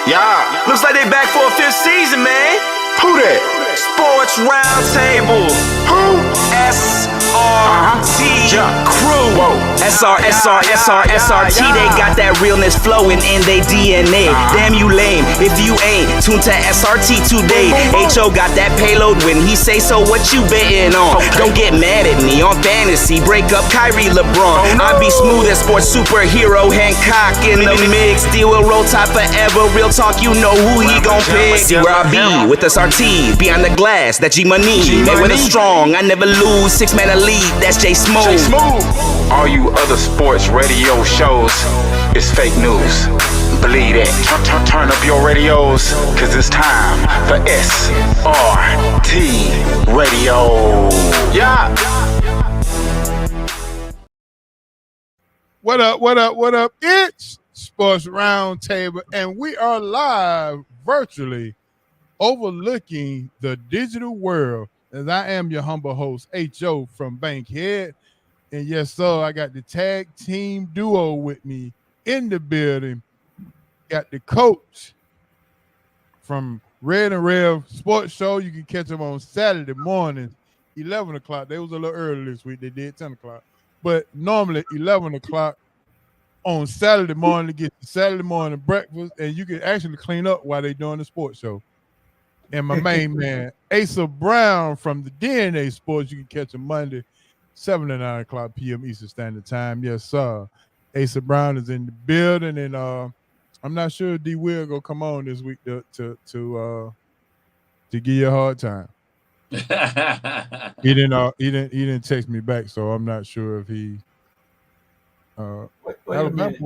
Yeah, looks like they back for a fifth season, man. Who that? Sports Roundtable. Who? SRT Crew. Whoa. SRT. They got that realness flowing in their DNA. Damn you lame if you ain't tuned to SRT today. HO got that payload when he say so. What you betting on? Don't get mad at me on fantasy. Break up Kyrie LeBron. I be smooth as sports superhero Hancock in the mix. Deal with roll tide forever. Real talk, you know who he gon' pick. See where I be with SRT. Behind the glass, that G Money. They with a strong, I never lose. 6-man elite, that's J Smooth. All you other sports radio shows is fake news. Believe that. Turn up your radios, cause it's time for SRT Radio. Yeah. What up? It's Sports Roundtable, and we are live virtually overlooking the digital world. As I am your humble host, H.O. from Bankhead. And yes, sir, I got the tag team duo with me in the building. Got the coach from Red and Rev Sports Show. You can catch them on Saturday morning, 11 o'clock. They was a little early this week. They did 10 o'clock. But normally 11 o'clock on Saturday morning to get the Saturday morning breakfast. And you can actually clean up while they're doing the sports show. And my main man, Asa Brown from the DNA Sports. You can catch him Monday, 7 to 9 o'clock p.m. Eastern Standard Time. Yes, sir. Asa Brown is in the building, and I'm not sure D Will gonna come on this week to give you a hard time. He didn't text me back, so I'm not sure if he. Wait a minute.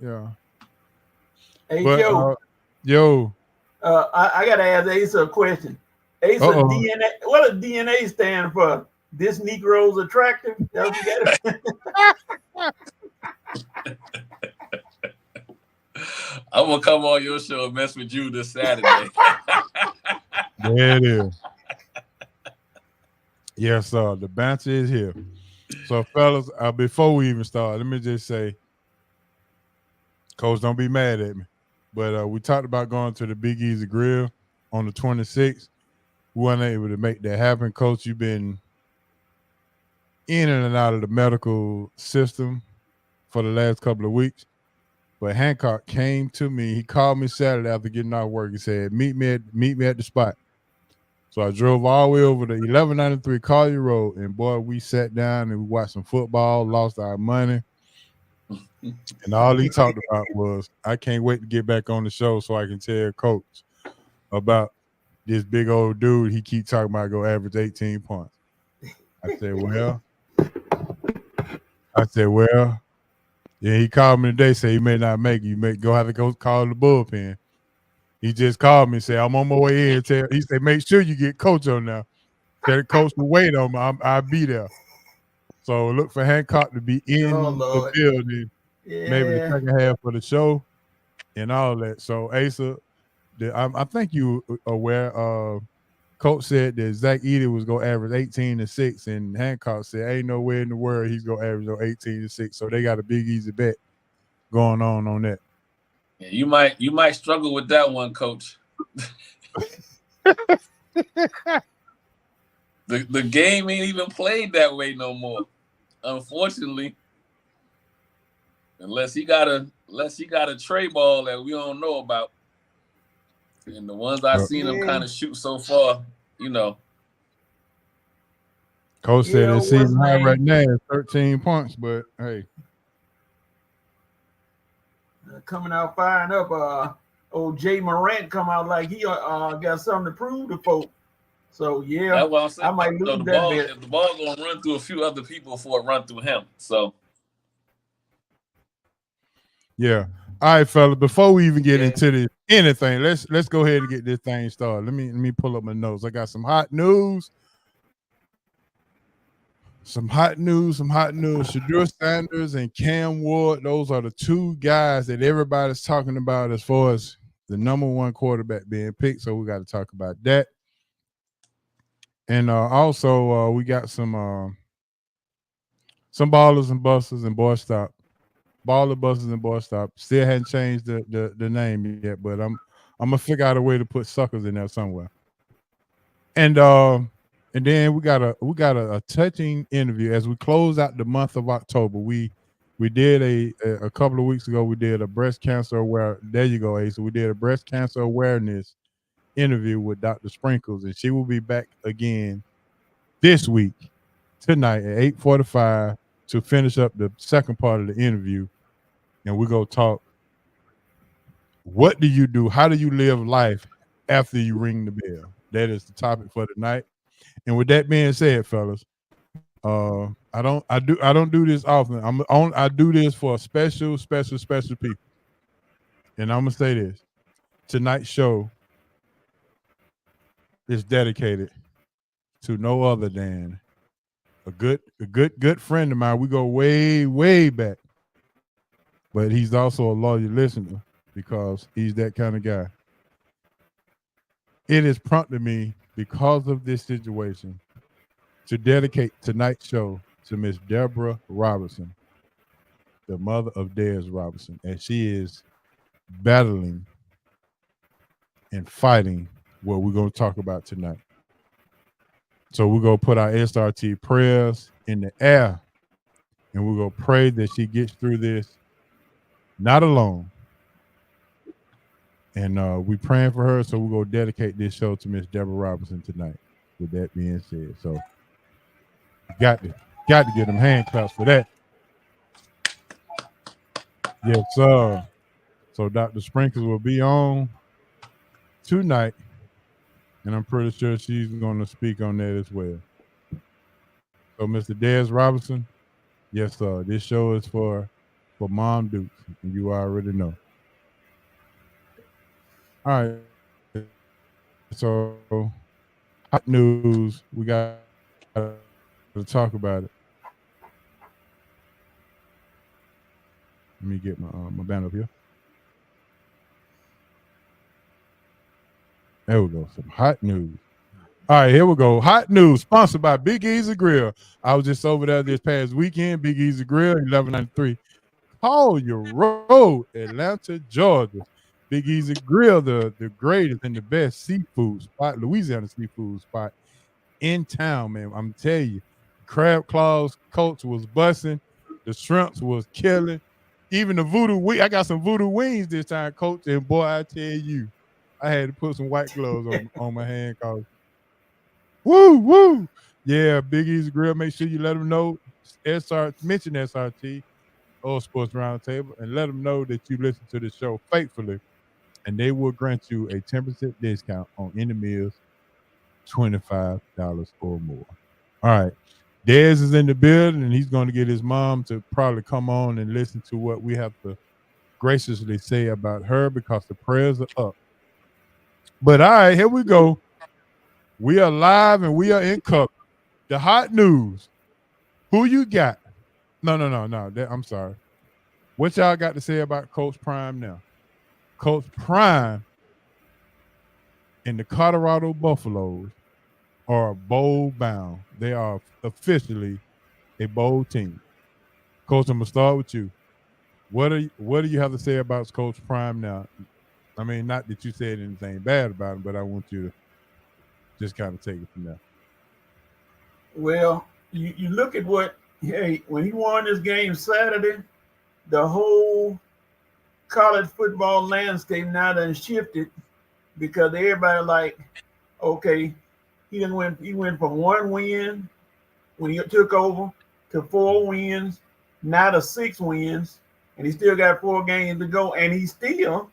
Yeah. Hey, but, yo. I gotta ask Asa a question. Asa, DNA. What does DNA stand for? This Negro's attractive. That's what you gotta. I'm gonna come on your show and mess with you this Saturday. There it is. Yes, sir. The bouncer is here. So, fellas, before we even start, let me just say, Coach, don't be mad at me. But we talked about going to the Big Easy Grill on the 26th. We weren't able to make that happen. Coach, you've been in and out of the medical system for the last couple of weeks. But Hancock came to me. He called me Saturday after getting out of work. He said, meet me at the spot. So I drove all the way over to 1193 Collier Road. And, boy, we sat down and we watched some football, lost our money. And all he talked about was, I can't wait to get back on the show so I can tell Coach about this big old dude. He keep talking about go average 18 points. I said, well. Yeah, he called me today, said he may not make it. You may go have to go call the bullpen. He just called me and said, I'm on my way in. He said, make sure you get Coach on now. Tell the coach to wait on me. I'll be there. So look for Hancock to be in the building. Yeah. Maybe the second half of the show and all that. So Asa, I think you aware. Coach said that Zach Edey was gonna average 18-6, and Hancock said ain't nowhere in the world he's gonna average 18-6. So they got a big easy bet going on that. Yeah, you might struggle with that one, Coach. The game ain't even played that way no more, unfortunately. Unless he got a tray ball that we don't know about. And the ones I've seen him kind of shoot so far, you know. Coach said his season high right now is 13 points, but hey. Coming out firing up, old Jay Morant come out like he got something to prove to folks. So yeah, that's what I'm saying. I might lose that bit. The ball gonna run through a few other people before it run through him. So yeah. All right, fella. Before we even get into anything, let's go ahead and get this thing started. Let me pull up my notes. I got some hot news. Shedeur Sanders and Cam Ward, those are the two guys that everybody's talking about as far as the number one quarterback being picked. So we got to talk about that. And also we got some ballers and busters and boy stop Baller Buses and Boy Stop. Still hadn't changed the name yet, but I'm gonna figure out a way to put suckers in there somewhere. And then we got a touching interview as we close out the month of October. We did a couple of weeks ago. We did a breast cancer aware. There you go, Ace. We did a breast cancer awareness interview with Dr. Sprinkles, and she will be back again this week tonight at 8:45 to finish up the second part of the interview. And we're gonna talk. What do you do? How do you live life after you ring the bell? That is the topic for tonight. And with that being said, fellas, I don't do this often. I do this for special people. And I'm gonna say this: tonight's show is dedicated to no other than a good friend of mine. We go way back, but he's also a loyal listener because he's that kind of guy. It has prompted me, because of this situation, to dedicate tonight's show to Miss Deborah Robinson, the mother of Dez Robinson, and she is battling and fighting what we're going to talk about tonight. So we're going to put our SRT prayers in the air, and we're going to pray that she gets through this not alone. And we praying for her, so we're going to dedicate this show to Miss Deborah Robinson tonight, with that being said. So got to get them hand claps for that. Yes, sir. So Dr. Sprinkles will be on tonight, and I'm pretty sure she's going to speak on that as well. So Mr. Dez Robinson, yes, sir. This show is for Mom Dukes, and you already know. All right. So hot news. We got to talk about it. Let me get my band up here. There we go. Some hot news. All right, here we go. Hot news sponsored by Big Easy Grill. I was just over there this past weekend. Big Easy Grill, 1193 Collier Road, Atlanta, Georgia. Big Easy Grill, the greatest and the best seafood spot, Louisiana seafood spot in town, man. I'm telling you, crab claws, Coach was busting. The shrimps was killing. Even the voodoo wing. I got some voodoo wings this time, Coach. And boy, I tell you, I had to put some white gloves on my hand. Cause woo. Yeah, Big Easy Grill. Make sure you let them know. Mention SRT, Old Sports Roundtable, and let them know that you listen to the show faithfully. And they will grant you a 10% discount on any meals, $25 or more. All right. Dez is in the building, and he's going to get his mom to probably come on and listen to what we have to graciously say about her, because the prayers are up. But all right, here we go. We are live and we are in color. The hot news. Who you got? No. I'm sorry. What y'all got to say about Coach Prime now? Coach Prime and the Colorado Buffaloes are bowl bound. They are officially a bowl team. Coach, I'm gonna start with you. What do you have to say about Coach Prime now? I mean, not that you said anything bad about him, but I want you to just kind of take it from there. Well, you look at when he won this game Saturday, the whole college football landscape now done shifted, because everybody like, okay, he went from 1 win when he took over to 4 wins, now to 6 wins, and he still got 4 games to go, and he still,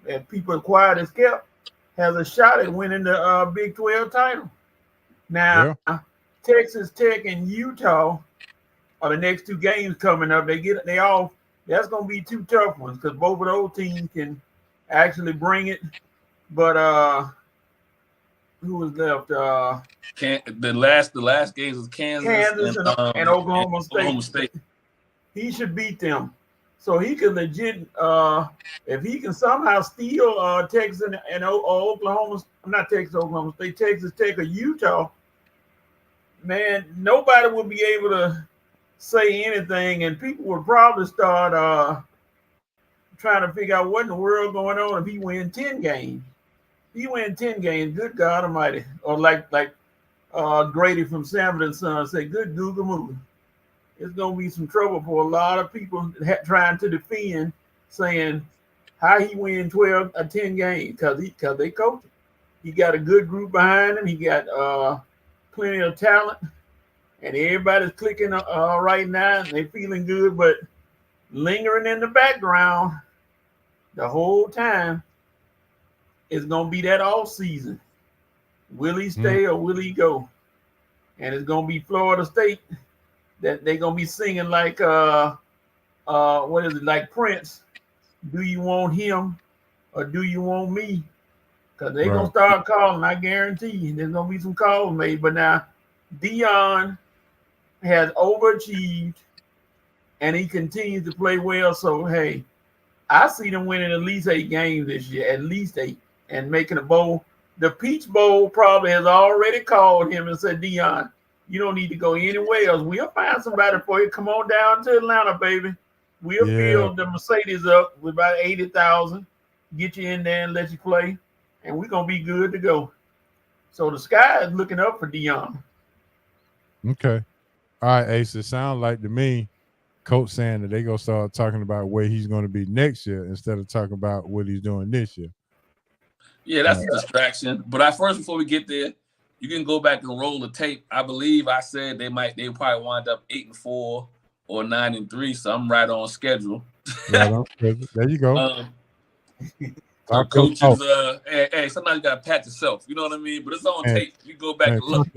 if people quiet as kept, has a shot at winning the Big 12 title. Now, Texas Tech and Utah are the next 2 games coming up. That's going to be 2 tough ones, because both of those teams can actually bring it. But who was left? The last games was Kansas and Oklahoma State. He should beat them, so he could legit. If he can somehow steal Texas and Oklahoma, not Texas, Oklahoma State, Texas Tech or Utah, man, nobody will be able to say anything, and people would probably start trying to figure out what in the world going on if he win 10 games. If he win 10 games, good God Almighty, or like Grady from Sanford & Son say, good Google movie. It's gonna be some trouble for a lot of people trying to defend, saying how he win 12 or 10 games because they coach him. He got a good group behind him. He got plenty of talent, and everybody's clicking right now, and they feeling good. But lingering in the background the whole time is gonna be that off season. Will he stay or will he go? And it's gonna be Florida State that they're gonna be singing like what is it, like Prince? Do you want him or do you want me? Because they're gonna start calling. I guarantee you there's gonna be some calls made. But now Deion has overachieved and he continues to play well. So hey, I see them winning at least 8 games this year, at least 8, and making a bowl. The Peach Bowl probably has already called him and said, Deion, you don't need to go anywhere else. We'll find somebody for you. Come on down to Atlanta, baby. We'll build the Mercedes up with about 80,000, get you in there and let you play, and we're going to be good to go. So the sky is looking up for Deion. Okay. All right, Ace. It sounds like to me, Coach saying that they're going to start talking about where he's going to be next year instead of talking about what he's doing this year. Yeah, that's a distraction. But before we get there, you can go back and roll the tape. I believe I said they probably wind up 8-4 or 9-3, so I'm right on schedule. Right on schedule. There you go. Coaches, hey, sometimes you gotta pat yourself. You know what I mean? But it's on tape. You go back and look.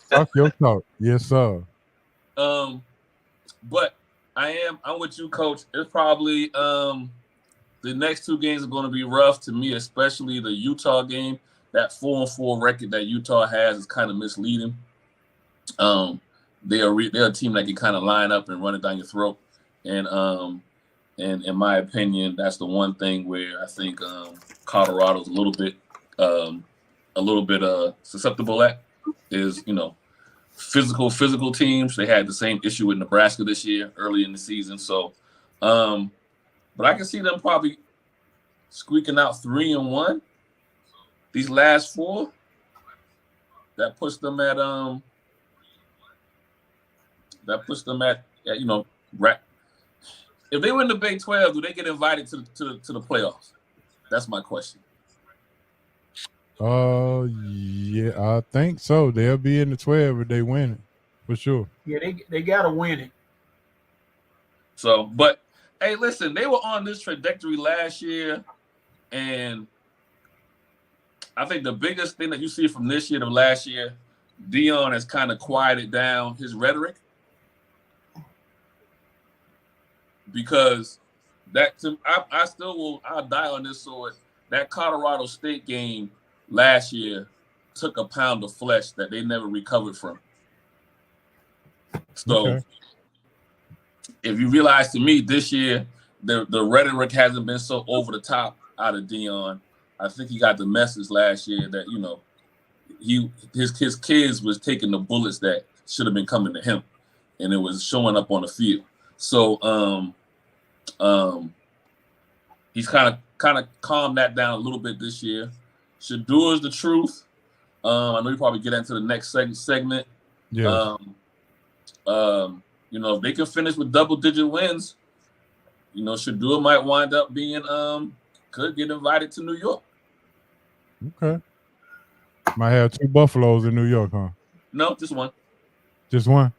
Talk your talk. Yes, sir. But I'm with you, Coach. It's probably the next 2 games are going to be rough to me, especially the Utah game. That 4-4 record that Utah has is kind of misleading. They're a team that can kind of line up and run it down your throat. And in my opinion, that's the one thing where I think Colorado's a little bit susceptible at is, physical teams. They had the same issue with Nebraska this year, early in the season. So, but I can see them probably squeaking out 3-1. These last 4, that puts them at right. If they win the Big 12, do they get invited to the playoffs? That's my question. Yeah, I think so. They'll be in the 12 if they win it, for sure. Yeah, they gotta win it. So, but hey, listen, they were on this trajectory last year, and I think the biggest thing that you see from this year to last year, Deion has kind of quieted down his rhetoric, because I'll die on this sword. That Colorado State game last year took a pound of flesh that they never recovered from. So if you realize, to me, this year, the rhetoric hasn't been so over the top out of Deion. I think he got the message last year that, his kids was taking the bullets that should have been coming to him, and it was showing up on the field. So he's kind of calmed that down a little bit this year. Shedeur is the truth. I know you probably get into the next segment. Yeah. If they can finish with double-digit wins, Shedeur might wind up being could get invited to New York. Okay. Might have 2 Buffaloes in New York, huh? No, just one. Just one?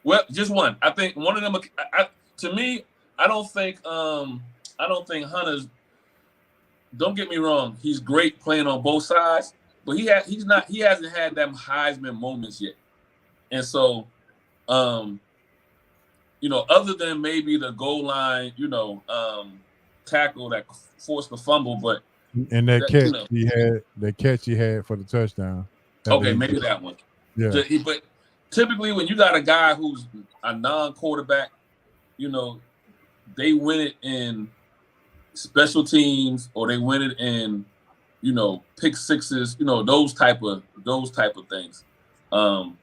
Well, just one. I think one of them. To me, I don't think Hunter's. Don't get me wrong. He's great playing on both sides, but he hasn't had them Heisman moments yet. And so, other than maybe the goal line, tackle that forced the fumble, but and that catch he had for the touchdown. Okay, maybe that one. Yeah. But typically, when you got a guy who's a non-quarterback, they win it in special teams, or they win it in, pick sixes, those type of things. And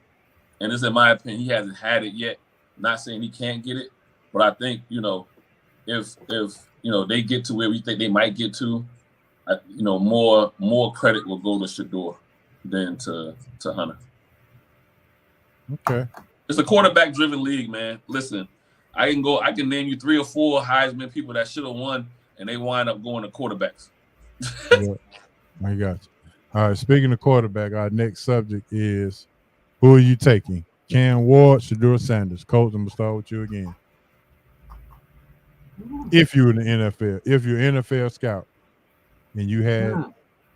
this, in my opinion, he hasn't had it yet. Not saying he can't get it, but I think if they get to where we think they might get to, more credit will go to Shedeur than to Hunter. Okay. It's a quarterback-driven league, man. Listen, I can name you 3 or 4 Heisman people that should have won, and they wind up going to quarterbacks. Yeah, I got you. All right, speaking of quarterback, our next subject is who are you taking? Cam Ward, Shedeur Sanders. Coach, I'm going to start with you again. If you're in the NFL, if you're an NFL scout and you had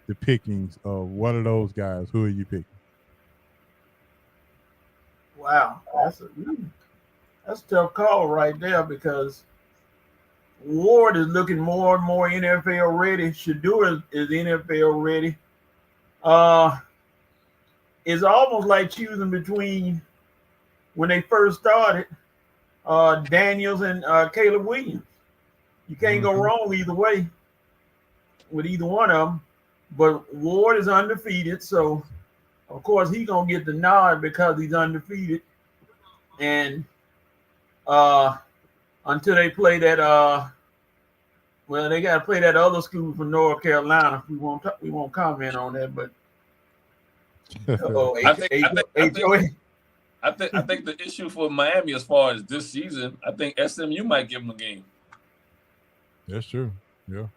the pickings of one of those guys, who are you picking? Wow, that's a tough call right there because Ward is looking more and more NFL ready. Shedeur is NFL ready. It's almost like choosing between when they first started, Daniels and Caleb Williams. You can't go wrong either way with either one of them. But Ward is undefeated, so of course he's gonna get the nod because he's undefeated. And until they play that, they got to play that other school from North Carolina. We won't comment on that, but I think the issue for Miami as far as this season, I think SMU might give them a game. That's true. Yeah.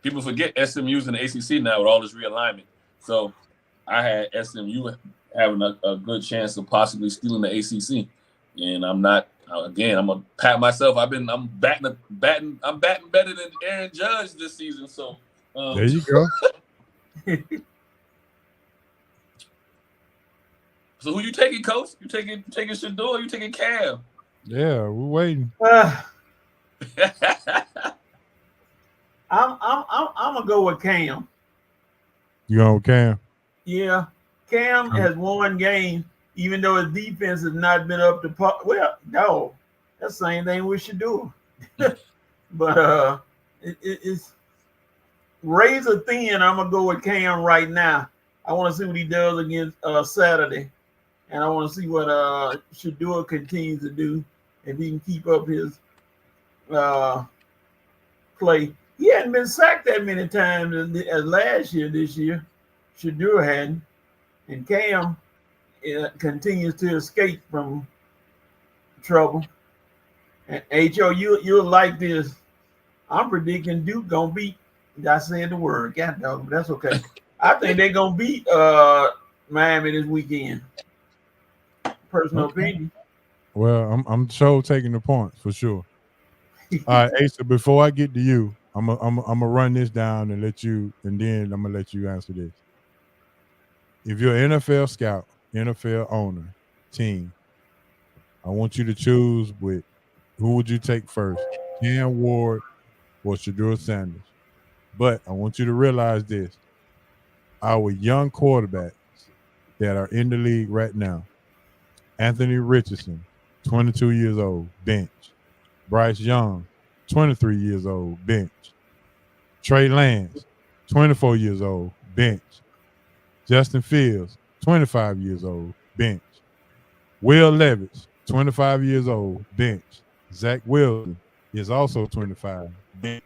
People forget SMU's in the ACC now with all this realignment. So I had SMU having a good chance of possibly stealing the ACC, and I'm not. Again, I'm gonna pat myself. I'm batting better than Aaron Judge this season. So there you go. So who you taking, Coach? You taking Shedeur? You taking Cam? Yeah, we're waiting. I'm gonna go with Cam. You going with Cam? Yeah, Cam has won game, even though his defense has not been up to par. Well, no, that's the same thing we should do. But it's razor thin. I'm gonna go with Cam right now. I want to see what he does against Saturday, and I want to see what Shedeur continues to do if he can keep up his play. He hadn't been sacked that many times as last year. This year, Shedeur hadn't, and Cam continues to escape from trouble. And H.O., you'll like this. I'm predicting Duke gonna beat. I said the word, God dog, but that's okay. I think they're gonna beat Miami this weekend. Personal opinion. Well, I'm sure taking the points for sure. All right, Asa, before I get to you, I'm gonna run this down and then I'm gonna let you answer this. If you're an NFL scout, NFL owner, team, I want you to choose with who would you take first, Cam Ward or Shedeur Sanders. But I want you to realize this. Our young quarterbacks that are in the league right now, Anthony Richardson, 22 years old, bench. Bryce Young, 23 years old, bench. Trey Lance, 24 years old, bench. Justin Fields, 25 years old, bench. Will Levis, 25 years old, bench. Zach Wilson is also 25, bench.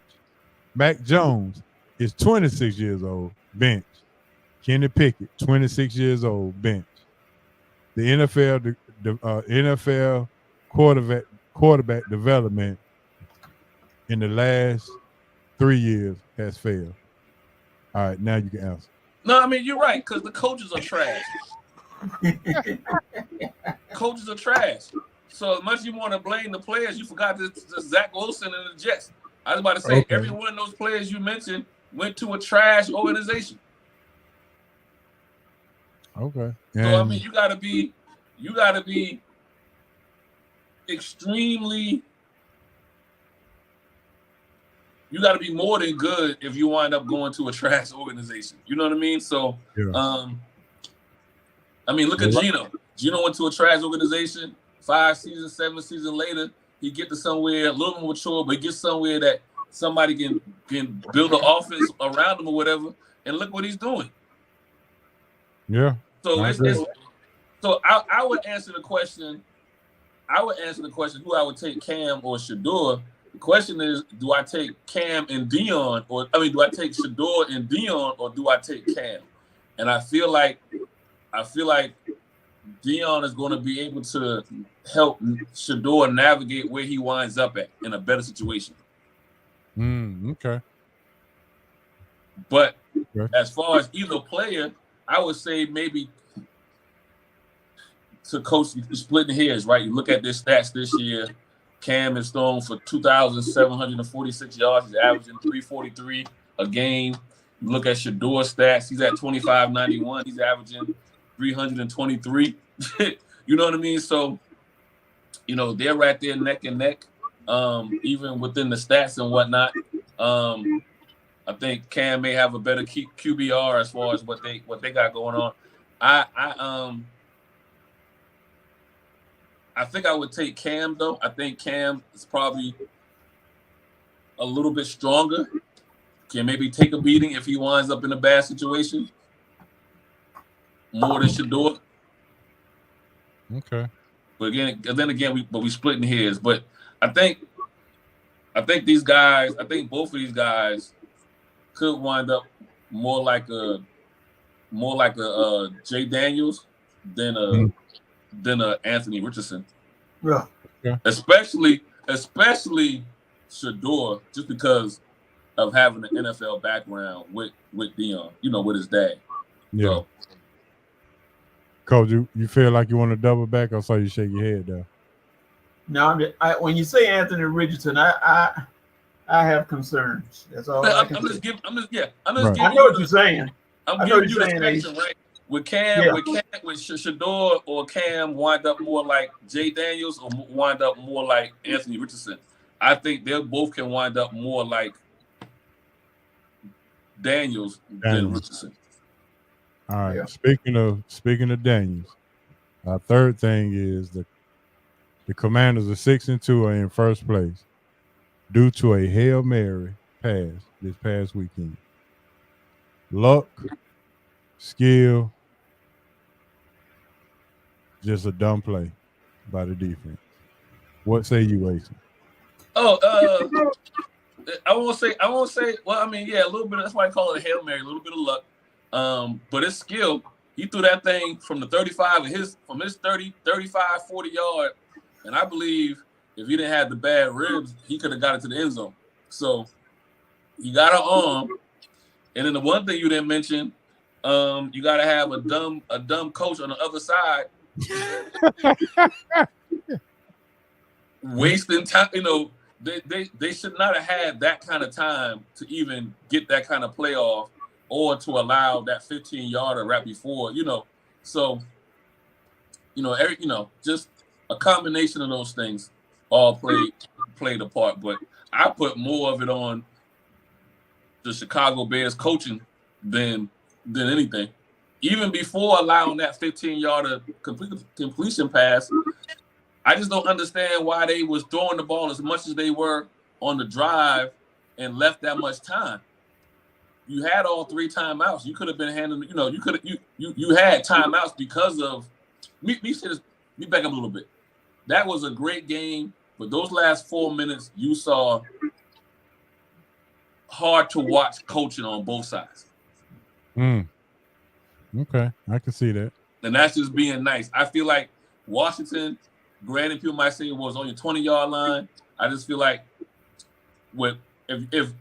Mac Jones is 26 years old, bench. Kenny Pickett, 26 years old, bench. The NFL quarterback development in the last 3 years has failed. All right, now you can answer. No, I mean, you're right, because the coaches are trash. Coaches are trash. So as much as you want to blame the players, you forgot the Zach Wilson and the Jets. I was about to say, Every one of those players you mentioned went to a trash organization. Okay. So I mean, you gotta be extremely. You got to be more than good if you wind up going to a trash organization. You know what I mean? So, yeah. I mean, look at Geno. Geno went to a trash organization. 5 seasons, 7 seasons later, he get to somewhere a little more mature, but he gets somewhere that somebody can build an offense around him or whatever. And look what he's doing. Yeah. So So I would answer the question. Who I would take, Cam or Shedeur. The question is, do I take Cam and Dion, do I take Shedeur and Dion, or do I take Cam? And I feel like Dion is going to be able to help Shedeur navigate where he winds up at in a better situation. Okay. But as far as either player, I would say maybe to coach splitting hairs, right? You look at their stats this year. Cam is thrown for 2,746 yards. He's averaging 343 a game. You look at Shedeur's stats. He's at 2,591. He's averaging 323. You know what I mean? So, they're right there neck and neck, even within the stats and whatnot. I think Cam may have a better QBR as far as what they got going on. I think I would take Cam, though. I think Cam is probably a little bit stronger. Can maybe take a beating if he winds up in a bad situation. More than Shedeur. Okay. But then again, we splitting hairs. But I think these guys, both of these guys could wind up more like a Jay Daniels than a Anthony Richardson. Yeah. Especially Shedeur, just because of having an NFL background with Dion, with his dad. Yeah. So, Coach, you feel like you want to double back? I saw you shake your head though. No, when you say Anthony Richardson, I have concerns. That's all. I'm just giving. I know what you're saying. I'm giving you the spectrum, right? With Cam, with Shedeur or Cam wind up more like Jay Daniels or wind up more like Anthony Richardson. I think they both can wind up more like Daniels than Richardson. All right. Yeah. Speaking of Daniels, our third thing is the Commanders are 6-2 are in first place due to a Hail Mary pass this past weekend. Luck, skill, just a dumb play by the defense. What say you, Ace? I won't say. Well, a little bit. That's why I call it a Hail Mary. A little bit of luck, but it's skill. He threw that thing from the 35 from his 30, 35, 40 yard, and I believe if he didn't have the bad ribs, he could have got it to the end zone. So he got an arm, and then the one thing you didn't mention, you got to have a dumb coach on the other side, wasting time. They should not have had that kind of time to even get that kind of playoff or to allow that 15-yarder right before, So, just a combination of those things all played a part. But I put more of it on the Chicago Bears coaching than anything. Even before allowing that 15-yarder completion pass, I just don't understand why they was throwing the ball as much as they were on the drive and left that much time. You had all 3 timeouts. You could have been handling, you had timeouts because of me back up a little bit. That was a great game, but those last 4 minutes you saw hard to watch coaching on both sides. Okay, I can see that. And that's just being nice. I feel like Washington, granted, people might say it was on your 20-yard line. I just feel like if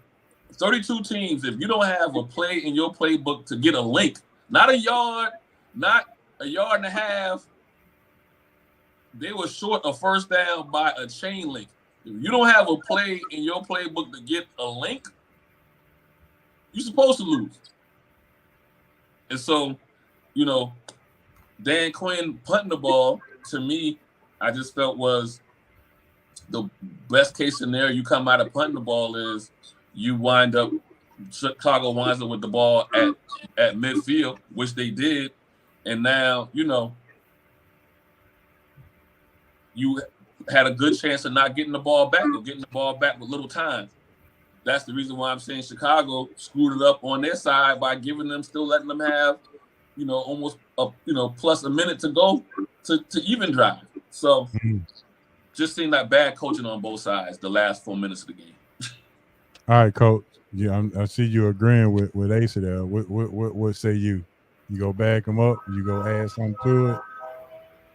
32 teams, if you don't have a play in your playbook to get a link, not a yard, not a yard and a half, they were short a first down by a chain link. If you don't have a play in your playbook to get a link, you're supposed to lose. And so, Dan Quinn punting the ball, to me, I just felt was the best case scenario. You come out of punting the ball is you wind up, Chicago winds up with the ball at midfield, which they did. And now, you had a good chance of not getting the ball back or getting the ball back with little time. That's the reason why I'm saying Chicago screwed it up on their side by still letting them have almost plus a minute to go to even drive. So just seemed like bad coaching on both sides the last 4 minutes of the game. All right, Coach. Yeah, I see you agreeing with Asa there. What say you? You go back him up? You go add something to it?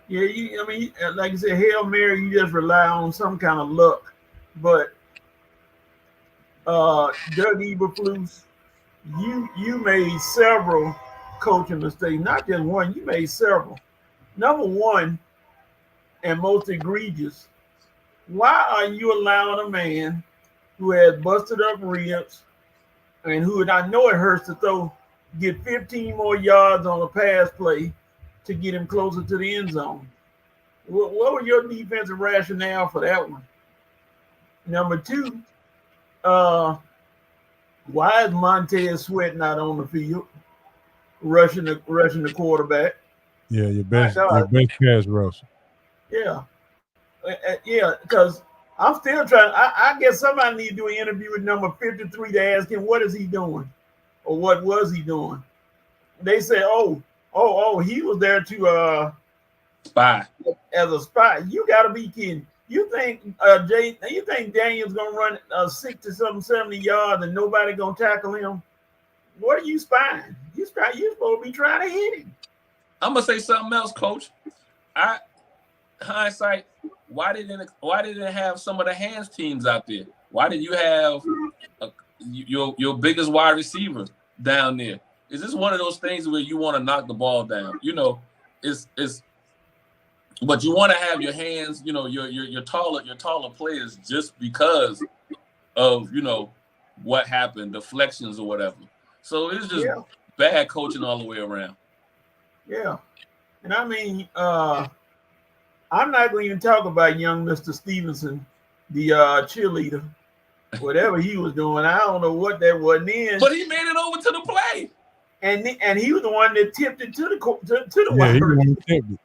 Yeah, like you said, Hail Mary, you just rely on some kind of luck. But Doug Eberflus, you made several coaching mistakes, not just one. You made several. Number one, and most egregious, why are you allowing a man who has busted up ribs and who, I know it hurts to throw, get 15 more yards on a pass play to get him closer to the end zone? What was your defensive rationale for that one? Number two, why is Montez Sweat not on the field rushing the quarterback? Yeah, your best pass rush. Yeah. Yeah, because I'm still trying. I guess somebody need to do an interview with number 53 to ask him what is he doing or what was he doing. They said, oh, he was there to spy as a spy. You got to be kidding. You think you think Daniel's gonna run 70 yards and nobody gonna tackle him? What are you spying? You supposed to be trying to hit him. I'm gonna say something else, Coach. Hindsight, why didn't it have some of the hands teams out there? Why did you have your biggest wide receiver down there? Is this one of those things where you want to knock the ball down? It's but you want to have your hands, your taller players just because of what happened, deflections or whatever. So it's just bad coaching all the way around. Yeah, and I mean, I'm not going to even talk about young Mr. Stevenson, the cheerleader, whatever he was doing. I don't know what that was. Then, but he made it over to the play, and he was the one that tipped it to the wide receiver.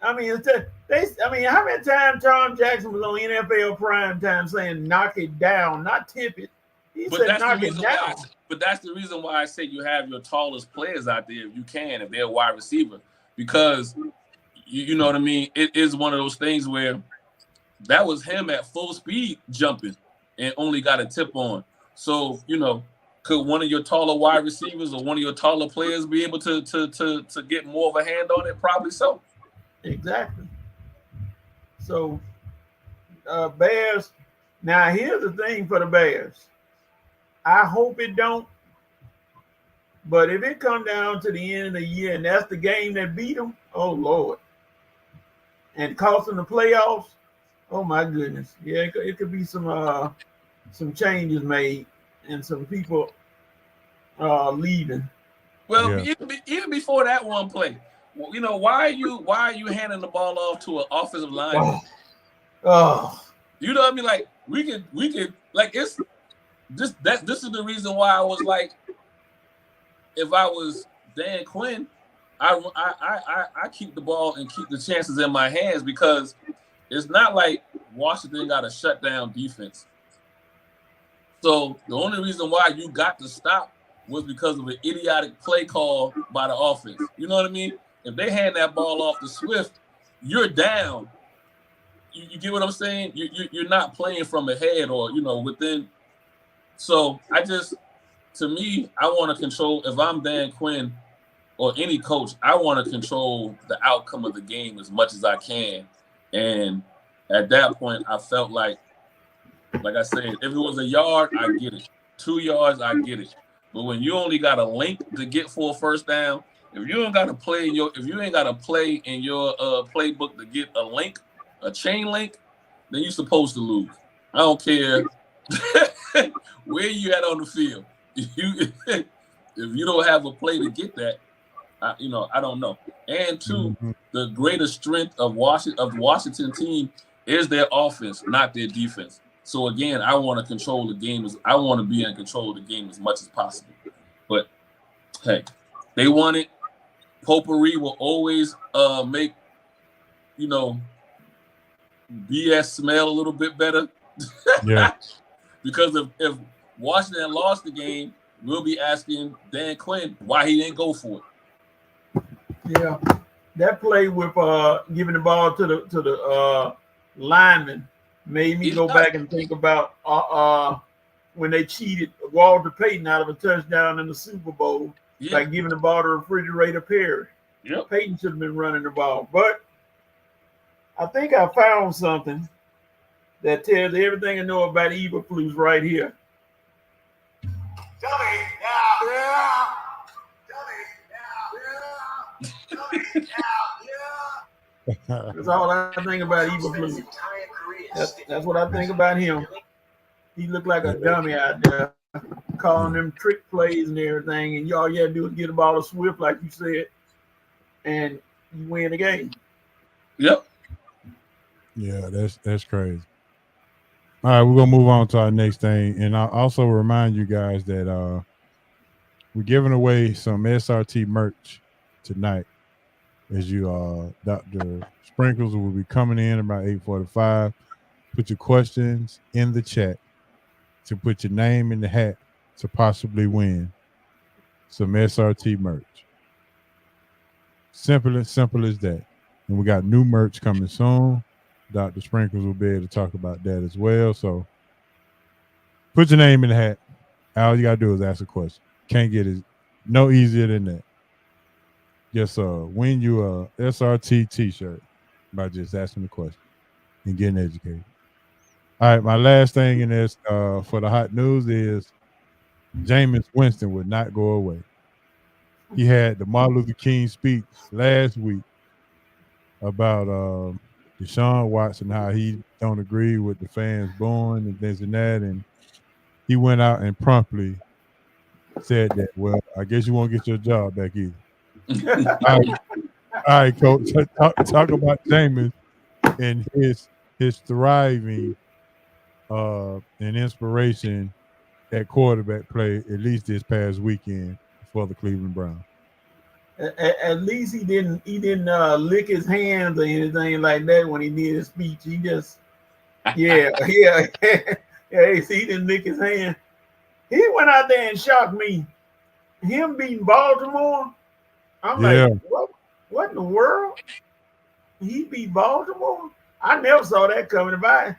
I mean, how many times Tom Jackson was on NFL primetime saying "knock it down," not tip it. He said "knock it down." But that's the reason why I say you have your tallest players out there if you can, if they're a wide receiver, because you know what I mean. It is one of those things where that was him at full speed jumping and only got a tip on. So could one of your taller wide receivers or one of your taller players be able to get more of a hand on it? Probably so. Exactly. So, Bears. Now, here's the thing for the Bears. I hope it don't. But if it come down to the end of the year and that's the game that beat them, oh Lord, and cost them the playoffs, oh my goodness, yeah, it could be some changes made and some people leaving. Well, even before that one play. Why are you handing the ball off to an offensive lineman? Oh. You know what I mean? Like we could like it's this is the reason why I was like, if I was Dan Quinn, I keep the ball and keep the chances in my hands, because it's not like Washington got a shutdown defense. So the only reason why you got to stop was because of an idiotic play call by the offense. You know what I mean? If they hand that ball off to Swift, you're down. You get what I'm saying? You're not playing from ahead or within. So to me, I want to control. If I'm Dan Quinn or any coach, I want to control the outcome of the game as much as I can. And at that point, I felt like I said, if it was a yard, I get it. 2 yards, I get it. But when you only got a link to get for a first down, if you ain't got a play in your playbook to get a link, a chain link, then you're supposed to lose. I don't care where you at on the field. If you don't have a play to get that, I don't know. And two, the greatest strength of Washington team is their offense, not their defense. So again, I want to control the game. I want to be in control of the game as much as possible. But hey, they won it. Potpourri will always make BS smell a little bit better. Yeah. Because if Washington lost the game, we'll be asking Dan Quinn why he didn't go for it. Yeah, that play with giving the ball to the lineman made me go back and think about when they cheated Walter Payton out of a touchdown in the Super Bowl by giving the ball to Refrigerator Perry. Yep. Payton should have been running the ball, but I think I found something that tells everything I know about Eberflus right here. That's all I think about Eberflus. That's what I think about him. He looked like a dummy out there, calling them trick plays and everything. And all you had to do is get the ball to Swift, like you said, and you win the game. Yep. Yeah, that's crazy. All right, we're gonna move on to our next thing, and I'll also remind you guys that we're giving away some SRT merch tonight. As you, Dr. Sprinkles will be coming in about 8:45. Put your questions in the chat to put your name in the hat to possibly win some SRT merch. Simple as that. And we got new merch coming soon. Dr. Sprinkles will be able to talk about that as well. So put your name in the hat. All you got to do is ask a question. Can't get it no easier than that. Just win you a SRT t-shirt by just asking the question and getting educated. All right, my last thing in this for the hot news is Jameis Winston would not go away. He had the Martin Luther King speech last week about Deshaun Watson, how he don't agree with the fans booing and this and that, and he went out and promptly said that, well, I guess you won't get your job back either. All right, Coach, talk about Jameis and his thriving and inspiration at quarterback play, at least this past weekend for the Cleveland Browns. At least he didn't lick his hands or anything like that when he did his speech. He just he didn't lick his hand. He went out there and shocked me. Him beating Baltimore, I'm like, what in the world? He beat Baltimore? I never saw that coming. If I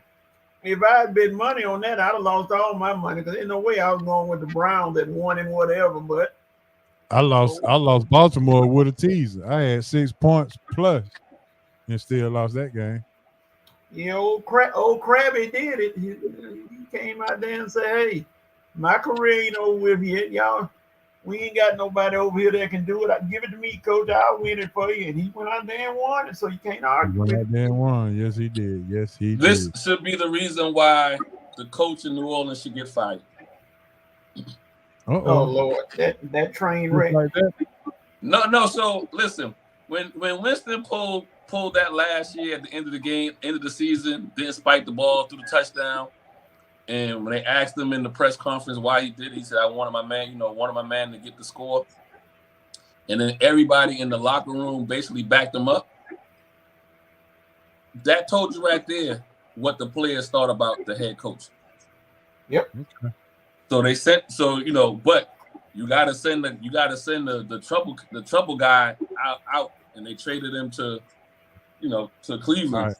had bet money on that, I'd have lost all my money because there's no way I was going with the Browns that won and whatever. But I lost Baltimore with a teaser. I had 6 points plus and still lost that game. Yeah, old Krabby did it. He came out there and said, hey, my career ain't over with yet, y'all. We ain't got nobody over here that can do it. Give it to me, Coach. I'll win it for you. And he went out there and won it, so you can't argue. He went out there and won. Yes, he did. This should be the reason why the coach in New Orleans should get fired. Oh Lord, that train wreck. Like that. No. So listen, when Winston pulled that last year at the end of the game, end of the season, didn't spike the ball through the touchdown. And when they asked him in the press conference why he did it, he said, I wanted my man to get the score. And then everybody in the locker room basically backed him up. That told you right there what the players thought about the head coach. Yep. Okay. So but you gotta send the trouble guy out, and they traded him to Cleveland.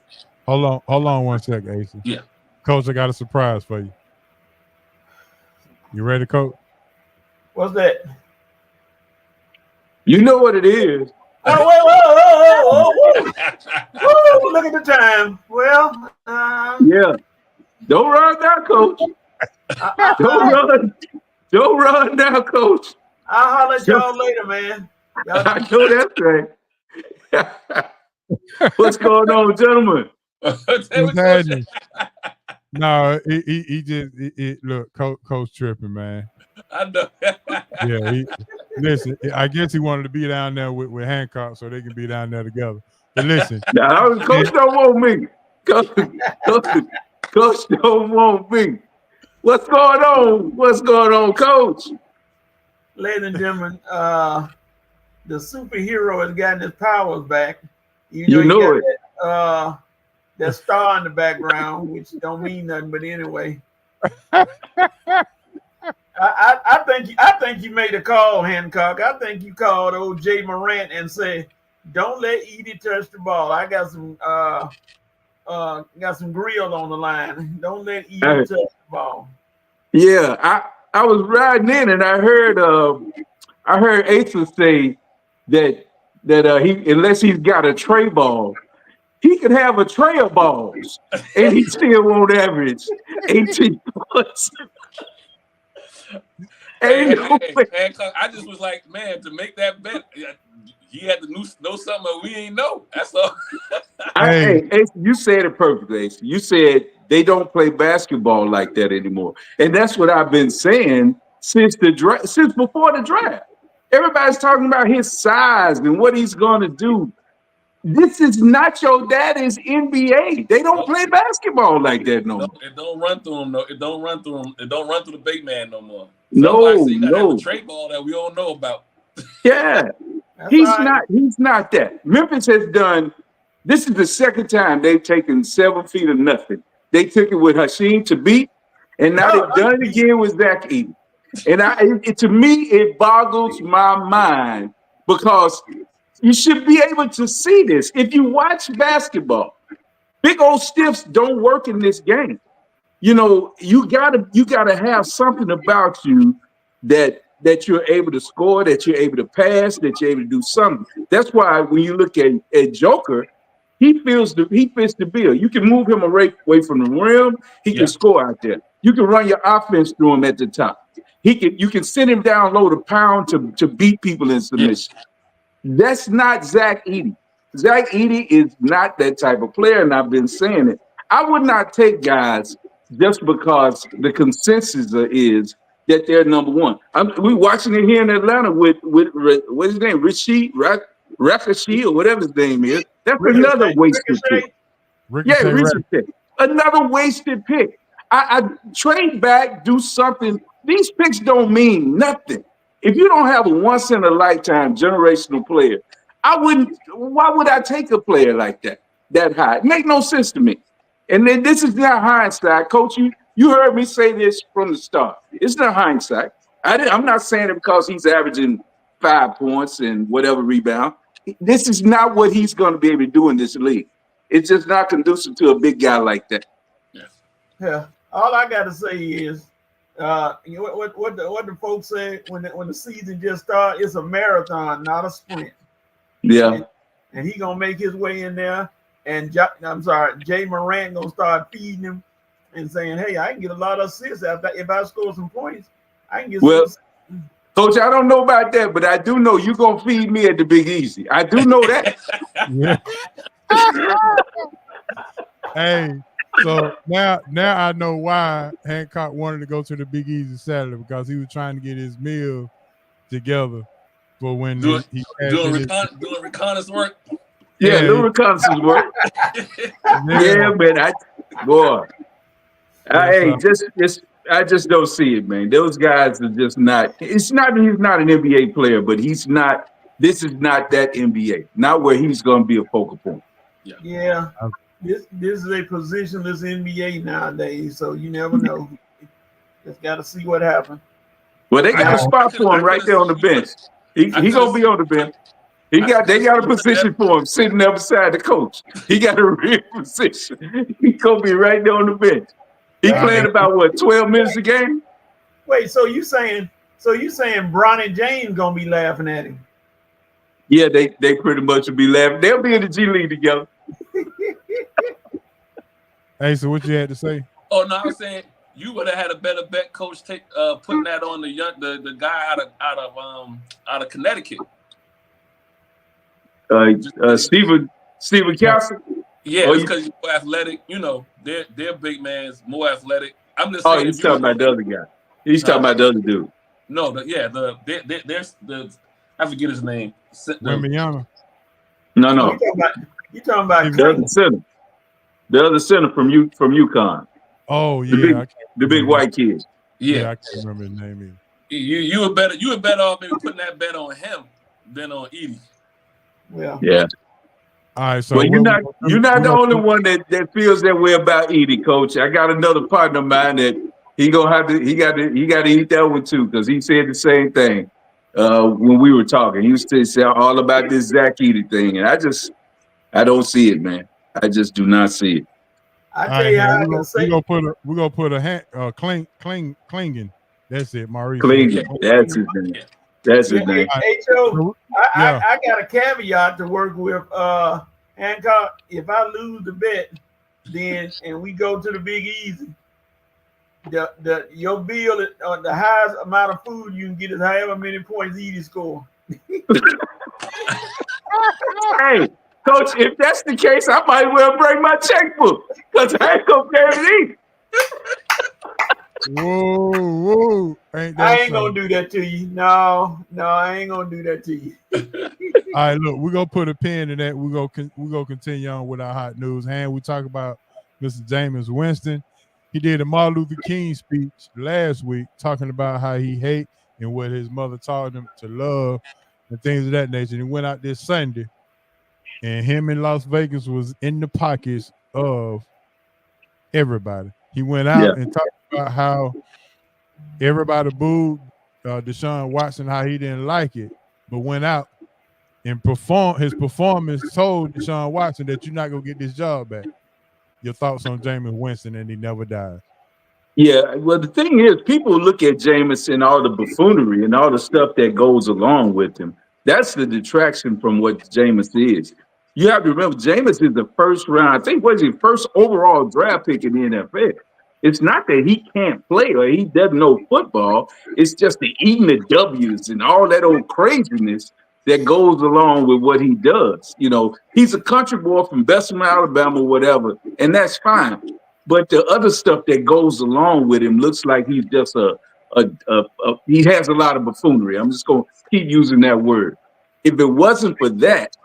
All right. Hold on 1 sec, Ace. Yeah. Coach, I got a surprise for you. You ready, Coach? What's that? You know what it is. Oh, whoa. Look at the time. Well, yeah. Don't run now, Coach. Don't run now, Coach. I'll holler at y'all later, man. I know that's right. What's going on, gentlemen? No, he just look, Coach tripping, man. I know. Yeah, listen. I guess he wanted to be down there with Hancock so they can be down there together. But listen, Coach don't want me. Coach don't want me. What's going on? What's going on, Coach? Ladies and gentlemen, the superhero has gotten his powers back. You know it. That star in the background, which don't mean nothing, but anyway. I think you made a call, Hancock. I think you called old Jay Morant and said, don't let Edie touch the ball. I got some grill on the line. Don't let Edie touch the ball. Yeah, I was riding in and I heard Asa say that he, unless he's got a tray ball, he could have a tray of balls and he still won't average 18 points. Hey, I just was like, man, to make that bet, he had to know something that we ain't know. That's all. Hey, you said it perfectly, Ace. You said they don't play basketball like that anymore. And that's what I've been saying since before the draft. Everybody's talking about his size and what he's going to do. This is not your daddy's NBA. They don't play basketball like that no more. It don't run through him. No, it don't run through him. It don't run through the big man no more. No. You gotta have a trade ball that we all know about. Yeah, he's not that. Memphis has done. This is the second time they've taken 7 feet of nothing. They took it with Hasheem Thabit, and now they've done it again with Zach Edey. And to me, it boggles my mind because you should be able to see this. If you watch basketball, big old stiffs don't work in this game. You know, you gotta have something about you that you're able to score, that you're able to pass, that you're able to do something. That's why when you look at Joker, he fits the bill. You can move him away from the rim. He can score out there. You can run your offense through him at the top. You can send him down low to pound to beat people in submission. That's not Zach Edey. Zach Edey is not that type of player, and I've been saying it. I would not take guys just because the consensus is that they're number one. We're watching it here in Atlanta with what's his name, Ricochet or whatever his name is. That's another wasted pick. Ricochet. Another wasted pick. I trade back, do something. These picks don't mean nothing. If you don't have a once in a lifetime generational player, why would I take a player like that high? It make no sense to me. And then this is not hindsight. Coach, you heard me say this from the start. It's not hindsight. I'm not saying it because he's averaging 5 points and whatever rebound. This is not what he's going to be able to do in this league. It's just not conducive to a big guy like that. Yeah. All I got to say is, what the folks say when the season just starts, it's a marathon, not a sprint. Yeah. And he gonna make his way in there. And Jay Morant gonna start feeding him and saying, "Hey, I can get a lot of assists if I score some points. I can get some." Coach, I don't know about that, but I do know you're gonna feed me at the Big Easy. I do know that. Hey, so now I know why Hancock wanted to go to the Big Easy Saturday, because he was trying to get his meal together for when doing reconnaissance work. Yeah, little reconnaissance work. Yeah, man. I just don't see it, man. Those guys are just not. He's not an NBA player, but he's not. This is not that NBA. Not where he's going to be a focal point. Yeah. This is a positionless NBA nowadays, so you never know. Just got to see what happens. Well, they got a spot for him right there on the bench. He gonna be on the bench. They got a position for him sitting there beside the coach. He got a real position. He gonna be right there on the bench. He playing about 12 minutes a game? Wait, so you saying Bronny James gonna be laughing at him? Yeah, they pretty much will be laughing. They'll be in the G League together. Hey, so what you had to say? Oh no, I was saying you would have had a better bet, Coach. Putting that on the guy out of Connecticut. Steven Castle. Yeah, because he's more athletic. You know, their big man's more athletic. I'm just saying. He's talking about the other guy. He's talking about the other dude. No, there's I forget his name. Wembanyama. No. You talking about the other center. The other center from UConn. Oh yeah, the big white kid. Yeah, I can't remember his name either. You were better off maybe putting that bet on him than on Edey. Yeah. All right, so you're not the only one that feels that way about Edey, Coach. I got another partner of mine that he got to eat that one too, because he said the same thing. when we were talking. He used to say all about this Zach Edey thing, and I don't see it, man. I just do not see it. I tell you how I can say. We're gonna put a hand, Klingen. That's it, Maurice. Klingen. That's his name. That's his name. Hey, Joe, I got a caveat to work with. Hancock, if I lose the bet, then and we go to the Big Easy, your bill, the highest amount of food you can get is however many points Edey score. Hey, Coach, if that's the case, I might well bring my checkbook because I ain't gonna pay it either. Whoa. I ain't gonna do that to you. No, I ain't gonna do that to you. All right, look, we're gonna put a pin in that. We're gonna continue on with our hot news. And we talk about Mr. Jameis Winston. He did a Martin Luther King speech last week talking about how he hate and what his mother taught him to love and things of that nature. And he went out this Sunday, and him in Las Vegas was in the pockets of everybody. He went out and talked about how everybody booed Deshaun Watson, how he didn't like it, but went out and his performance told Deshaun Watson that you're not going to get this job back. Your thoughts on Jameis Winston and he never died? Yeah, well, the thing is, people look at Jameis and all the buffoonery and all the stuff that goes along with him. That's the detraction from what Jameis is. You have to remember, Jameis is the first round, I think was his first overall draft pick in the NFL. It's not that he can't play or he doesn't know football. It's just the eating the W's and all that old craziness that goes along with what he does. You know, he's a country boy from Bessemer, Alabama, whatever, and that's fine. But the other stuff that goes along with him looks like he's just he has a lot of buffoonery. I'm just going to keep using that word. If it wasn't for that,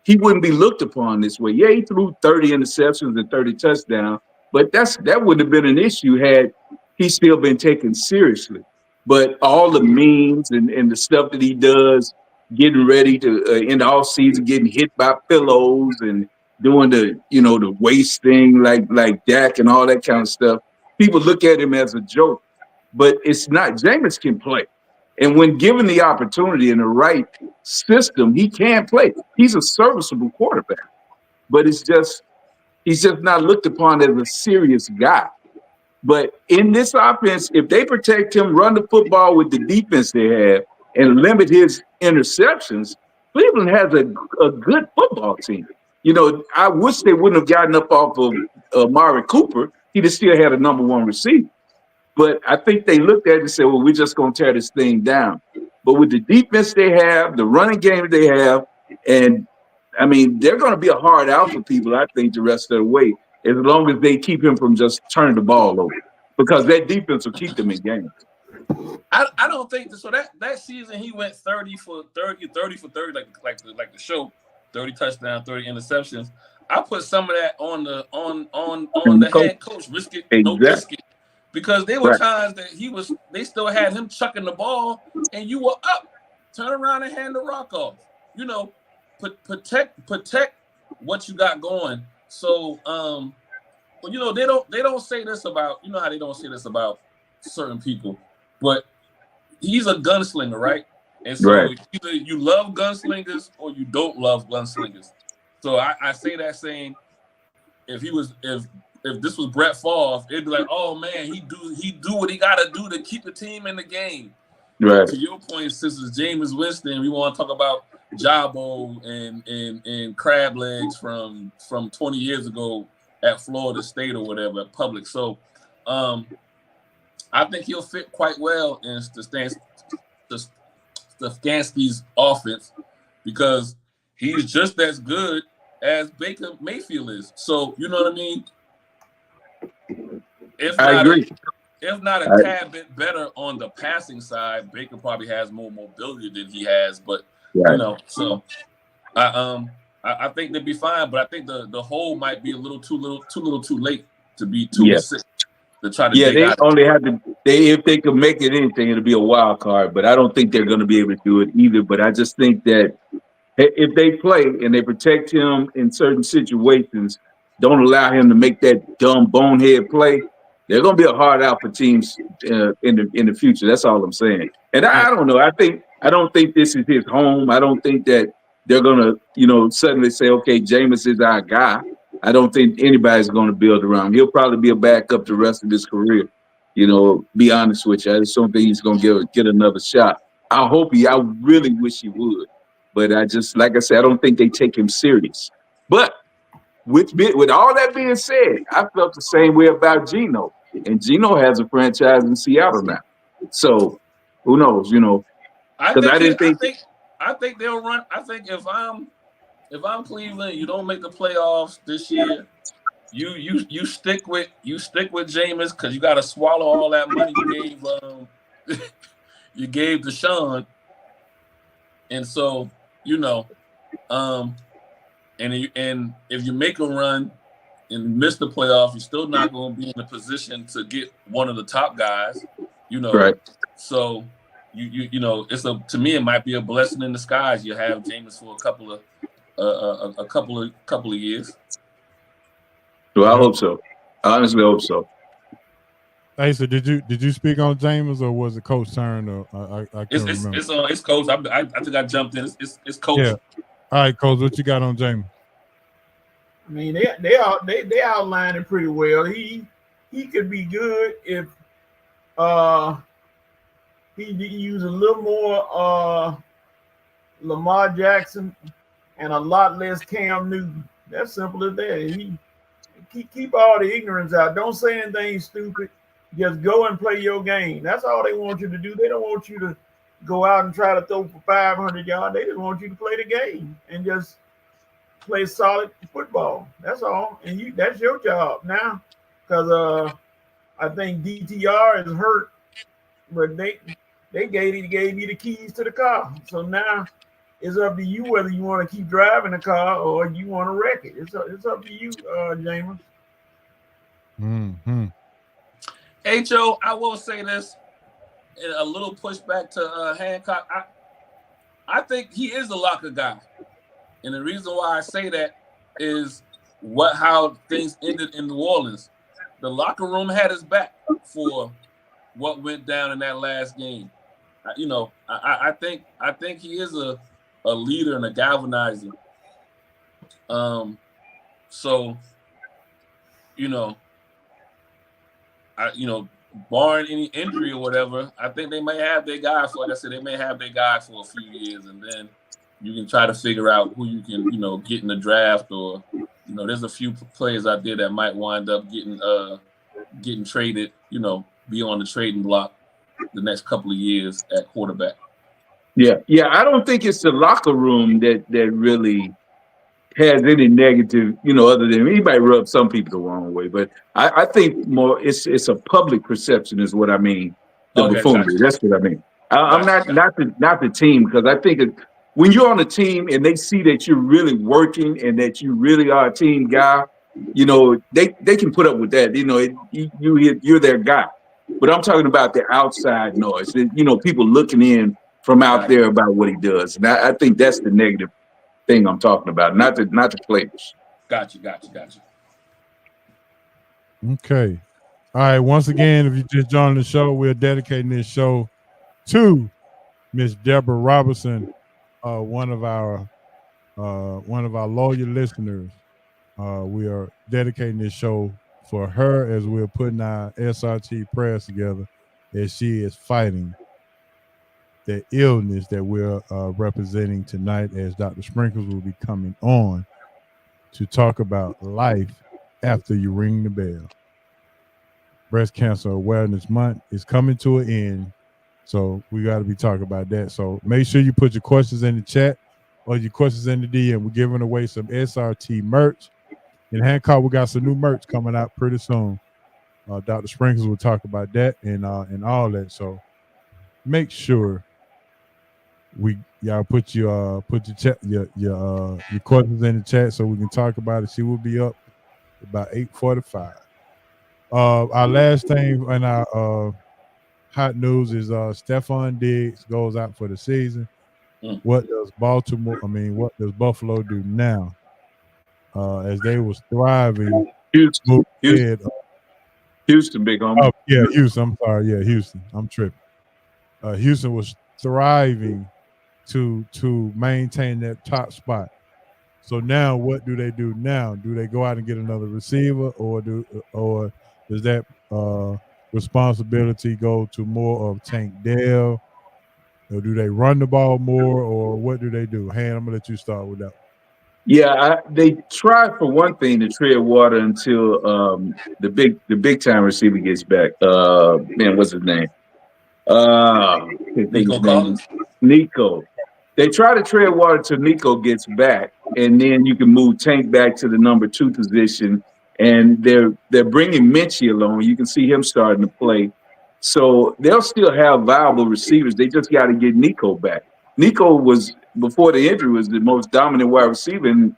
he wouldn't be looked upon this way. Yeah, he threw 30 interceptions and 30 touchdowns, but that would have been an issue had he still been taken seriously. But all the memes and the stuff that he does, getting ready to in the off season, getting hit by pillows and doing the waist thing like Dak and all that kind of stuff. People look at him as a joke, but it's not. Jameis can play. And when given the opportunity in the right system, he can play. He's a serviceable quarterback, but he's just not looked upon as a serious guy. But in this offense, if they protect him, run the football with the defense they have, and limit his interceptions, Cleveland has a good football team. You know, I wish they wouldn't have gotten up off of Amari Cooper. He'd have still had a number one receiver. But I think they looked at it and said, well, we're just going to tear this thing down. But with the defense they have, the running game they have, and, I mean, they're going to be a hard out for people, I think, the rest of the way, as long as they keep him from just turning the ball over. Because that defense will keep them in games. I don't think so. That season he went 30 for 30 like the show, 30 touchdowns, 30 interceptions. I put some of that on the head coach, risk it, no risk it, because there were times that they still had him chucking the ball and you were up, turn around and hand the rock off. You know, protect what you got going. So you know they don't say this about, you know how they don't say this about certain people. But he's a gunslinger, right? And so either you love gunslingers or you don't love gunslingers. So I say that saying, if this was Brett Favre, it'd be like, oh man, he do what he gotta do to keep the team in the game. Right. To your point, since it's Jameis Winston, we want to talk about Jabo and crab legs from 20 years ago at Florida State or whatever at Public. So I think he'll fit quite well in Stefanski's offense because he's just as good as Baker Mayfield is. So, you know what I mean? I agree. If not a tad bit better on the passing side, Baker probably has more mobility than he has. But, you know, so I think they'd be fine. But I think the hole might be a little too late to be 2-6. They only have to. If they could make it anything, it'll be a wild card. But I don't think they're going to be able to do it either. But I just think that if they play and they protect him in certain situations, don't allow him to make that dumb bonehead play, they're going to be a hard out for teams in the future. That's all I'm saying. And I don't know. I think I don't think this is his home. I don't think that they're gonna, suddenly say, okay, Jameis is our guy. I don't think anybody's gonna build around him. He'll probably be a backup the rest of his career. Be honest with you. I just don't think he's gonna get another shot. I really wish he would. But like I said, I don't think they take him serious. But with all that being said, I felt the same way about Geno. And Geno has a franchise in Seattle now. So who knows, I think they'll run. I think if I'm Cleveland, you don't make the playoffs this year. You stick with Jameis because you got to swallow all that money you gave Deshaun, and so and if you make a run and miss the playoff, you're still not going to be in a position to get one of the top guys, Right. So to me it might be a blessing in disguise. You have Jameis for a couple of years. Well, I hope so. I honestly hope so. Hey, so did you speak on Jameis or was it Coach turn? Or I can't remember. It's Coach. I think I jumped in. It's Coach. Yeah. All right, Coach. What you got on Jameis? I mean, they outlined it pretty well. He could be good if he used a little more Lamar Jackson and a lot less Cam Newton. That's simple as that. Keep all the ignorance out. Don't say anything stupid. Just go and play your game. That's all they want you to do. They don't want you to go out and try to throw for 500 yards. They just want you to play the game and just play solid football. That's all. And that's your job now. Because I think DTR is hurt, but they gave you the keys to the car. So now it's up to you whether you want to keep driving the car or you want to wreck it. It's up to you, Jameis. Mm-hmm. H.O., I will say this, a little pushback to Hancock. I think he is a locker guy. And the reason why I say that is how things ended in New Orleans. The locker room had his back for what went down in that last game. I think he is a leader and a galvanizer. Barring any injury or whatever, I think they may have their guy for, like I said, they may have their guy for a few years, and then you can try to figure out who you can, get in the draft, or, there's a few players out there that might wind up getting traded, be on the trading block the next couple of years at quarterback. Yeah. I don't think it's the locker room that really has any negative, other than he might rub some people the wrong way. But I think more it's a public perception is what I mean. The buffoonery. That's what I mean. I'm not the team, because I think when you're on a team and they see that you're really working and that you really are a team guy, they can put up with that. You're their guy. But I'm talking about the outside noise. People looking in from out there about what he does, and I think that's the negative thing I'm talking about, not the players. Gotcha. Okay. All right. Once again, if you just joined the show, we're dedicating this show to Miss Deborah Robertson, one of our loyal listeners. We are dedicating this show for her as we're putting our SRT prayers together as she is fighting the illness that we're representing tonight, as Dr. Sprinkles will be coming on to talk about life after you ring the bell. Breast Cancer Awareness Month is coming to an end, so we got to be talking about that. So make sure you put your questions in the chat or your questions in the DM. We're giving away some SRT merch. In Hancock, we got some new merch coming out pretty soon. Dr. Sprinkles will talk about that and all that. So make sure y'all put your questions in the chat so we can talk about it. She will be up about 8:45. Our last thing in our hot news is Stephon Diggs goes out for the season. What does Buffalo do now? As they was thriving. Houston, big homie. Oh, yeah, Houston. I'm sorry. Yeah, Houston. I'm tripping. Houston was thriving to maintain that top spot. So now, what do they do now? Do they go out and get another receiver, or does that responsibility go to more of Tank Dell, or do they run the ball more, or what do they do? Han, I'm gonna let you start with that. Yeah, they try for one thing to tread water until the big time receiver gets back. Man, what's his name? Nico Collins. Nico. They try to tread water till Nico gets back, and then you can move Tank back to the number 2 position. And they're bringing Minchie along. You can see him starting to play. So they'll still have viable receivers. They just got to get Nico back. Nico was, before the injury, was the most dominant wide receiver in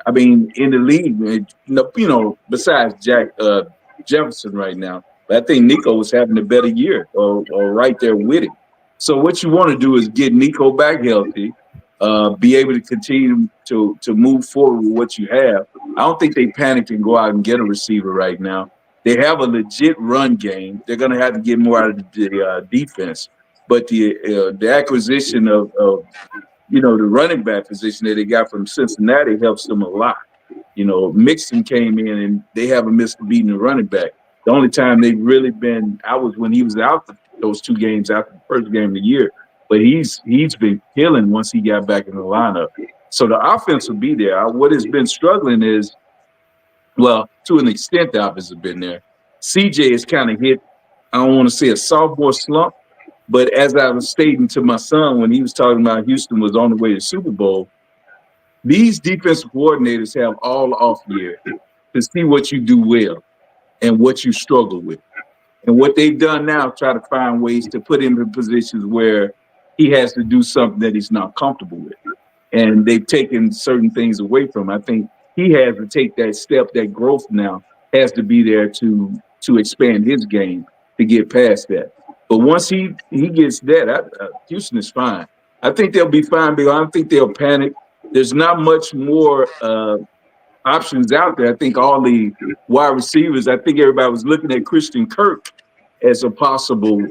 the league. You know, besides Jack Jefferson right now. But I think Nico was having a better year, or right there with him. So what you want to do is get Nico back healthy, be able to continue to move forward with what you have. I don't think they panicked and go out and get a receiver right now. They have a legit run game. They're going to have to get more out of the defense. But the acquisition of the running back position that they got from Cincinnati helps them a lot. You know, Mixon came in and they haven't missed a beat in the running back. The only time they've really been out was when he was out those 2 games after the first game of the year. But he's been killing once he got back in the lineup. So the offense will be there. What has been struggling is, well, to an extent, the offense has been there. CJ has kind of hit, I don't want to say a sophomore slump, but as I was stating to my son when he was talking about Houston was on the way to the Super Bowl, these defensive coordinators have all off year to see what you do well and what you struggle with. And what they've done now, try to find ways to put him in positions where he has to do something that he's not comfortable with. And they've taken certain things away from him. I think he has to take that step, that growth now has to be there to expand his game to get past that. But once he gets that, Houston is fine. I think they'll be fine because I don't think they'll panic. There's not much more options out there. I think all the wide receivers, I think everybody was looking at Christian Kirk as a possible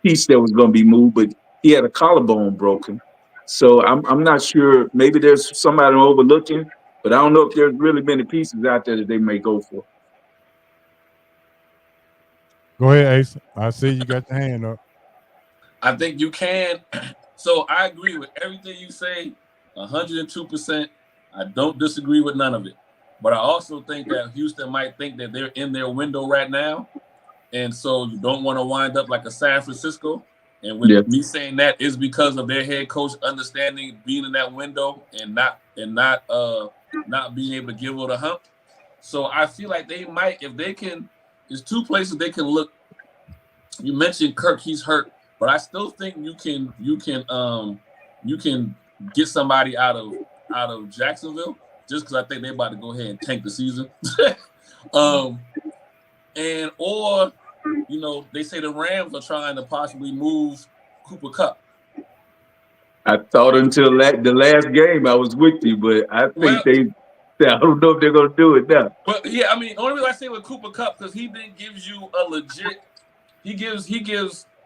piece that was going to be moved, but he had a collarbone broken. So I'm not sure. Maybe there's somebody overlooking, but I don't know if there's really many pieces out there that they may go for. Go ahead, Ace. I see you got your hand up. I think you can. So I agree with everything you say, 102%. I don't disagree with none of it. But I also think that Houston might think that they're in their window right now. And so you don't want to wind up like a San Francisco. And with me saying that is because of their head coach understanding being in that window and not being able to give it a hump. So I feel like they might, if they can, there's 2 places they can look. You mentioned Kirk, he's hurt, but I still think you can get somebody out of Jacksonville just because I think they're about to go ahead and tank the season. They say the Rams are trying to possibly move Cooper Kupp. I thought until the last game I was with you, but I think I don't know if they're going to do it now. But yeah, I mean, the only reason I say with Cooper Kupp because he then gives you a legit. He gives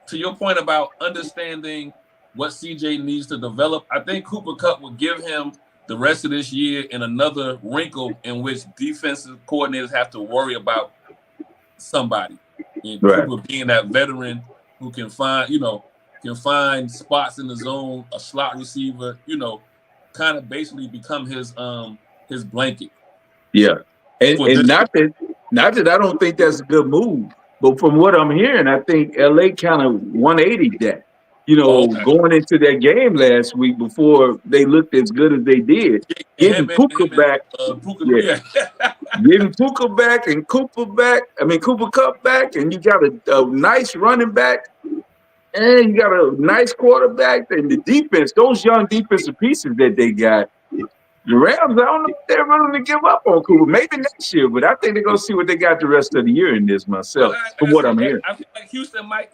to your point about understanding what CJ needs to develop. I think Cooper Kupp will give him the rest of this year in another wrinkle in which defensive coordinators have to worry about somebody. And right. Cooper being that veteran who can find spots in the zone, a slot receiver, kind of basically become his blanket. Yeah. And not that I don't think that's a good move, but from what I'm hearing, I think LA kind of 180'd that. Going into that game last week before they looked as good as they did, getting Puka back, getting Puka back and Cooper Kupp back, and you got a nice running back, and you got a nice quarterback, and the defense, those young defensive pieces that they got. The Rams, I don't know if they're willing to give up on Cooper. Maybe next year, but I think they're gonna see what they got the rest of the year in this myself. From what I'm hearing, I feel like Houston might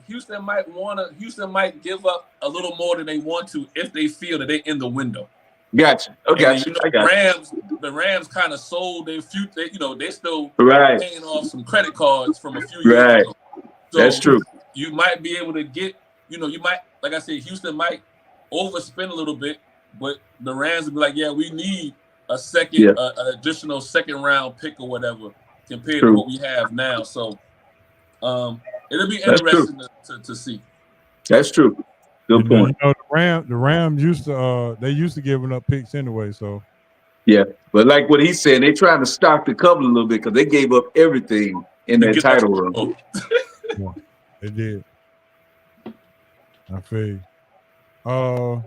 give up a little more than they want to if they feel that they're in the window. Gotcha. Okay, the Rams kind of sold their future. They're still paying off some credit cards from a few years ago. So that's true. You might be able to get. You might, like I said, Houston might overspend a little bit, but the Rams will be like, yeah, we need a second, an additional second round pick or whatever compared to what we have now. So it'll be interesting to see. That's true. Good point. You know, the Rams used to giving up picks anyway. So yeah, but like what he's saying, they trying to stock the cupboard a little bit because they gave up everything in that title run. Yeah, they did. I feel you. All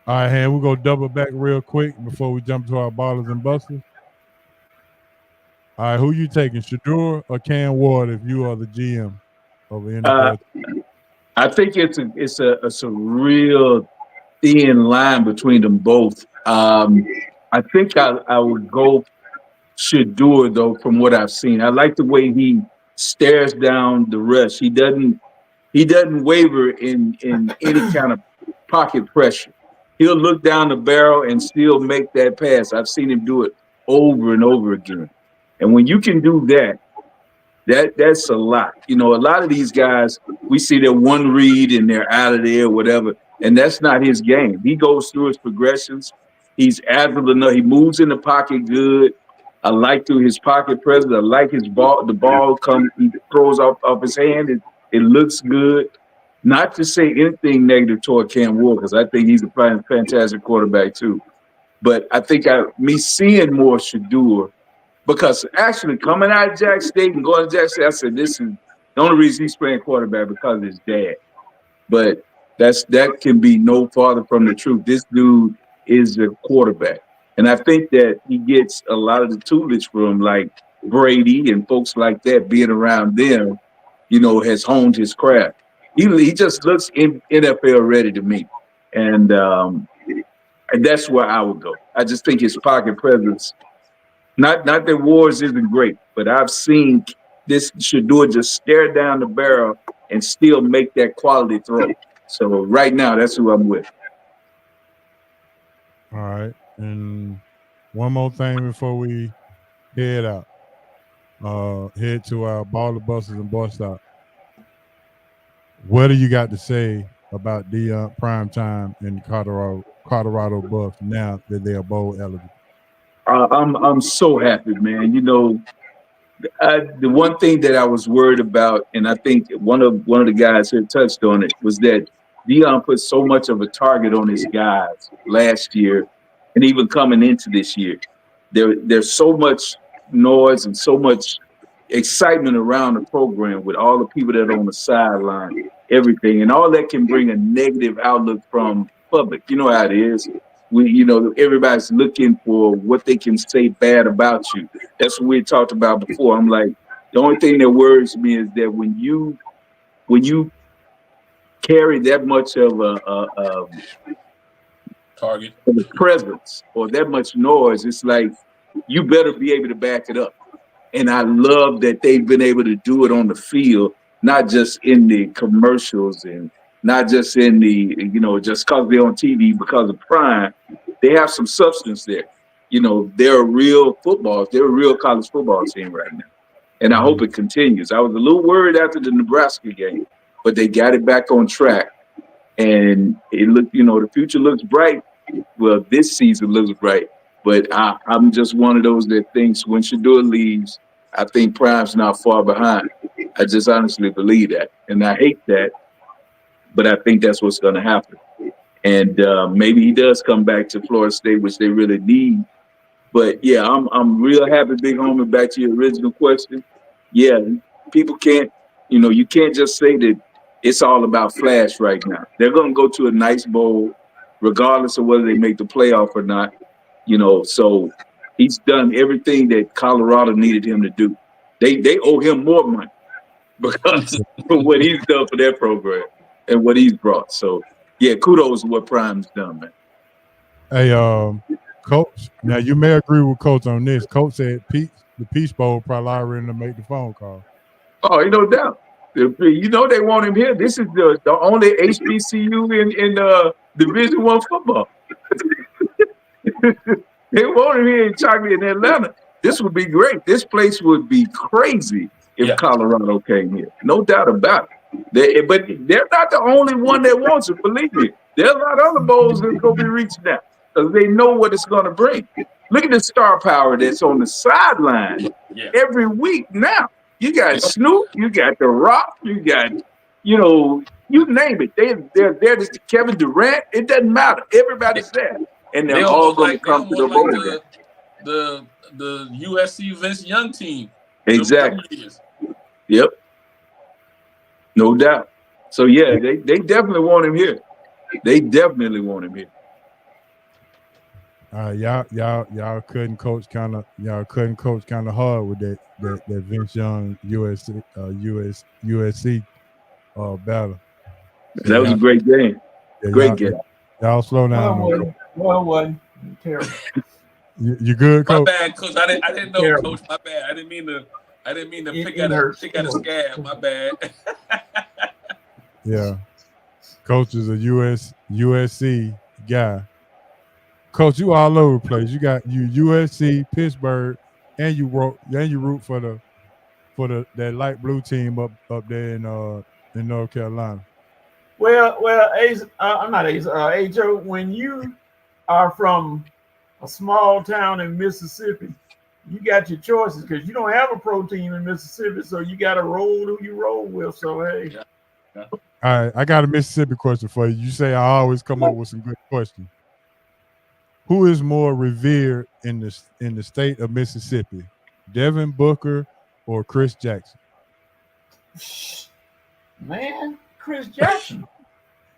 right, we'll go double back real quick before we jump to our ballers and busters. All right, who you taking, Shedeur or Cam Ward if you are the GM over NFL? I think it's a real thin line between them both. I think I would go Shedeur though, from what I've seen. I like the way he stares down the rush. He doesn't waver in any kind of pocket pressure. He'll look down the barrel and still make that pass. I've seen him do it over and over again. And when you can do that, that's a lot. You know, a lot of these guys, we see their one read and they're out of there or whatever, and that's not his game. He goes through his progressions. He's agile enough. He moves in the pocket good. I like through his pocket presence. I like his ball. The ball comes, he throws off his hand. It looks good. Not to say anything negative toward Cam Ward, because I think he's a fantastic quarterback too. But I think me seeing more Shedeur, because actually coming out of Jack State and going to Jack State, I said this is the only reason he's playing quarterback because of his dad. But that can be no farther from the truth. This dude is a quarterback. And I think that he gets a lot of the tutelage from like Brady and folks like that. Being around them, you know, has honed his craft. He just looks NFL ready to me. And that's where I would go. I just think his pocket presence, not that Wars isn't great, but I've seen this Shedeur just stare down the barrel and still make that quality throw. So right now, that's who I'm with. All right. And one more thing before we head out. Head to our baller busters and boy stop. What do you got to say about Deion Primetime and Colorado Buffs now that they are bowl eligible? I'm so happy, man. You know, the one thing that I was worried about, and I think one of the guys here touched on it, was that Deion put so much of a target on his guys last year, and even coming into this year. There's so much noise and so much excitement around the program with all the people that are on the sideline, everything, and all that can bring a negative outlook from public. You know how it is. Everybody's looking for what they can say bad about you. That's what we talked about before. I'm like, the only thing that worries me is that when you carry that much of a target, a presence or that much noise, it's like you better be able to back it up. And I love that they've been able to do it on the field, not just in the commercials and not just in the, just because they're on TV because of Prime. They have some substance there. You know, they're a real college football team right now. And I hope it continues. I was a little worried after the Nebraska game, but they got it back on track. And it looked, the future looks bright. Well, this season looks bright. But I'm just one of those that thinks when Shedeur leaves, I think Prime's not far behind. I just honestly believe that. And I hate that, but I think that's what's going to happen. And maybe he does come back to Florida State, which they really need. But, yeah, I'm real happy, Big Homie, back to your original question. Yeah, people can't, you can't just say that it's all about flash right now. They're going to go to a nice bowl, regardless of whether they make the playoff or not. So he's done everything that Colorado needed him to do. They owe him more money because of what he's done for their program and what he's brought. So, yeah, kudos to what Prime's done, man. Hey, Coach, now you may agree with Coach on this. Coach said the Peach Bowl probably already to make the phone call. Oh, no doubt. They want him here. This is the only HBCU in Division I football. They want him here in Chocolate in Atlanta. This would be great. This place would be crazy if Colorado came here. No doubt about it. But they're not the only one that wants it. Believe me. There are a lot of other bowls that's going to be reaching out because they know what it's going to bring. Look at the star power that's on the sideline every week now. You got Snoop, you got The Rock, you got, you name it. They're there. Just Kevin Durant. It doesn't matter. Everybody's there, and they're all going to come to the bowl. The USC Vince Young team. Exactly. Yep. No doubt. So yeah, they definitely want him here. They definitely want him here. Y'all couldn't coach kind of hard with that Vince Young USC battle. That was a great game. Great game. Y'all slow down. Well, terrible. You good, Coach? My bad, Coach. I didn't know, terrible. Coach. My bad. I didn't mean to pick at a scab. My bad. Yeah. Coach is a USC guy. Coach, you all over the place. You got USC, Pittsburgh, and you root for that light blue team up there in North Carolina. Well, Ace, I'm not Ace. H.O., when you are from a small town in Mississippi, you got your choices because you don't have a pro team in Mississippi, so you got to roll who you roll with. So hey. Yeah. All right, I got a Mississippi question for you. You say I always come up with some good questions. Who is more revered in the state of Mississippi, Devin Booker or Chris Jackson? Man, Chris Jackson,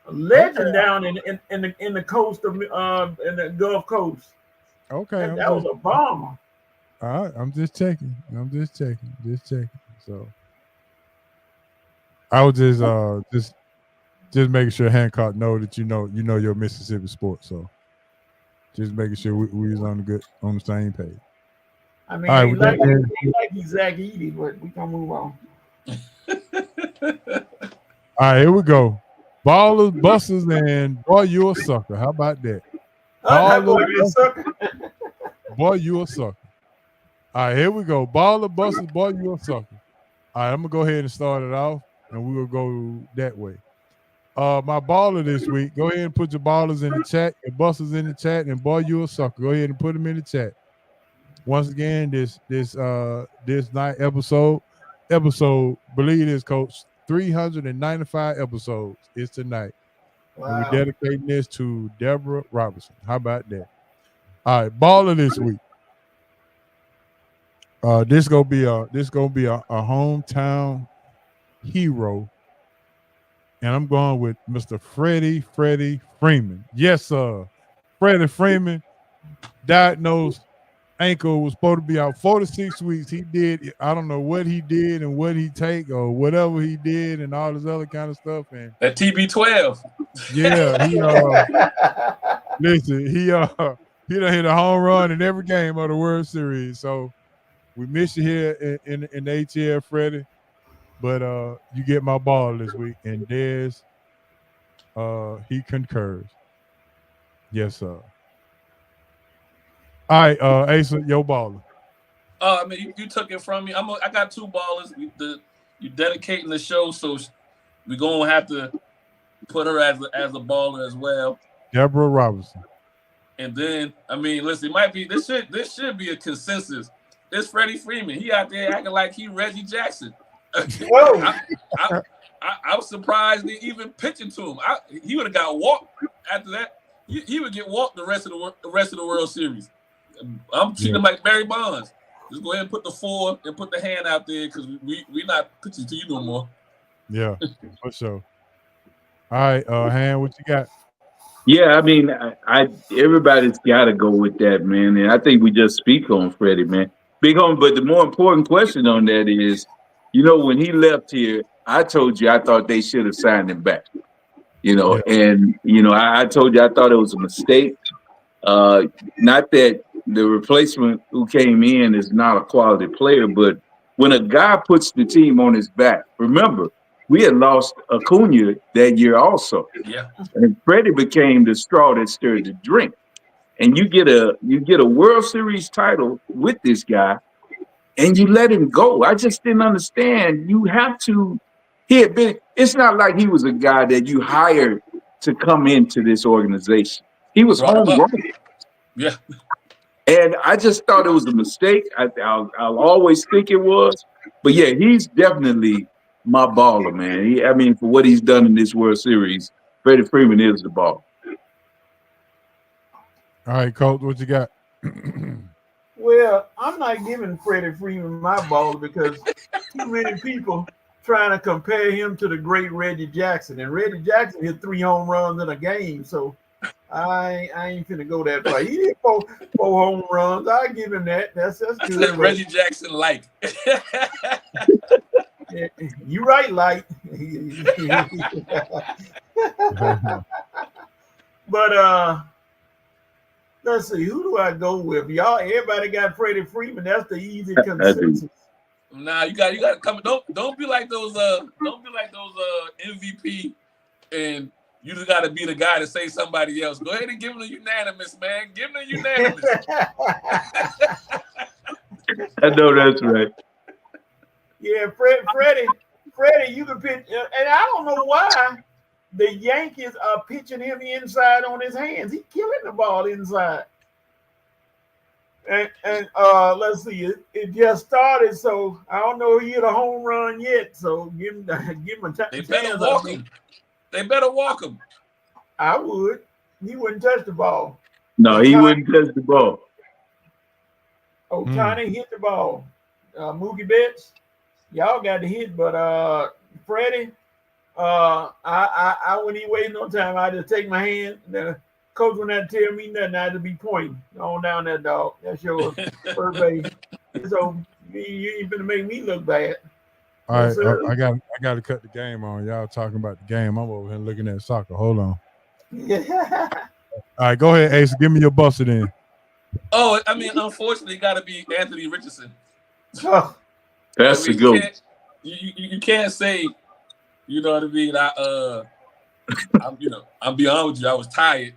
a legend down in the coast of in the Gulf Coast. Okay, that was a bomber. All right, I'm just checking. So I was just making sure Hancock know that you know your Mississippi sports. So just making sure we was on the same page. I mean, like Zach Edey, but we can move on. All right, here we go. Ballers, Busters, and Boy, You a Sucker. How about that? Boy, you a sucker. Boy, you a sucker. All right, here we go. Baller, Busters, Boy, You a Sucker. All right, I'm going to go ahead and start it off, and we will go that way. My baller this week, go ahead and put your ballers in the chat, your busters in the chat, and Boy, You a Sucker. Go ahead and put them in the chat. Once again, this night episode, believe this, Coach, 395 episodes is tonight. Wow. And we're dedicating this to Deborah Robertson. How about that? All right, baller this week. This gonna be a hometown hero, and I'm going with Mr. Freddie Freeman. Yes, sir. Freddie Freeman, diagnosed ankle, was supposed to be out 4 to 6 weeks. He did, I don't know what he did and what he take or whatever he did and all this other kind of stuff. And that TB12. Yeah, listen, he done hit a home run in every game of the World Series. So we miss you here in the ATL, Freddie. But you get my ball this week, and Dez, he concurs. Yes, sir. All right, Asa, your baller. I mean, you took it from me. I got two ballers. You dedicating the show, so we're gonna have to put her as a baller as well. Deborah Robertson. And then, I mean, listen, it might be this should be a consensus. It's Freddie Freeman. He out there acting like he Reggie Jackson. Whoa! I was surprised they even pitching to him. He would have got walked after that. He would get walked the rest of the World Series. I'm treating him like Barry Bonds. Just go ahead and put the 4 and put the hand out there because we not pitching to you no more. Yeah, for sure. All right, Han, what you got? Yeah, I mean, everybody's got to go with that, man. And I think we just speak on Freddie, man. Big on, but the more important question on that is, when he left here, I told you I thought they should have signed him back. And I told you I thought it was a mistake. Not that the replacement who came in is not a quality player, but when a guy puts the team on his back, remember, we had lost Acuna that year also. Yeah. And Freddie became the straw that stirred the drink. And you get a World Series title with this guy, and you let him go. I just didn't understand. You have to. It's not like he was a guy that you hired to come into this organization. He was Brought him up. homegrown. Yeah. And I just thought it was a mistake. I'll always think it was. But yeah, he's definitely my baller, man. I mean, for what he's done in this World Series, Freddie Freeman is the ball. All right, Coach, what you got? Well, I'm not giving Freddie Freeman my ball because too many people trying to compare him to the great Reggie Jackson. And Reggie Jackson hit 3 home runs in a game. So I ain't finna go that far. He hit four home runs. I give him that. That's good. Said Reggie Jackson like. Yeah, you right, like. But let's see, who do I go with? Y'all, everybody got Freddie Freeman. That's the easy consensus. Nah, you got to come. Don't be like those MVP, and you just got to be the guy to say somebody else. Go ahead and give them a unanimous, man. Give them a unanimous. I know that's right. Yeah, Freddie, you can pitch, and I don't know why the Yankees are pitching him inside on his hands. He's killing the ball inside. And let's see, it just started, so I don't know if he hit a home run yet. So give him a chance. They better walk him. They better walk him. I would. He wouldn't touch the ball. No, he wouldn't touch the ball. Ohtani hit the ball. Mookie Betts, y'all got to hit, but Freddie, I wouldn't even waste no time. I just take my hand. The coach would not tell me nothing. I had to be pointing on down that dog. That's your first base. So you ain't gonna make me look bad. All right, I got to cut the game on. Y'all talking about the game. I'm over here looking at soccer. Hold on. Yeah. All right, go ahead, Ace. Give me your buster then. Oh, I mean, unfortunately, got to be Anthony Richardson. That's a good one. You can't say, you know what I mean? I'm be honest with you. I was tired.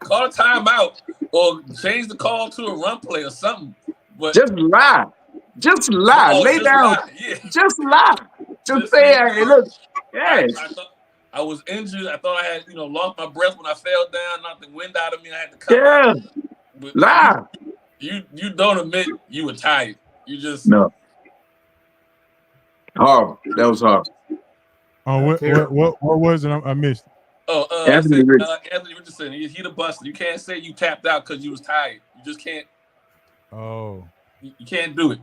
Call a timeout or change the call to a run play or something. But just lie. Just lie. Lay just down. lie. Yeah. Just lie. Just say, hey, look. Yes. I was injured. I thought I had, lost my breath when I fell down, knocked the wind out of me. I had to come. Yeah. But lie. You don't admit you were tired. You just no. Horrible. That was horrible. Oh, what was it? I missed it. Oh, Anthony Richardson. He the buster. You can't say you tapped out because you was tired. You just can't. Oh. You can't do it.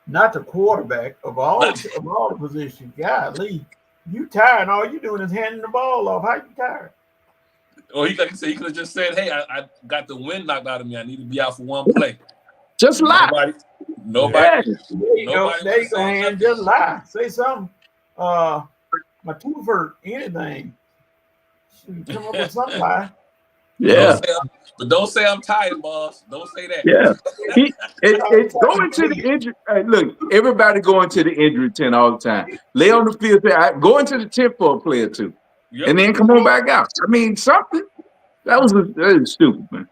Not the quarterback of all the positions. Golly, you tired and all you doing is handing the ball off. How you tired? Or he could have just said, "Hey, I got the wind knocked out of me. I need to be out for one play." Just lie. Nobody. There you go, hand. Just lie. Say something. My tooth hurt. Anything. Come up with some lie. Yeah. Don't say I'm tired, boss. Don't say that. Yeah. It's going to the injury. Look, everybody going to the injury tent all the time. Lay on the field. Go into the tent for a play or two. Yep. And then come on back out. I mean, something. That was stupid, man.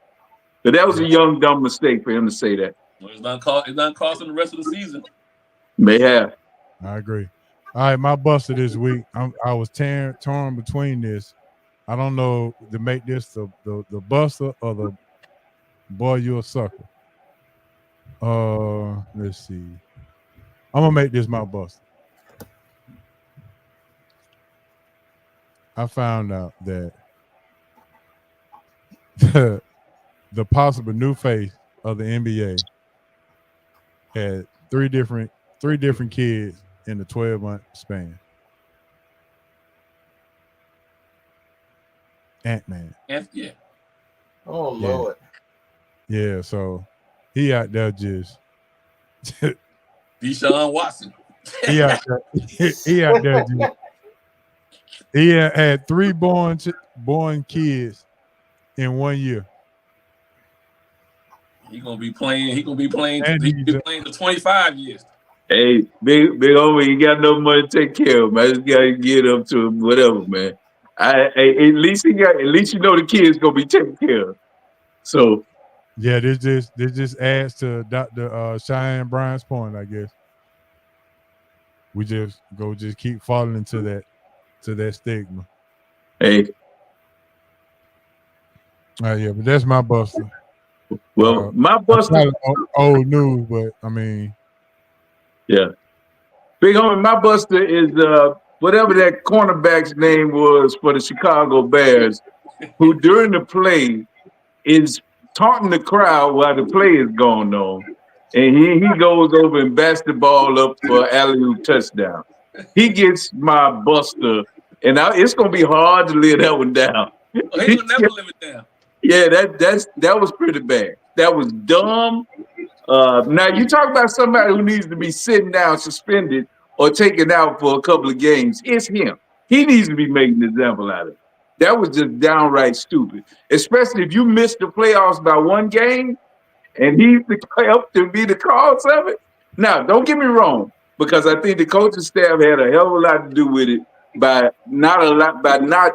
But that was a young, dumb mistake for him to say that. Well, it's not costing the rest of the season. May have. I agree. All right, my buster this week. I was torn between this. I don't know to make this the buster or the boy you a sucker. Let's see. I'm gonna make this my buster. I found out that the possible new face of the NBA had three different kids in the 12-month span. Ant-Man. Yeah. Oh, Lord. Yeah, so he out there just Deshaun Watson. he out there just he had 3 born kids in 1 year. He gonna be playing for 25 years. Hey, big homie, you got no money to take care of him. I just gotta get up to him, whatever, man. At least you know the kids gonna be taken care of. So yeah, this just adds to Dr. Cheyenne Bryant's point, I guess. we just keep falling into that stigma. Hey, Yeah, but that's my buster. well, my buster. That's old news, but I mean, yeah. Big homie, my buster is whatever that cornerback's name was for the Chicago Bears, who during the play is taunting the crowd while the play is going on. And he goes over and bats the ball up for alley-oop touchdown. He gets my buster, and it's gonna be hard to live that one down. Oh, he will never live it down. Yeah, that was pretty bad. That was dumb. Now you talk about somebody who needs to be sitting down, suspended, or taken out for a couple of games. It's him. He needs to be making an example out of it. That was just downright stupid. Especially if you missed the playoffs by one game, and he's helped to be the cause of it. Now, don't get me wrong, because I think the coaching staff had a hell of a lot to do with it by not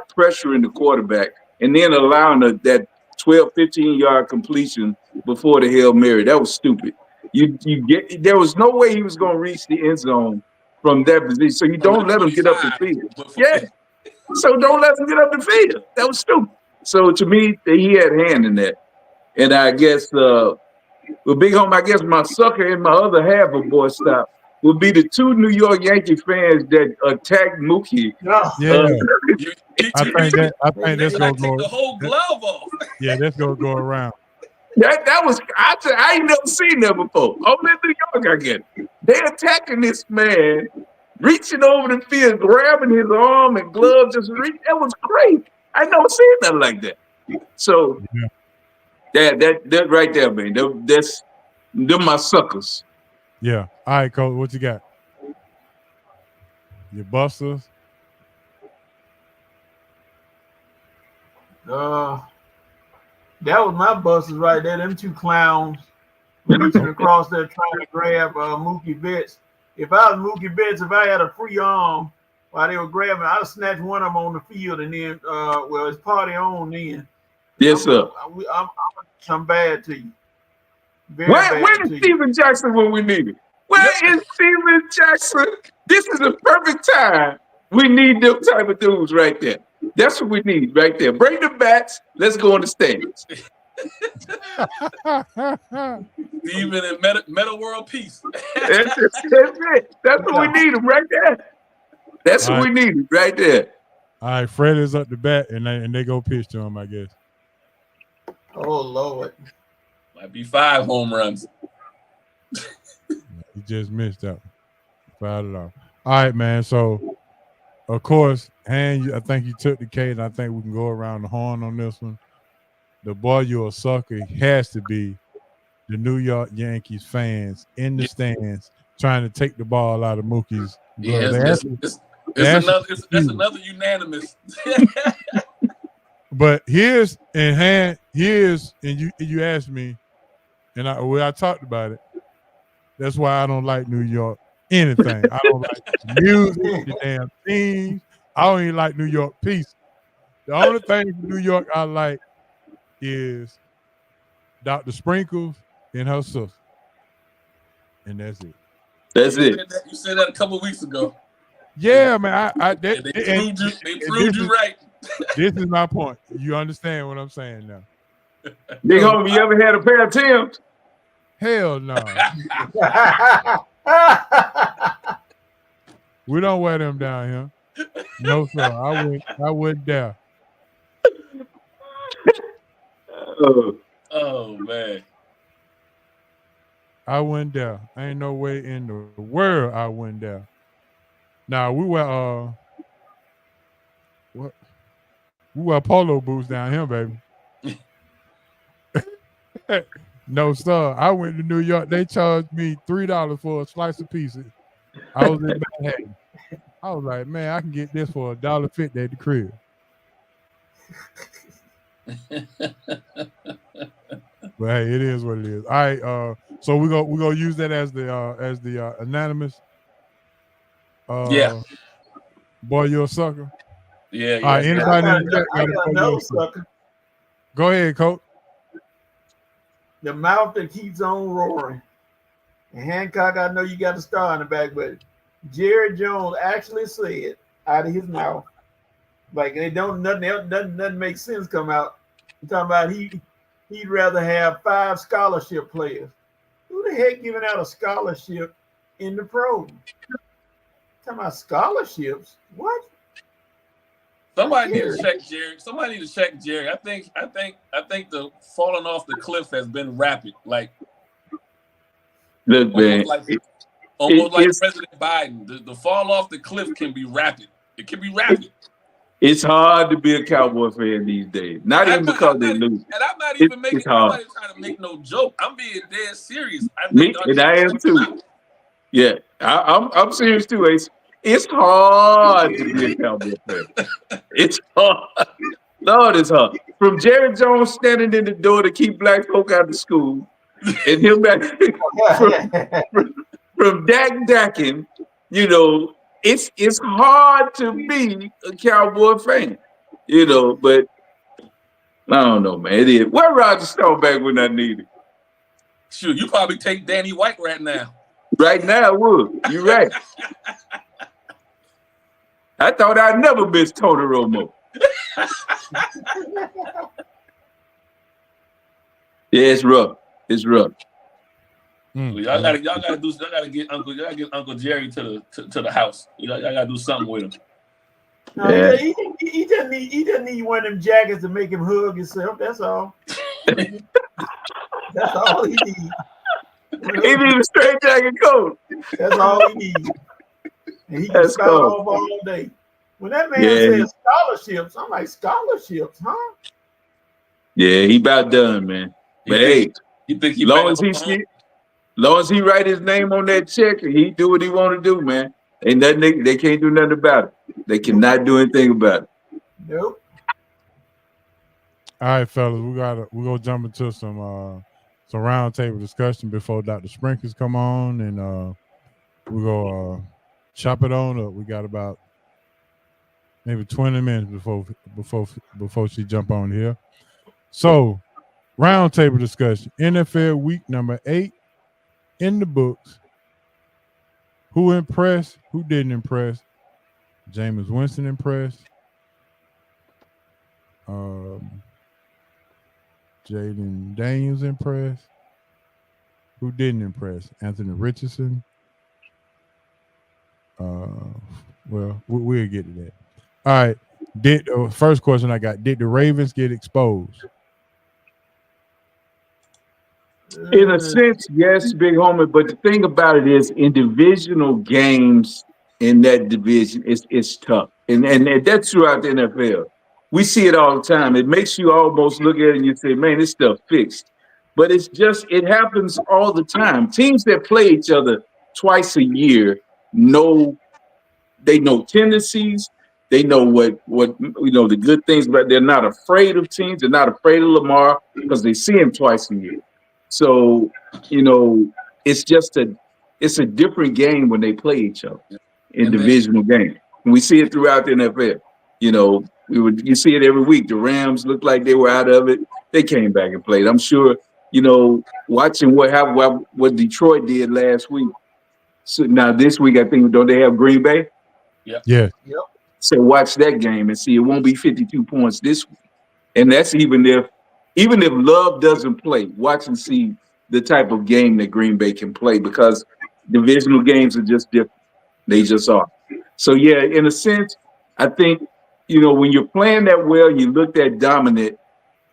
pressuring the quarterback and then allowing that 12, 15-yard completion before the Hail Mary. That was stupid. There was no way he was going to reach the end zone from that position. So you don't let him get up the field. Yeah. So don't let him get up the field. That was stupid. So to me, he had a hand in that. And I guess, Big Home, I guess my sucker and my other half of Boy Stop would be the two New York Yankee fans that attacked Mookie. Yeah. I think that's gonna take the whole glove off. Yeah, that's gonna go around. That was I ain't never seen that before. Only in New York, I get it. They attacking this man, reaching over the field, grabbing his arm and gloves, just reach. That was crazy. I never seen nothing like that. So that right there, man. Them my suckers. Yeah. All right, Coach. What you got? Your busters. That was my busters right there. Them two clowns reaching across there trying to grab Mookie Betts. If I was Mookie Betts, if I had a free arm while they were grabbing, I'd snatch one of them on the field and then, it's party on then. Yes, sir. I'm bad to you. Where is Steven Jackson when we need him? Where is Steven Jackson? This is the perfect time. We need them type of dudes right there. That's what we need right there. Bring the bats. Let's go on the stands. Steven and Meta World Peace. That's it. That's what we need them right there. That's what we need right there. All right, Fred is up the bat, and they go pitch to him, I guess. Oh, Lord. Might be 5 home runs. He just missed out. Fouled it off. All right, man. So, of course, I think you took the case, and I think we can go around the horn on this one. The boy you're a sucker has to be the New York Yankees fans in the stands trying to take the ball out of Mookie's. Yeah, that's another unanimous. But you asked me, and I talked about it. That's why I don't like New York anything. I don't like the music, the damn teams. I don't even like New York peace. The only thing from New York I like is Dr. Sprinkles and her sister. And that's it. That's it. You said that a couple of weeks ago. Yeah, man. They proved you right. This is my point. You understand what I'm saying now. Big homie, you ever had a pair of Timbs? Hell no. We don't wear them down here. No, sir. I wouldn't dare. Oh man. I wouldn't dare. Ain't no way in the world I wouldn't dare. Now we wear we wear polo boots down here, baby. No, sir. I went to New York. They charged me $3 for a slice of pizza. I was in Manhattan. I was like, man, I can get this for $1.50 at the crib. But hey, it is what it is. All right, so we're gonna use that as the anonymous. Yeah. Boy, you're a sucker. Yeah. All right, anybody in the chat got a no sucker. Go ahead, Coach. The mouth that keeps on roaring. And Hancock, I know you got a star in the back, but Jerry Jones actually said out of his mouth, like they don't nothing makes sense come out. He's talking about he'd rather have 5 scholarship players. Who the heck giving out a scholarship in the pros? Talking about scholarships? What? Somebody need to check Jerry. Somebody need to check Jerry. I think the falling off the cliff has been rapid. Like, look, man, almost like President Biden. The fall off the cliff can be rapid. It can be rapid. It's hard to be a Cowboy fan these days. Not even because they lose. And I'm not even making. I'm not even trying to make no joke. I'm being dead serious. I am too. Yeah, I'm serious too, Ace. It's hard to be a Cowboy fan. It's hard. Lord, it's hard. From Jerry Jones standing in the door to keep black folk out of school, and him back from Dak, you know, it's hard to be a Cowboy fan, you know. But I don't know, man. It is. Where Roger Stone back when I need it? Shoot, you probably take Danny White right now. Right now, I would. You're right. I thought I'd never miss Tony Romo. Yeah, it's rough. It's rough. Y'all gotta get Uncle Jerry to the house. Y'all gotta do something with him. No, yeah. he just need one of them jackets to make him hug himself. That's all. That's all he needs. He needs a straight jacket coat. That's all he needs. And he can start off all day. When that man says scholarships, I'm like, scholarships, huh? Yeah, he about done, man. But hey, long as he write his name on that check and he do what he want to do, man. Ain't nothing they can't do nothing about it. They cannot do anything about it. Nope. All right, fellas, we're gonna jump into some roundtable discussion before Dr. Sprinkles come on, and we're gonna chop it on up. We got about maybe 20 minutes before she jump on here. So, roundtable discussion. NFL week number 8 in the books. Who impressed? Who didn't impress? Jameis Winston impressed. Jaden Daniels impressed. Who didn't impress? Anthony Richardson. Well, we'll get to that. All right. First question I got: did the Ravens get exposed? In a sense, yes, Big Homie. But the thing about it is, in divisional games in that division, it's tough, and that's throughout the NFL. We see it all the time. It makes you almost look at it and you say, "Man, this stuff fixed." But it happens all the time. Teams that play each other twice a year know tendencies. They know what the good things, but they're not afraid of teams. They're not afraid of Lamar because they see him twice a year. So, it's a different game when they play each other in divisional games. And we see it throughout the NFL. You see it every week. The Rams looked like they were out of it. They came back and played. I'm sure, watching what Detroit did last week. So now this week, I think, don't they have Green Bay? Yeah. Yeah. Yep. So watch that game and see it won't be 52 points this week. And that's even if Love doesn't play, watch and see the type of game that Green Bay can play, because divisional games are just different. They just are. So, yeah, in a sense, I think, when you're playing that well, you look that dominant,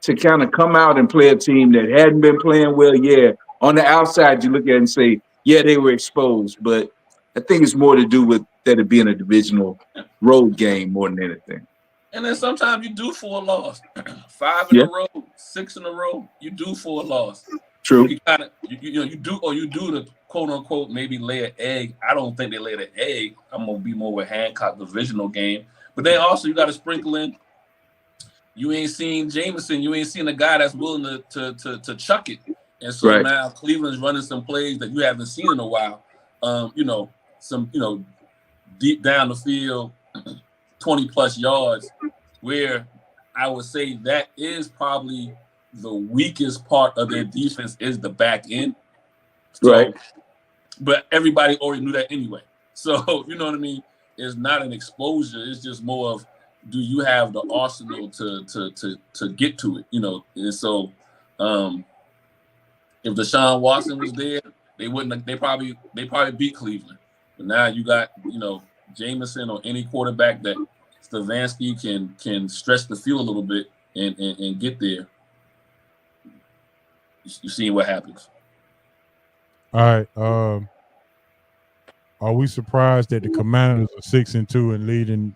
to kind of come out and play a team that hadn't been playing well, yeah, on the outside, you look at it and say, yeah, they were exposed. But I think it's more to do with that it being a divisional road game more than anything. And then sometimes you do for a loss. 5 in a row, 6 in a row, you do for a loss. True. You do the quote unquote maybe lay an egg. I don't think they laid an egg. I'm gonna be more of a Hancock divisional game. But then also you got to sprinkle in. You ain't seen Jameson. You ain't seen a guy that's willing to chuck it. And so now Cleveland's running some plays that you haven't seen in a while. Deep down the field, 20 plus yards, where I would say that is probably the weakest part of their defense is the back end. So, but everybody already knew that anyway. So you know what I mean. It's not an exposure. It's just more of, do you have the arsenal to get to it? You know, and so if Deshaun Watson was there, they wouldn't. They probably beat Cleveland. But now you got, you know, Jameson or any quarterback that Stefanski can stretch the field a little bit and get there. You see what happens. All right. Are we surprised that the Commanders are 6-2 and leading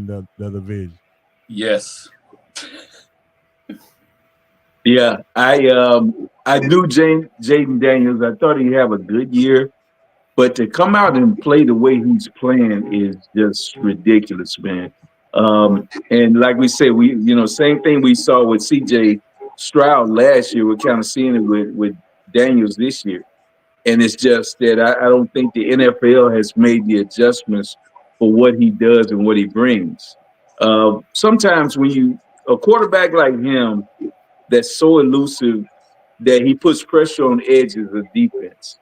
the division? Yes. Yeah, I knew Jaden Daniels. I thought he'd have a good year, but to come out and play the way he's playing is just ridiculous, man. And like we said, same thing we saw with CJ Stroud last year. We're kind of seeing it with Daniels this year. And it's just that I don't think the NFL has made the adjustments for what he does and what he brings. Sometimes when a quarterback like him that's so elusive that he puts pressure on the edges of defense,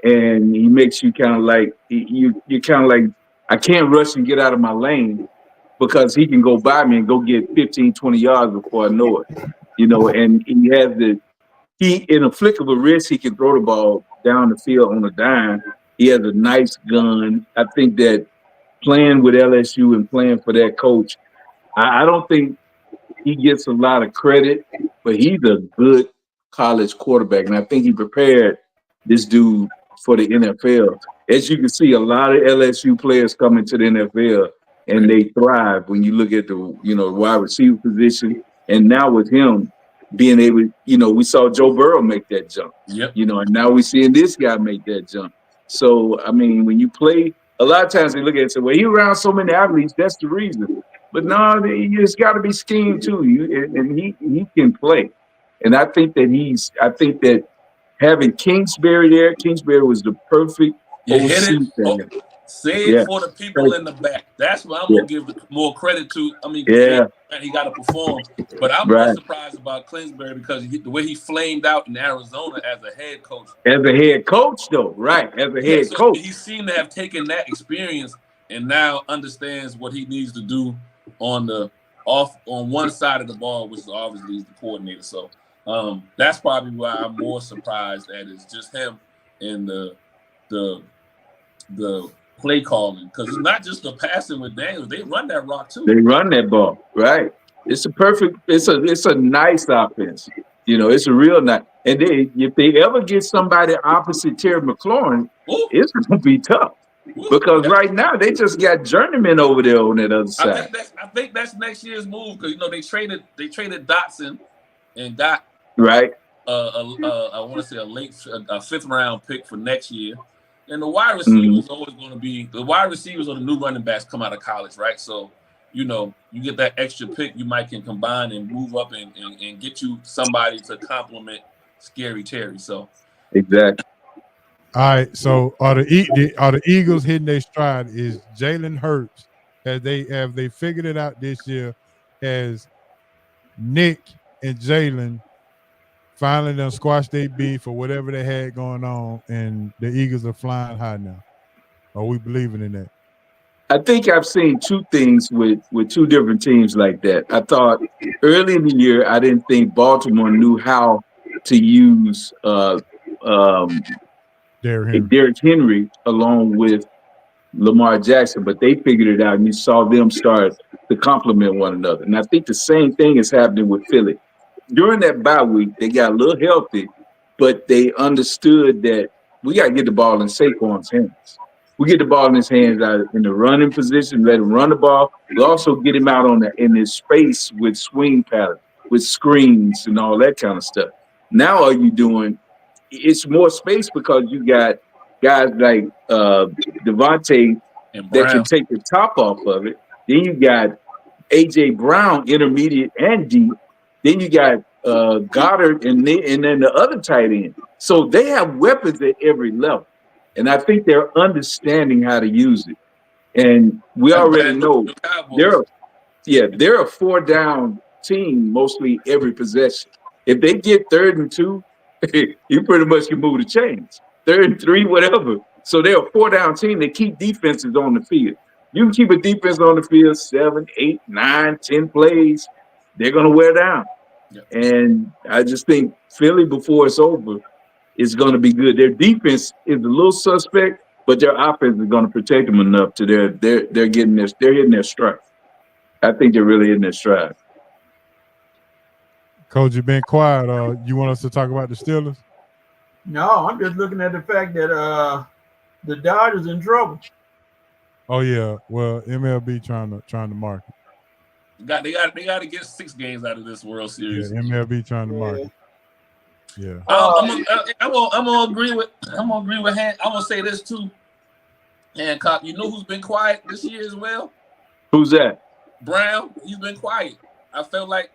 and he makes you kind of like you're kind of like, I can't rush and get out of my lane because he can go by me and go get 15, 20 yards before I know it. You know, and he has in a flick of a wrist, he can throw the ball down the field on a dime. He has a nice gun. I think that playing with LSU and playing for that coach, I don't think he gets a lot of credit, but he's a good college quarterback. And I think he prepared this dude for the NFL. As you can see, a lot of LSU players come into the NFL and they thrive when you look at the wide receiver position. And now with him being able, we saw Joe Burrow make that jump. Yep. And now we're seeing this guy make that jump. So, I mean, when you play, a lot of times they look at it and say, well, he around so many athletes, that's the reason. But no, it's got to be schemed too. And he can play. And I think that having Kingsbury there, Kingsbury was the perfect OC. Say it for the people in the back. That's what I'm gonna give more credit to. I mean, he got to perform, but I'm more surprised about Kingsbury because the way he flamed out in Arizona as a head coach. As a head coach, though, right? As a head coach, he seemed to have taken that experience and now understands what he needs to do on one side of the ball, which is obviously the coordinator. So that's probably why I'm more surprised at is just him and the play calling, because it's not just the passing with Daniels. They run that rock too. They run that ball, right? It's a nice offense. It's a real nice. And if they ever get somebody opposite Terry McLaurin, it's gonna be tough. Because right now they just got journeyman over there on that other side. I think that's next year's move, because they traded Dotson and got right. I want to say a fifth round pick for next year. And the wide receivers always going to be the wide receivers or the new running backs come out of college, right? So, you get that extra pick, you might can combine and move up and get you somebody to complement Scary Terry. So exactly. All right. So are the Eagles hitting their stride? Is Jalen Hurts, have they figured it out this year? As Nick and Jalen finally done squashed their beef for whatever they had going on, and the Eagles are flying high now? Are we believing in that? I think I've seen two things with two different teams like that. I thought early in the year, I didn't think Baltimore knew how to use Derrick Henry along with Lamar Jackson, but they figured it out, and you saw them start to complement one another. And I think the same thing is happening with Philly. During that bye week, they got a little healthy, but they understood that we got to get the ball in Saquon's hands. We get the ball in his hands out in the running position, let him run the ball. We also get him out in his space with swing pattern, with screens and all that kind of stuff. Now all you're doing, it's more space because you got guys like Devontae that can take the top off of it. Then you got A.J. Brown, intermediate and deep. Then you got Goddard and then the other tight end. So they have weapons at every level. And I think they're understanding how to use it. And we already know they're a 4-down team mostly every possession. If they get 3rd and 2, you pretty much can move the chains. 3rd and 3, whatever. So they're a 4-down team. They keep defenses on the field. You can keep a defense on the field 7, 8, 9, 10 plays. They're going to wear down. Yeah. And I just think Philly, before it's over, is going to be good. Their defense is a little suspect, but their offense is going to protect them enough to they're hitting their stride. I think they're really hitting their stride. Coach, you've been quiet. You want us to talk about the Steelers? No, I'm just looking at the fact that the Dodgers in trouble. Oh yeah, well MLB trying to market. They got to get 6 games out of this World Series. Yeah, MLB trying to market. Yeah. I'm gonna agree with Han. I'm gonna say this too. Hancock, you know who's been quiet this year as well? Who's that? Brown. He's been quiet. I felt like,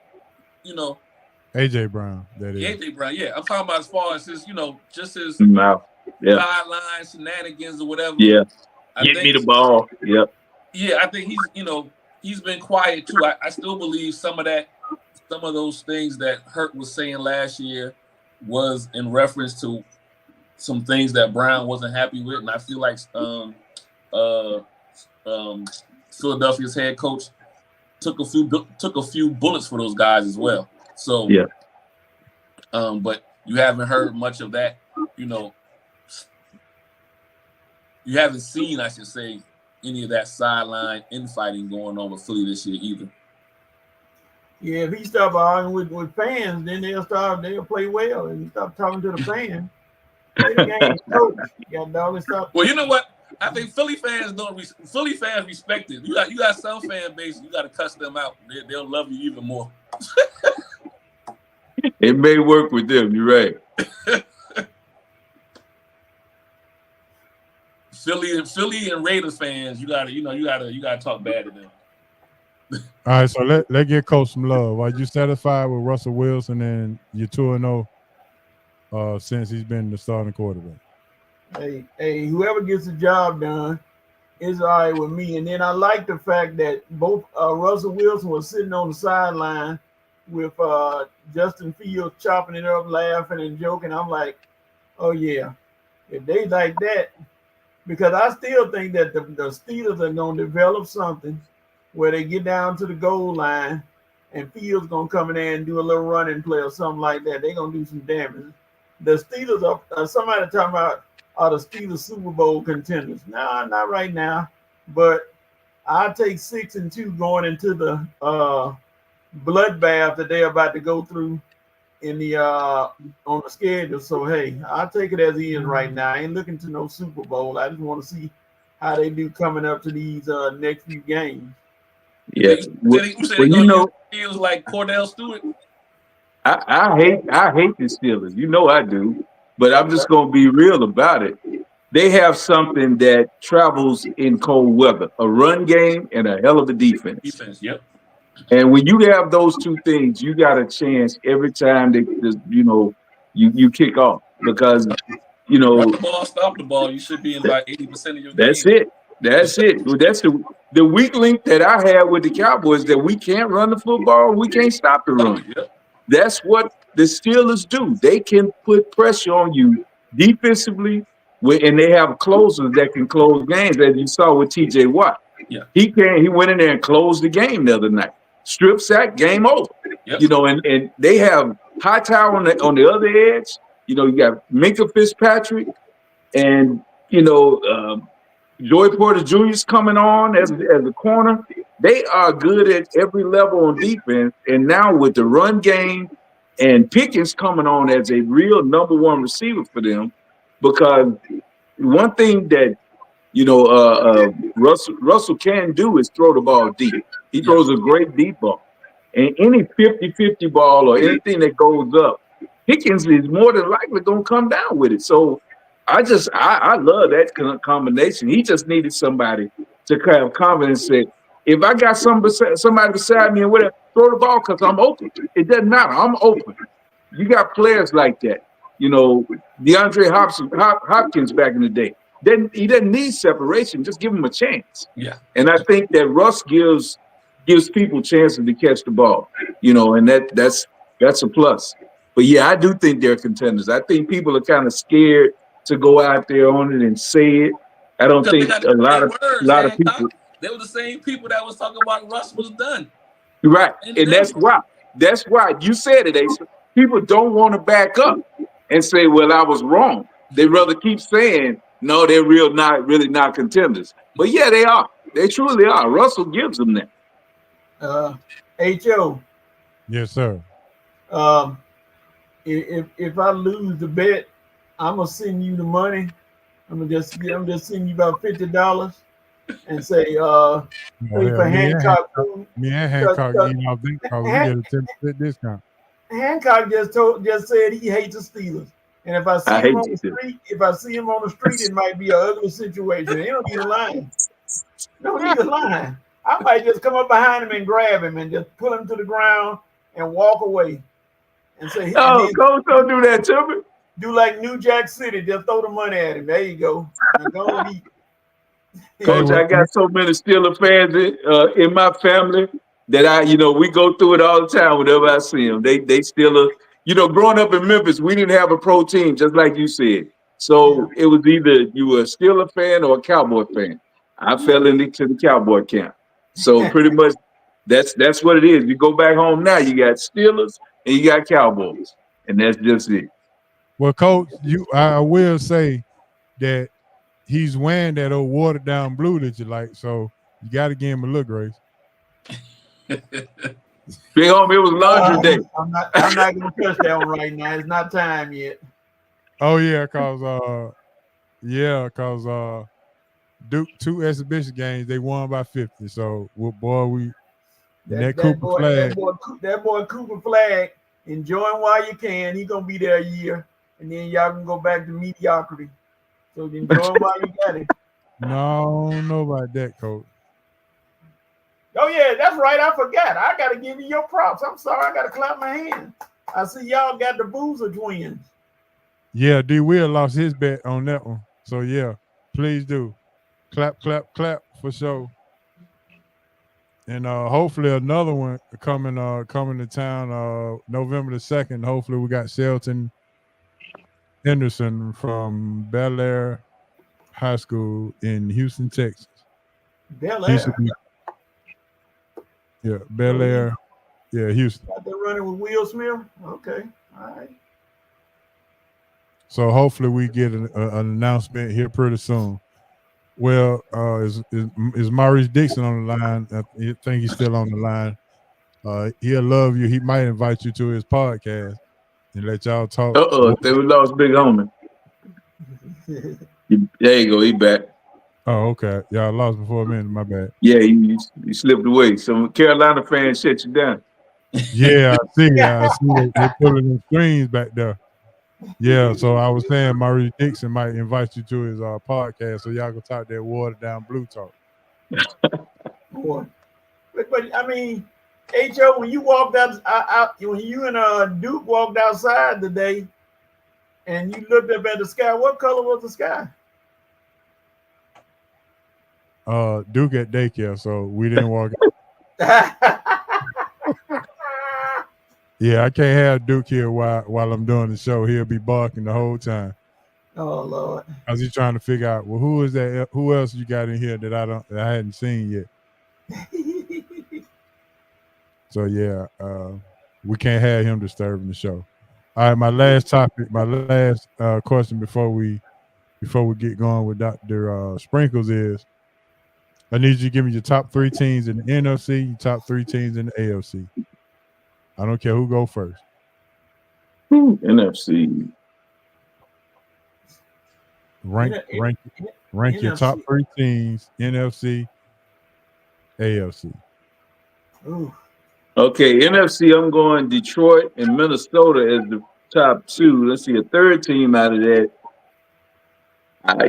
AJ Brown. That is. AJ Brown. Yeah, I'm talking about as far as his, just his Mouth. Yeah. sideline shenanigans or whatever. Yeah. I Get think, me the ball. Yep. Yeah, I think he's been quiet too. I still believe some of those things that Hurt was saying last year was in reference to some things that Brown wasn't happy with, and I feel like Philadelphia's head coach took a few bullets for those guys as well. So yeah. But you haven't heard much of that. You haven't seen, I should say, any of that sideline infighting going on with Philly this year either. Yeah, if he stop arguing with fans, then they'll play well. And he stop talking to the fans. Play the game, coach. You got dog and stuff. Well, you know what? I think Philly fans respect it. You got some fan base, you got to cuss them out. They'll love you even more. It may work with them. You're right. Philly and Raiders fans, you gotta talk bad to them. All right, so let get Coach some love. Are you satisfied with Russell Wilson and you're 2-0 since he's been the starting quarterback? Hey, whoever gets the job done is all right with me. And then I like the fact that both Russell Wilson was sitting on the sideline with Justin Fields chopping it up, laughing and joking. I'm like, oh yeah, if they like that. Because I still think that the Steelers are going to develop something where they get down to the goal line and Fields going to come in there and do a little running play or something like that. They're going to do some damage. The Steelers are somebody talking about are the Steelers Super Bowl contenders. No, not right now. But I'll take 6-2 going into the bloodbath that they're about to go through in the on the schedule. So hey, I'll take it as he is right now. I ain't looking to no Super Bowl. I just want to see how they do coming up to these next few games. Yeah. Feels like Cordell Stewart. I hate the Steelers. I do. But I'm just gonna be real about it. They have something that travels in cold weather: a run game and a hell of a defense. Yep. And when you have those two things, you got a chance every time you kick off because run the ball, stop the ball. You should be in about 80% of your That's game. That's it. Well, that's the weak link that I had with the Cowboys, that we can't run the football, we can't stop the run. Yep. That's what the Steelers do. They can put pressure on you defensively, and they have closers that can close games, as you saw with TJ Watt. Yeah. He went in there and closed the game the other night. Strip sack, game over. Yep. And they have Hightower on the other edge. You got Minkah Fitzpatrick and Joey Porter Jr. is coming on as a corner. They are good at every level on defense. And now with the run game and Pickens coming on as a real number one receiver for them, because one thing that Russell can do is throw the ball deep. He throws a great deep ball. And any 50-50 ball or anything that goes up, Pickens is more than likely going to come down with it. So I love that combination. He just needed somebody to have confidence that if I got somebody beside me and whatever, throw the ball because I'm open. It doesn't matter. I'm open. You got players like that. DeAndre Hopkins back in the day. He doesn't need separation. Just give him a chance. Yeah. And I think that Russ gives people chances to catch the ball. And that's a plus. But yeah, I do think they're contenders. I think people are kind of scared to go out there on it and say it. I don't think a lot of people. They were the same people that was talking about Russ was done. Right, and that's why. That's why you said it, Asa. People don't want to back up and say, "Well, I was wrong." They rather keep saying, "No, they're really not contenders." But yeah, they are. They truly are. Russell gives them that. Ho. Yes, sir. If I lose the bet, I'm gonna send you the money. I'm just send you about $50 and say, pay for Hancock. Me and Hancock, we get a 10% discount. Hancock just said he hates the Steelers, and if I see him on the street, it might be an ugly situation. He don't need a line. I might just come up behind him and grab him and just pull him to the ground and walk away and say, "Oh, Coach, don't do that to me." Do like New Jack City, just throw the money at him. There you go. Coach, I got so many Steelers fans in my family that we go through it all the time whenever I see them. They Steelers. Growing up in Memphis, we didn't have a pro team, just like you said. So it was either you were a Steelers fan or a Cowboy fan. I fell into the Cowboy camp. So pretty much that's what it is. You go back home now, you got Steelers and you got Cowboys, and that's just it. Well, Coach, I will say that he's wearing that old watered down blue that you like, so you got to give him a look, Grace. Big homie, it was laundry day. I'm not gonna touch that one right now. It's not time yet. Oh yeah, cause Duke 2 exhibition games they won by 50. So that boy Cooper Flag, enjoy him while you can. He's gonna be there a year, and then y'all can go back to mediocrity. So enjoy him while you got it. No, I don't know about that, Coach. Oh yeah, that's right. I forgot. I gotta give you your props. I'm sorry. I gotta clap my hands. I see y'all got the Boozer twins. Yeah, D. Will lost his bet on that one. So yeah, please do. Clap, clap, clap for sure. And hopefully another one coming to town November the 2nd. Hopefully we got Shelton Henderson from Bel Air High School in Houston, Texas. Bel Air. Yeah, Bel Air. Yeah, Houston. They're running with Will Smith. Okay, all right. So hopefully we get an announcement here pretty soon. Well, is Maurice Dixon on the line? I think he's still on the line. He'll love you. He might invite you to his podcast and let y'all talk. They lost Big Homie. There you go. He back. Oh, okay. Y'all lost before a minute. My bad. Yeah, he slipped away. Some Carolina fans shut you down. Yeah, I see. They're pulling the screens back there. Yeah, so I was saying Maurice Dixon might invite you to his podcast so y'all can talk that watered down blue talk. Boy. But I mean, H.O., when you walked out, when you and Duke walked outside today and you looked up at the sky, what color was the sky? Duke at daycare, so we didn't walk out. Yeah, I can't have Duke here while I'm doing the show. He'll be barking the whole time. Oh Lord! I was just trying to figure out, well, who is that? Who else you got in here that I hadn't seen yet? So yeah, we can't have him disturbing the show. All right, my last question before we get going with Dr. Sprinkles is, I need you to give me your top 3 teams in the NFC, your top 3 teams in the AFC. I don't care who go first. NFC. Rank your top 3 teams, NFC, AFC. Ooh. Okay, NFC, I'm going Detroit and Minnesota as the top 2. Let's see, a third team out of that. I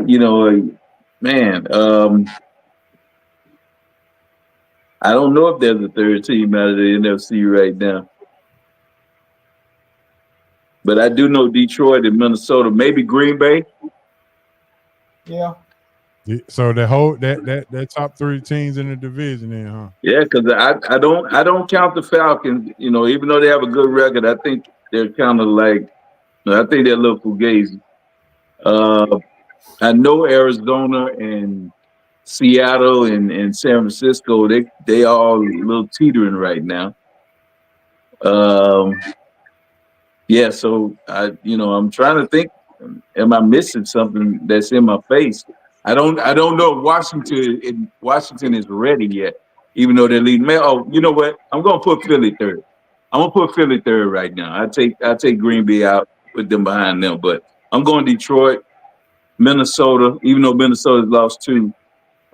don't know if there's a third team out of the NFC right now. But I do know Detroit and Minnesota, maybe Green Bay. Yeah. So that top 3 teams in the division, then, huh? Yeah, because I don't count the Falcons. Even though they have a good record, I think they're kind of like, I think they're a little fugazi. I know Arizona and Seattle and San Francisco, they all a little teetering right now. Yeah, so I'm trying to think, am I missing something that's in my face? I don't know if Washington is ready yet, even though they're leading. Oh, you know what? I'm gonna put Philly third. I'm gonna put Philly third right now. I take Green Bay out, put them behind them, but I'm going Detroit, Minnesota, even though Minnesota's lost two,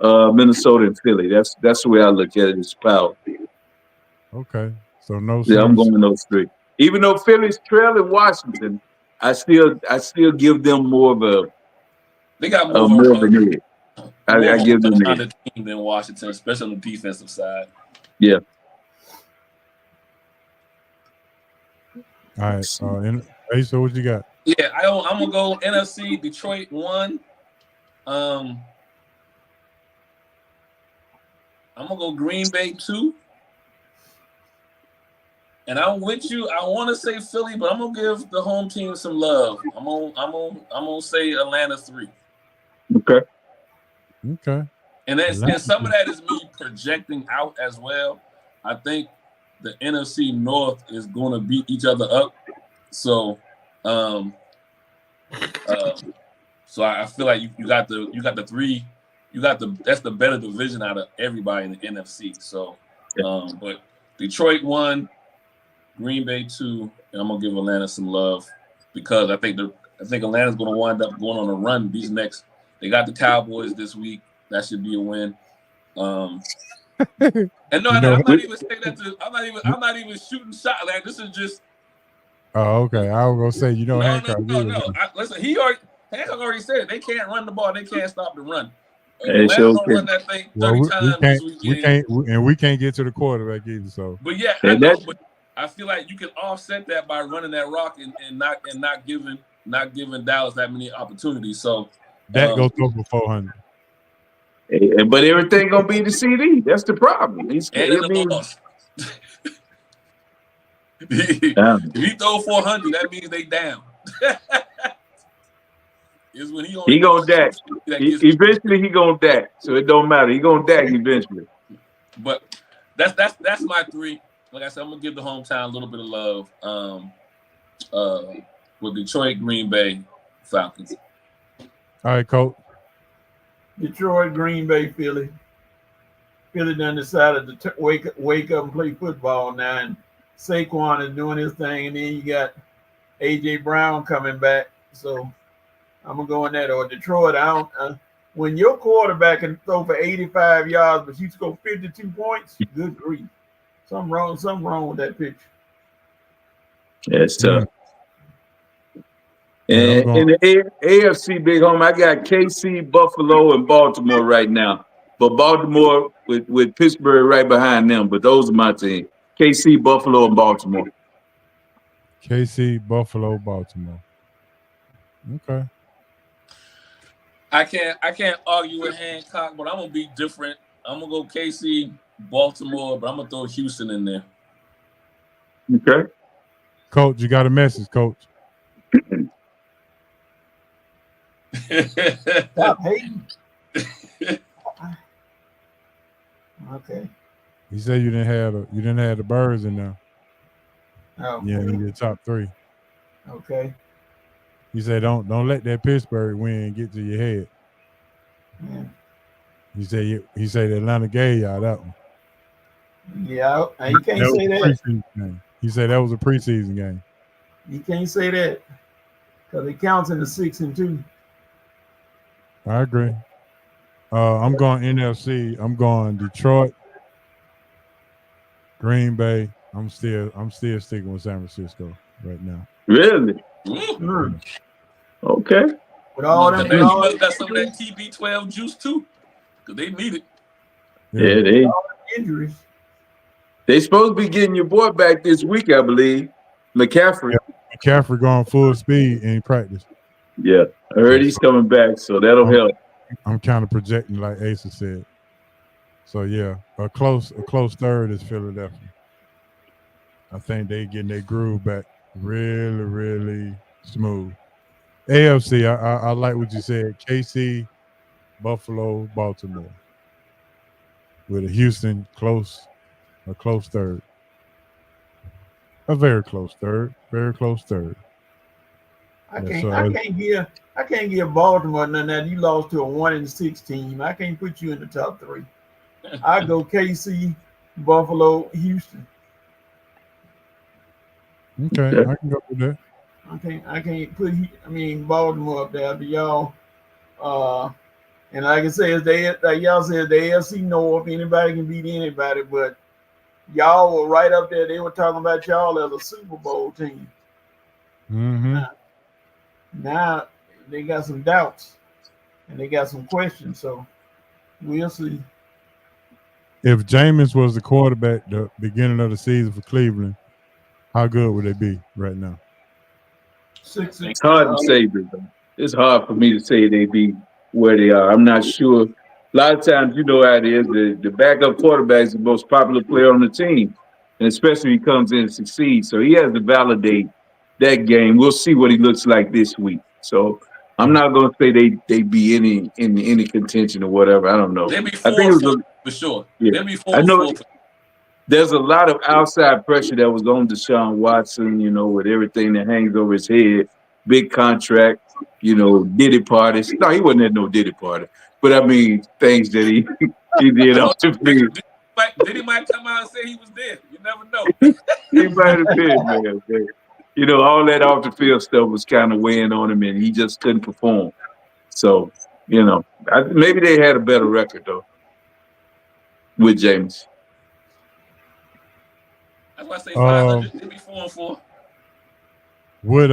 Minnesota and Philly. That's the way I look at it. It's power. Okay, so no. Yeah, I'm going those three. Even though Philly's trailing Washington, I still give them more of a. They got more of an edge. I give them on the team than Washington, especially on the defensive side. Yeah. All right. So what you got? Yeah, I'm gonna go NFC. Detroit 1. I'm gonna go Green Bay 2. And I'm with you. I want to say Philly, but I'm gonna give the home team some love. I'm gonna say Atlanta 3. Okay. And some of that is me projecting out as well. I think the NFC North is going to beat each other up. So, so I feel like you got the three. That's the better division out of everybody in the NFC. So, but Detroit 1. Green Bay 2, and I'm gonna give Atlanta some love because I think Atlanta's gonna wind up going on a run these next. They got the Cowboys this week. That should be a win. And I'm not even saying that. I'm not even shooting shots. Like this is just. Oh, okay. I was gonna say Hancock. No. Listen, Hancock already said they can't run the ball. They can't stop the run. Atlanta's gonna run that thing 30 times this weekend. We can't get to the quarterback either. So. But yeah, I know. But I feel like you can offset that by running that rock and not giving Dallas that many opportunities. So that goes over 400. But everything gonna be the CD. That's the problem. If he throw 400, that means they down. Is when he gonna dack. Eventually he gonna dack. So it don't matter. He gonna dack eventually. But that's my 3. Like I said, I'm gonna give the hometown a little bit of love. With Detroit, Green Bay, Falcons. All right, Coach. Detroit, Green Bay, Philly. Philly done decided to wake up and play football now, and Saquon is doing his thing, and then you got AJ Brown coming back. So I'm gonna go in that. Or Detroit. When your quarterback can throw for 85 yards, but you score 52 points, good grief. Something wrong with that picture. Yeah, it's tough. And in the AFC Big Home, I got KC, Buffalo, and Baltimore right now. But Baltimore with Pittsburgh right behind them. But those are my team. KC, Buffalo, and Baltimore. KC, Buffalo, Baltimore. Okay. I can't argue with Hancock, but I'm gonna be different. I'm gonna go KC, Baltimore, but I'm gonna throw Houston in there. Okay. Coach, you got a message, Coach. Stop hating. Okay. He said you didn't have the birds in there. Oh. Yeah, in your top 3. Okay. He said don't let that Pittsburgh win get to your head. Yeah. He said Atlanta gave y'all that one. Yeah, you can't say that. He said that was a preseason game. You can't say that because it counts in the 6-2. I agree. I'm going NFC. I'm going Detroit, Green Bay. I'm still sticking with San Francisco right now. Really? Mm-hmm. Okay. With all them, you must got some of that TB12 juice too, because they need it. Yeah, they injuries. They supposed to be getting your boy back this week, I believe. McCaffrey. Yeah, McCaffrey going full speed in practice. Yeah, I heard he's coming back, so that'll help. I'm kind of projecting like Asa said. So yeah, a close third is Philadelphia. I think they getting their groove back really, really smooth. AFC, I like what you said. KC, Buffalo, Baltimore. With a Houston a close third. A very close third. Very close third. I can't give Baltimore none of that. You lost to a 1-6 team. I can't put you in the top 3. I go KC, Buffalo, Houston. Okay, I can go with that. I can't put Baltimore up there. But y'all, and like I said, like y'all said, the AFC North, anybody can beat anybody, but y'all were right up there. They were talking about y'all as a Super Bowl team. Mm-hmm. Now they got some doubts and they got some questions. So we'll see. If Jameis was the quarterback the beginning of the season for Cleveland, how good would they be right now? It's hard to say, but it's hard for me to say they be where they are. I'm not sure. A lot of times, you know how it is. The backup quarterback is the most popular player on the team, and especially if he comes in and succeeds. So he has to validate that game. We'll see what he looks like this week. So I'm not going to say they be in any contention or whatever. I don't know. They be I think it was for sure. Yeah. They be 4 I know. 4. There's a lot of outside pressure that was on Deshaun Watson, with everything that hangs over his head. Big contract, Diddy parties. No, he wasn't at no Diddy party. But I mean, things that he did off the field. Diddy might come out and say he was there. You never know. He might have been, man. All that off the field stuff was kind of weighing on him, and he just couldn't perform. So, maybe they had a better record, though, with James. That's why I say 500. They be 4 4. Would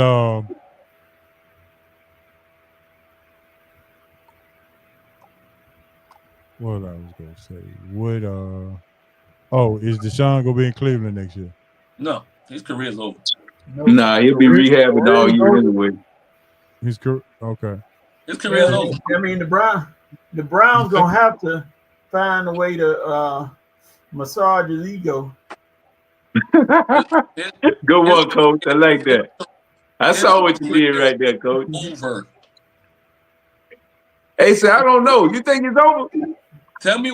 what I was gonna say? Would is Deshaun gonna be in Cleveland next year? No, his career's over. Nah, he'll be rehabbing all year anyway. Okay. His career's over. I mean, the Browns gonna have to find a way to massage his ego. Good one, Coach. I like that. I saw what you did right there, Coach. Over. Hey, so I don't know. You think it's over? Tell me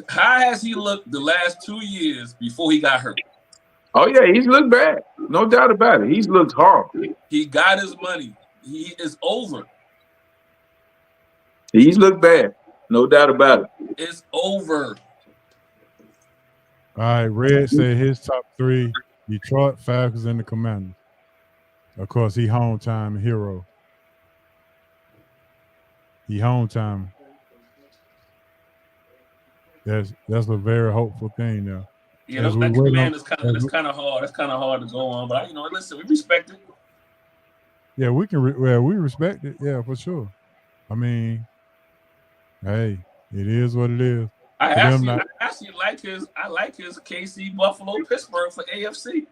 how has he looked the last 2 years before he got hurt? Oh, yeah, he's looked bad. No doubt about it. He's looked horrible. He got his money. He is over. He's looked bad. No doubt about it. It's over. All right, Red said his top 3, Detroit, Falcons, and the Commanders. Of course, he home time hero. He home time. That's a very hopeful thing now. Yeah, that command is kind of hard. It's kind of hard to go on, but listen, we respect it. Yeah, we can. We respect it. Yeah, for sure. I mean, hey, it is what it is. I actually like his KC, Buffalo, Pittsburgh for AFC.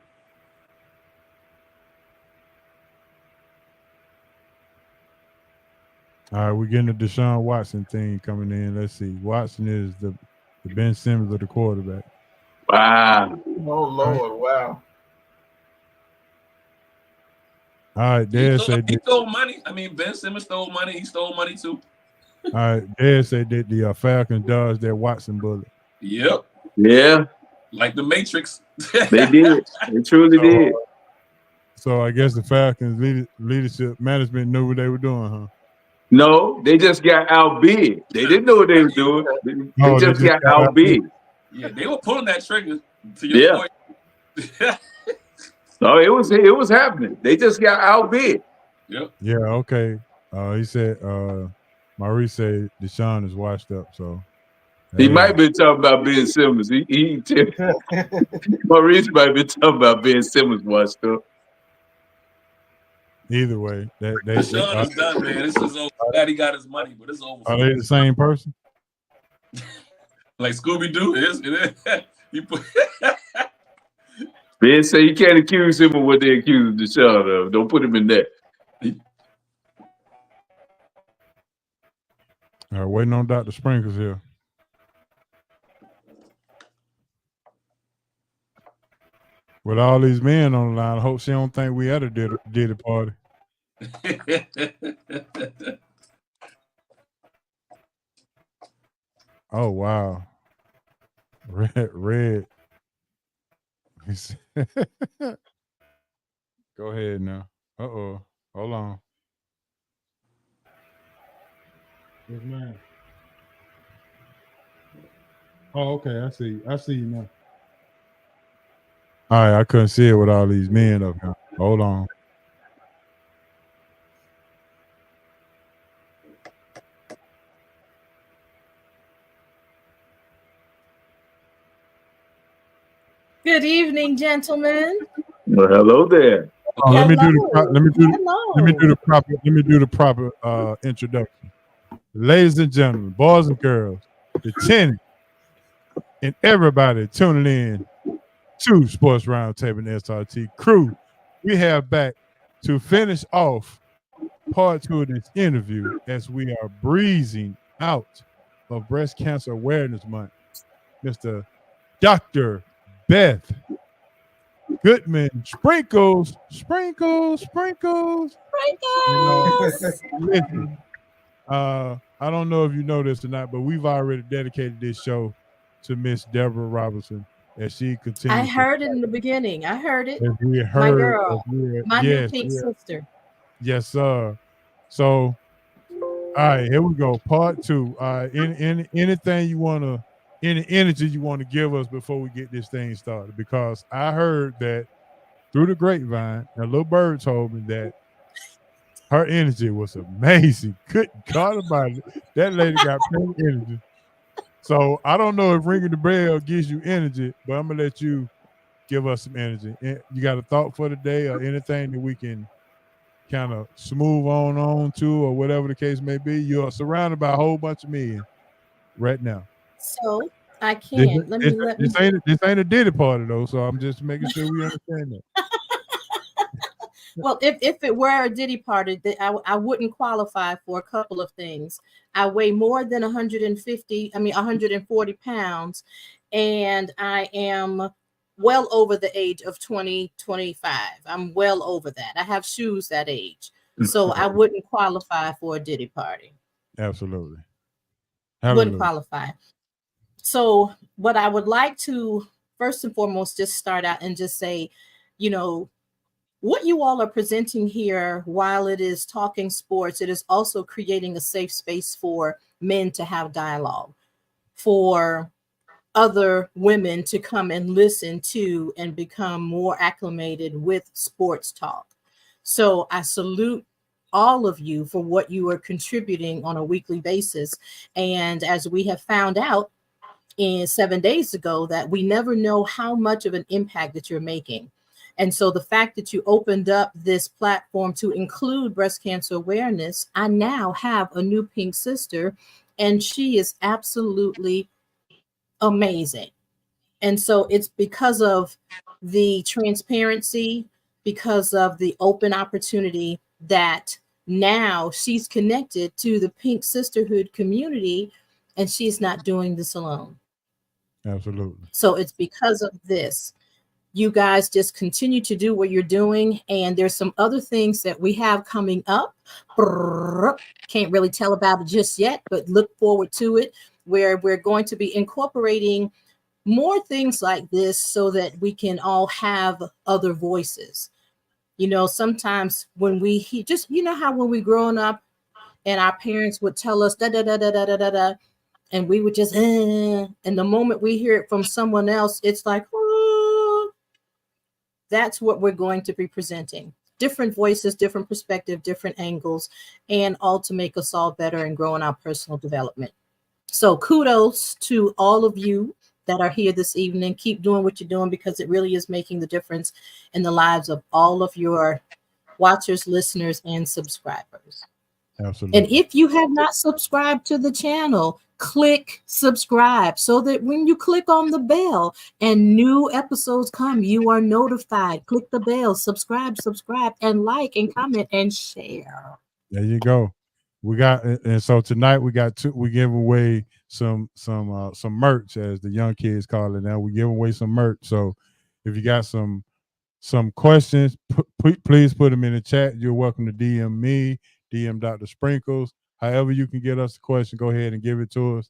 All right, we're getting the Deshaun Watson thing coming in. Let's see. Watson is the Ben Simmons of the quarterback. Wow. Oh, Lord, wow. All right, Dad said he stole money. I mean, Ben Simmons stole money. He stole money too. All right, Dad said that the Falcons dodged that Watson bullet. Yep. Yeah. Like the Matrix. They did. They truly did. So I guess the Falcons leadership management knew what they were doing, huh? No, they just got outbid. They didn't know what they were doing. They just got outbid. Yeah, they were pulling that trigger. To your point. No, it was happening. They just got outbid. Yep. Yeah. Okay. He said. Maurice said Deshaun is washed up. So he might have been talking about Ben Simmons. Maurice might have been talking about Ben Simmons washed up. Either way, Deshaun is done, man. This is over. Glad he got his money, but it's over. Are they the same person? Like Scooby Doo is. You put. Ben say you can't accuse him of what they accuse Deshaun of. Don't put him in that. All right, waiting on Dr. Sprinkles here. With all these men on the line, I hope she don't think we ever did a party. Oh wow. Red. Go ahead now. Uh-oh. Hold on. Yes, ma'am. Oh, okay. I see. I see you now. All right, I couldn't see it with all these men up here. Hold on. Good evening, gentlemen. Well, hello there. Oh, let me do the proper introduction. Ladies and gentlemen, boys and girls, lieutenant, and everybody tuning in to Sports Roundtable and SRT crew. We have back to finish off part 2 of this interview as we are breezing out of Breast Cancer Awareness Month. Mr. Dr. Beth Goodman Sprinkles. Listen, I don't know if you know this or not, but we've already dedicated this show to Miss Deborah Robinson as she continues. I heard it in the beginning. I heard it. My girl. My new pink sister. Yes, sir. So, all right, here we go. Part 2. Anything you want to, any energy you want to give us before we get this thing started? Because I heard that through the grapevine, a little bird told me that her energy was amazing. Good God about it. That lady got plenty of energy. So I don't know if ringing the bell gives you energy, but I'm gonna let you give us some energy. You got a thought for the day or anything that we can kind of smooth on to, or whatever the case may be? You are surrounded by a whole bunch of men right now. So I can. This ain't a Diddy party though, so I'm just making sure we understand that. Well, if it were a Diddy party, I wouldn't qualify for a couple of things. I weigh more than 140 pounds, and I am well over the age of 25. I'm well over that. I have shoes that age. So I wouldn't qualify for a Diddy party. Absolutely. Wouldn't qualify. So what I would like to first and foremost just start out and just say, you know, what you all are presenting here, while it is talking sports, it is also creating a safe space for men to have dialogue, for other women to come and listen to and become more acclimated with sports talk. So I salute all of you for what you are contributing on a weekly basis. And as we have found out in 7 days ago, that we never know how much of an impact that you're making. And so the fact that you opened up this platform to include breast cancer awareness, I now have a new pink sister, and she is absolutely amazing. And so it's because of the transparency, because of the open opportunity, that now she's connected to the pink sisterhood community, and she's not doing this alone. Absolutely. So it's because of this. You guys just continue to do what you're doing. And there's some other things that we have coming up. Can't really tell about it just yet, but look forward to it, where we're going to be incorporating more things like this so that we can all have other voices. You know, sometimes when we just, you know how when we growing up and our parents would tell us da da da da da da da da, and we would just and the moment we hear it from someone else, it's like, oh. That's what we're going to be presenting. Different voices, different perspective, different angles, and all to make us all better and grow in our personal development. So kudos to all of you that are here this evening. Keep doing what you're doing, because it really is making the difference in the lives of all of your watchers, listeners, and subscribers. Absolutely. And if you have not subscribed to the channel, click subscribe so that when you click on the bell and new episodes come, you are notified. Click the bell, subscribe, and like and comment and share. There you go. We got, and so tonight we give away some merch, as the young kids call it now. We give away some merch. So if you got some some questions, please put them in the chat. You're welcome to DM me, DM Dr. Sprinkles. However you can get us a question, go ahead and give it to us.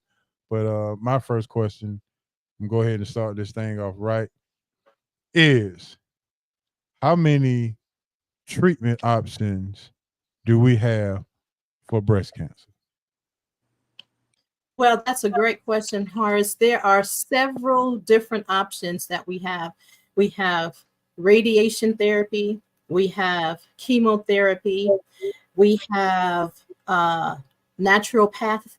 But my first question, I'm going to go ahead and start this thing off right, is how many treatment options do we have for breast cancer? Well, that's a great question, Horace. There are several different options that we have. We have radiation therapy, we have chemotherapy, we have naturopath,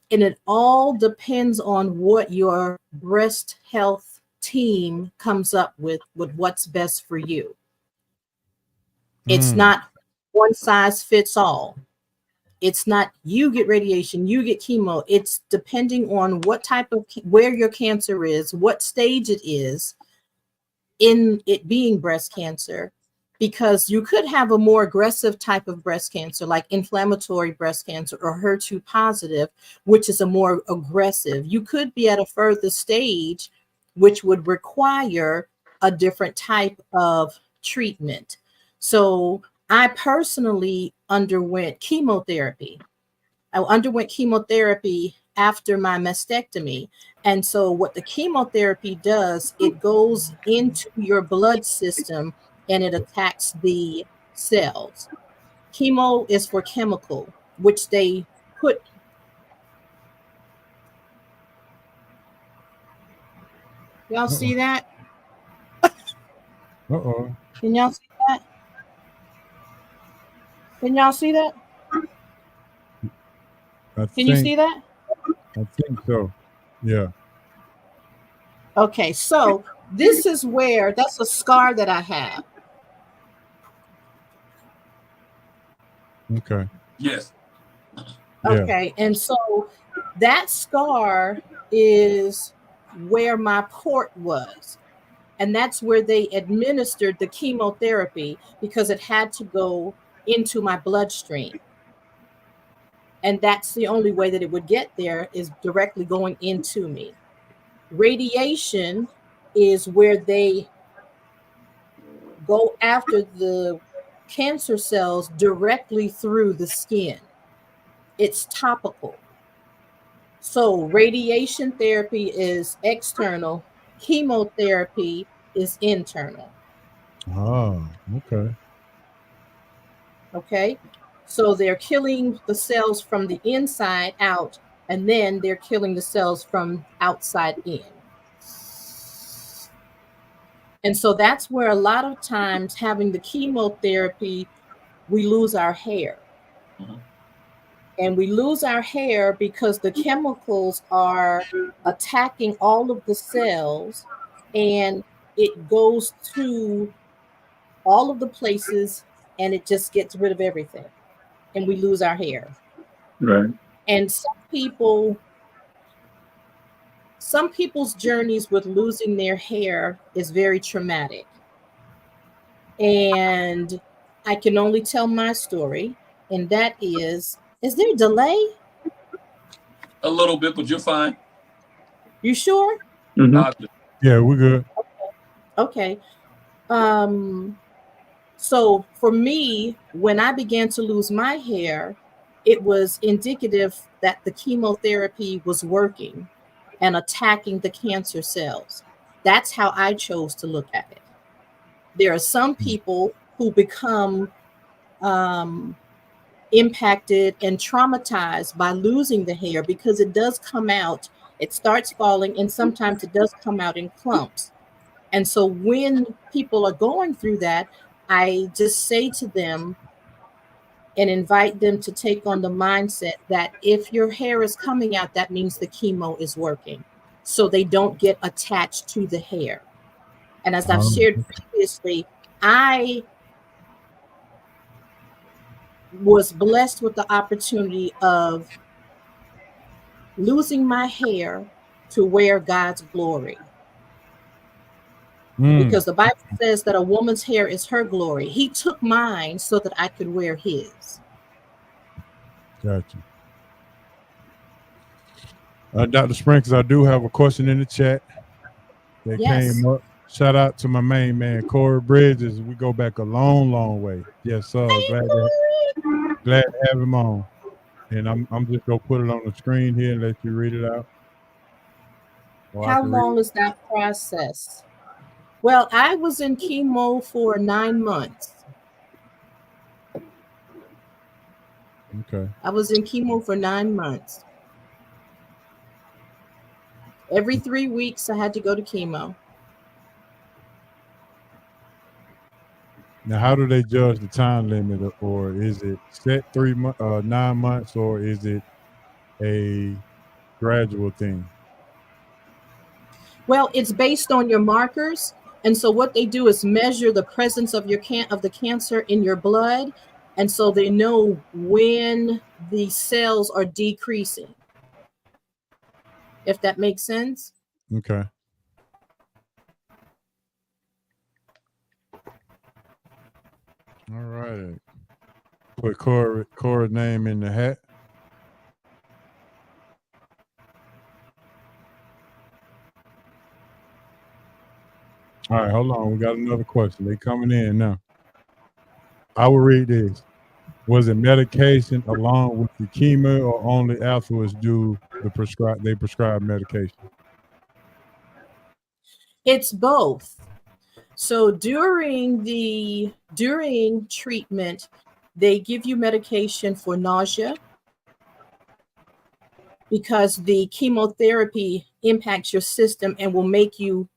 and it all depends on what your breast health team comes up with what's best for you. It's not one size fits all. It's not you get radiation, you get chemo. It's depending on what type of, where your cancer is, what stage it is in it being breast cancer, because you could have a more aggressive type of breast cancer, like inflammatory breast cancer or HER2 positive, which is a more aggressive. You could be at a further stage, which would require a different type of treatment. So I personally underwent chemotherapy. I underwent chemotherapy after my mastectomy. And so what the chemotherapy does, it goes into your blood system and it attacks the cells. Chemo is for chemical, which they put. Y'all see that? Uh-oh. Can y'all see that? Can y'all see that? Can you see that? I think so. Yeah. Okay, so this is where, that's a scar that I have. Okay. Yes. Okay, and so that scar is where my port was. And that's where they administered the chemotherapy because it had to go into my bloodstream. And that's the only way that it would get there, is directly going into me. Radiation is where they go after the cancer cells directly through the skin. It's topical. So radiation therapy is external, chemotherapy is internal. Oh, okay. Okay, so they're killing the cells from the inside out, and then they're killing the cells from outside in. And so that's where a lot of times having the chemotherapy, we lose our hair. And we lose our hair because the chemicals are attacking all of the cells, and it goes to all of the places and it just gets rid of everything. And we lose our hair. Right. And some people's journeys with losing their hair is very traumatic. And I can only tell my story, and that is there a delay? A little bit, but you're fine. You sure? Mm-hmm. Yeah, we're good. Okay. So for me, when I began to lose my hair, it was indicative that the chemotherapy was working and attacking the cancer cells. That's how I chose to look at it. There are some people who become impacted and traumatized by losing the hair because it does come out, it starts falling, and sometimes it does come out in clumps. And so when people are going through that, I just say to them and invite them to take on the mindset that if your hair is coming out, that means the chemo is working. So they don't get attached to the hair. And as I've shared previously, I was blessed with the opportunity of losing my hair to wear God's glory. Because the Bible says that a woman's hair is her glory. He took mine so that I could wear his. Gotcha. Dr. Sprinkles, I do have a question in the chat that came up. Shout out to my main man, Corey Bridges. We go back a long, long way. Yes, sir. Glad to have him on. And I'm just gonna put it on the screen here and let you read it out. How long is that process? Well, I was in chemo for 9 months. Okay. I was in chemo for 9 months. Every 3 weeks, I had to go to chemo. Now, how do they judge the time limit, or is it set 9 months, or is it a gradual thing? Well, it's based on your markers, and so what they do is measure the presence of the cancer in your blood, and so they know when the cells are decreasing. If that makes sense. Okay. All right. Put Cora's name in the hat. All right, hold on. We got another question. They coming in now. I will read this. Was it medication along with the chemo, or only afterwards do they prescribe medication? It's both. So during treatment, they give you medication for nausea because the chemotherapy impacts your system and will make you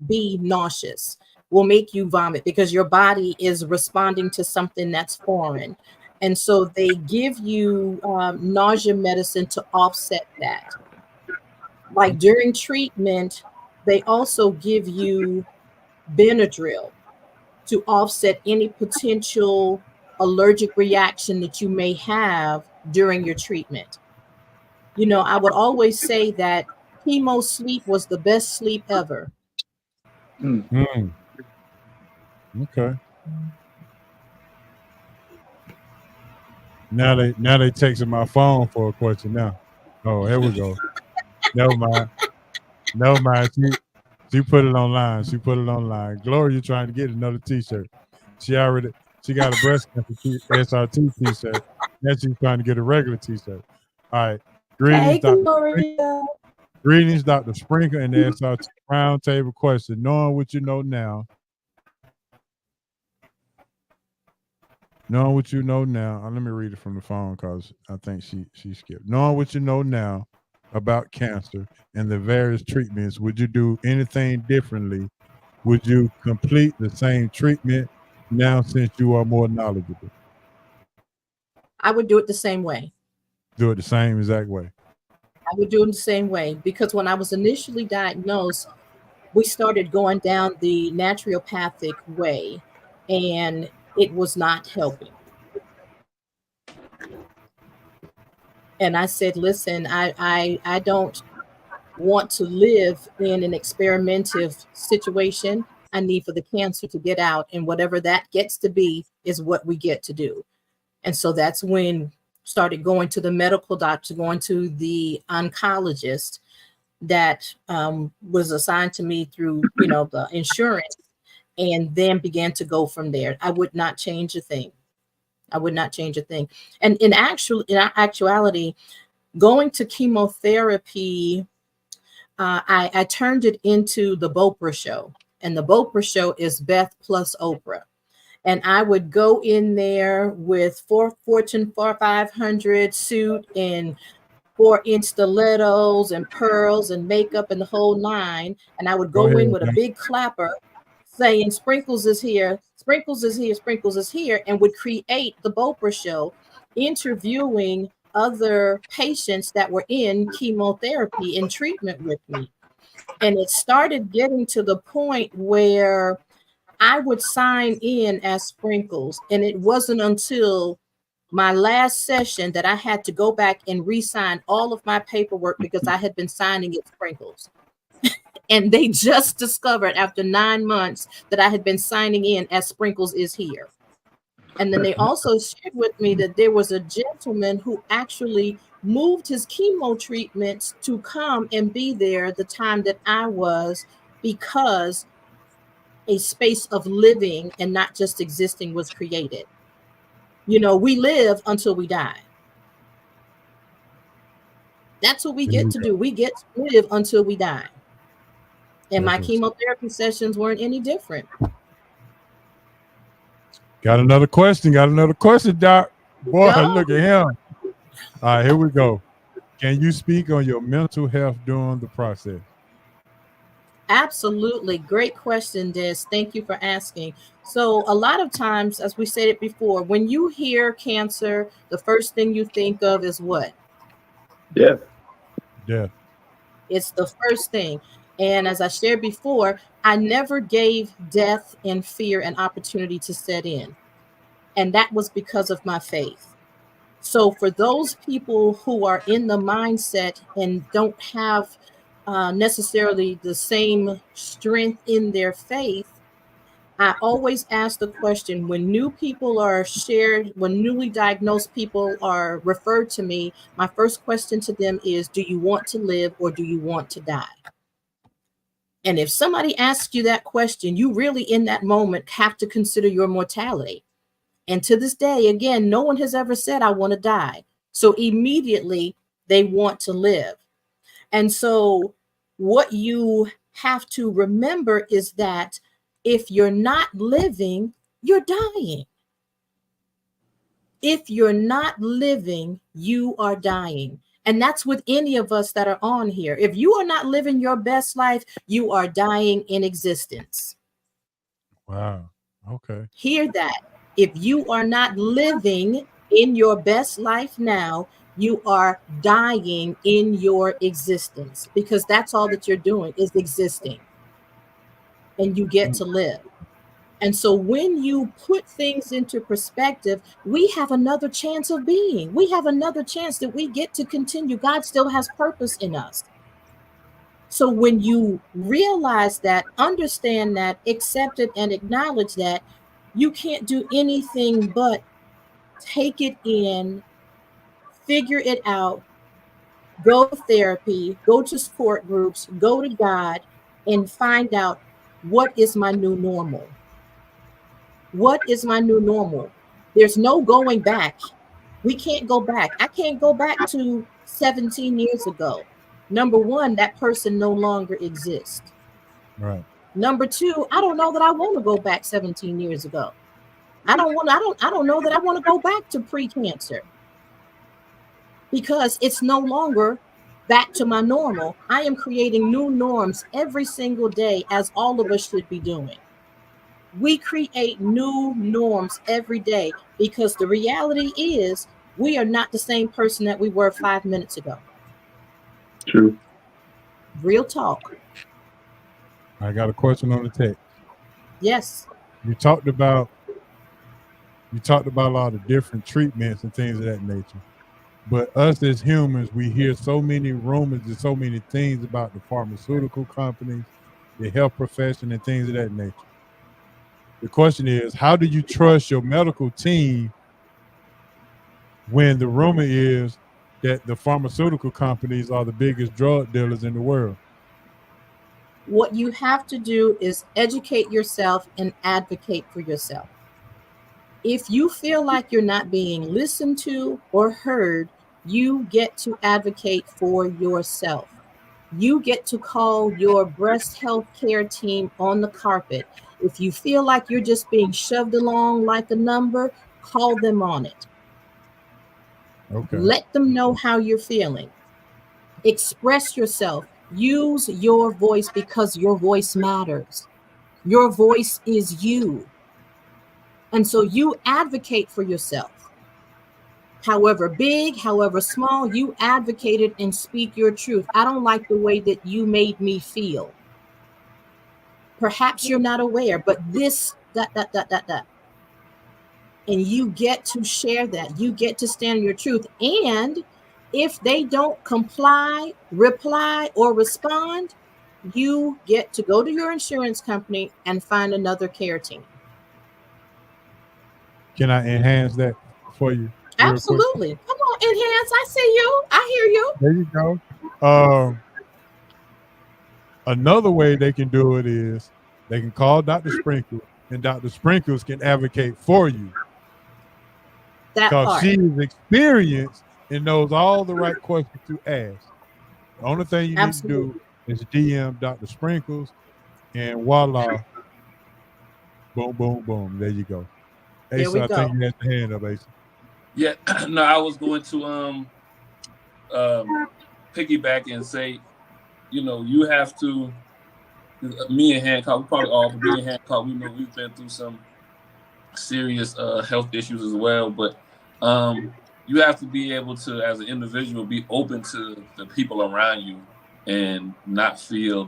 be nauseous, will make you vomit because your body is responding to something that's foreign. And so they give you nausea medicine to offset that. Like during treatment, they also give you Benadryl to offset any potential allergic reaction that you may have during your treatment. You know, I would always say that chemo sleep was the best sleep ever. Mm. Okay. Now they texting my phone for a question now. Oh, here we go. Never mind. She put it online. Gloria trying to get another T-shirt. She got a breast cancer SRT T-shirt. Now she's trying to get a regular T-shirt. All right. Greetings, Dr. Sprinkle, and the SRT roundtable question. Knowing what you know now. Let me read it from the phone because I think she skipped. Knowing what you know now about cancer and the various treatments, would you do anything differently? Would you complete the same treatment now since you are more knowledgeable? I would do it the same way. Do it the same exact way. I would do it the same way because when I was initially diagnosed, we started going down the naturopathic way, and it was not helping. And I said, listen, I don't want to live in an experimental situation. I need for the cancer to get out, and whatever that gets to be is what we get to do. And so that's when started going to the medical doctor, going to the oncologist that was assigned to me through, the insurance, and then began to go from there. I would not change a thing. And in actuality, going to chemotherapy, I turned it into the Oprah show. And the Oprah show is Beth plus Oprah. And I would go in there with Fortune 500 suit and 4-inch stilettos and pearls and makeup and the whole nine. And I would go in with a big clapper saying, Sprinkles is here, Sprinkles is here, Sprinkles is here, and would create the Oprah show, interviewing other patients that were in chemotherapy and treatment with me. And it started getting to the point where I would sign in as Sprinkles. And it wasn't until my last session that I had to go back and re-sign all of my paperwork because I had been signing it Sprinkles. And they just discovered after 9 months that I had been signing in as Sprinkles is here. And then they also shared with me that there was a gentleman who actually moved his chemo treatments to come and be there the time that I was, because a space of living and not just existing was created. You know, we live until we die. That's what we get to do. We get to live until we die. And my chemotherapy sessions weren't any different. Got another question, Doc. Boy, look at him. All right, here we go. Can you speak on your mental health during the process? Absolutely. Great question, Des. Thank you for asking. So a lot of times, as we said it before, when you hear cancer, the first thing you think of is what? Death. Death. It's the first thing. And as I shared before, I never gave death and fear an opportunity to set in. And that was because of my faith. So for those people who are in the mindset and don't have necessarily the same strength in their faith, I always ask the question, when new people are shared, when newly diagnosed people are referred to me, my first question to them is, do you want to live or do you want to die? And if somebody asks you that question, you really in that moment have to consider your mortality. And to this day, again, no one has ever said, I want to die. So immediately they want to live. And so what you have to remember is that if you're not living, you're dying. If you're not living, you are dying. And that's with any of us that are on here. If you are not living your best life, you are dying in existence. Wow. Okay. Hear that. If you are not living in your best life now, you are dying in your existence, because that's all that you're doing is existing, and you get to live. And so when you put things into perspective, we have another chance of being. We have another chance that we get to continue. God still has purpose in us. So when you realize that, understand that, accept it, and acknowledge that, you can't do anything but take it in, figure it out, go to therapy, go to support groups, go to God, and find out, what is my new normal? What is my new normal? There's no going back. We can't go back. I can't go back to 17 years ago. Number one, that person no longer exists. Right. Number two, I don't know that I want to go back 17 years ago. I don't know that I want to go back to pre-cancer, because it's no longer back to my normal. I am creating new norms every single day, as all of us should be doing. We create new norms every day, because the reality is we are not the same person that we were 5 minutes ago. True. Real talk. I got a question on the text. Yes. You talked about a lot of different treatments and things of that nature. But us as humans, we hear so many rumors and so many things about the pharmaceutical companies, the health profession, and things of that nature. The question is, how do you trust your medical team when the rumor is that the pharmaceutical companies are the biggest drug dealers in the world? What you have to do is educate yourself and advocate for yourself. If you feel like you're not being listened to or heard, you get to advocate for yourself. You get to call your breast health care team on the carpet. If you feel like you're just being shoved along like a number, call them on it. Okay. Let them know how you're feeling. Express yourself. Use your voice, because your voice matters. Your voice is you. And so you advocate for yourself. However big, however small, you advocated and speak your truth. I don't like the way that you made me feel. Perhaps you're not aware, but this, And you get to share that. You get to stand your truth. And if they don't comply, reply, or respond, you get to go to your insurance company and find another care team. Can I enhance that for you? Absolutely. Come on, enhance. I see you. I hear you. There you go. Another way they can do it is They can call Dr. Sprinkles, and Dr. Sprinkles can advocate for you. Because she is experienced and knows all the right questions to ask. The only thing you need to do is DM Dr. Sprinkles, and voila, boom, boom, boom. There you go. Asa, I think you had the hand up, Asa. Yeah, no, I was going to piggyback and say, you have to. Me and Hancock, we probably all, me and Hancock, we know we've been through some serious health issues as well, but you have to be able to, as an individual, be open to the people around you and not feel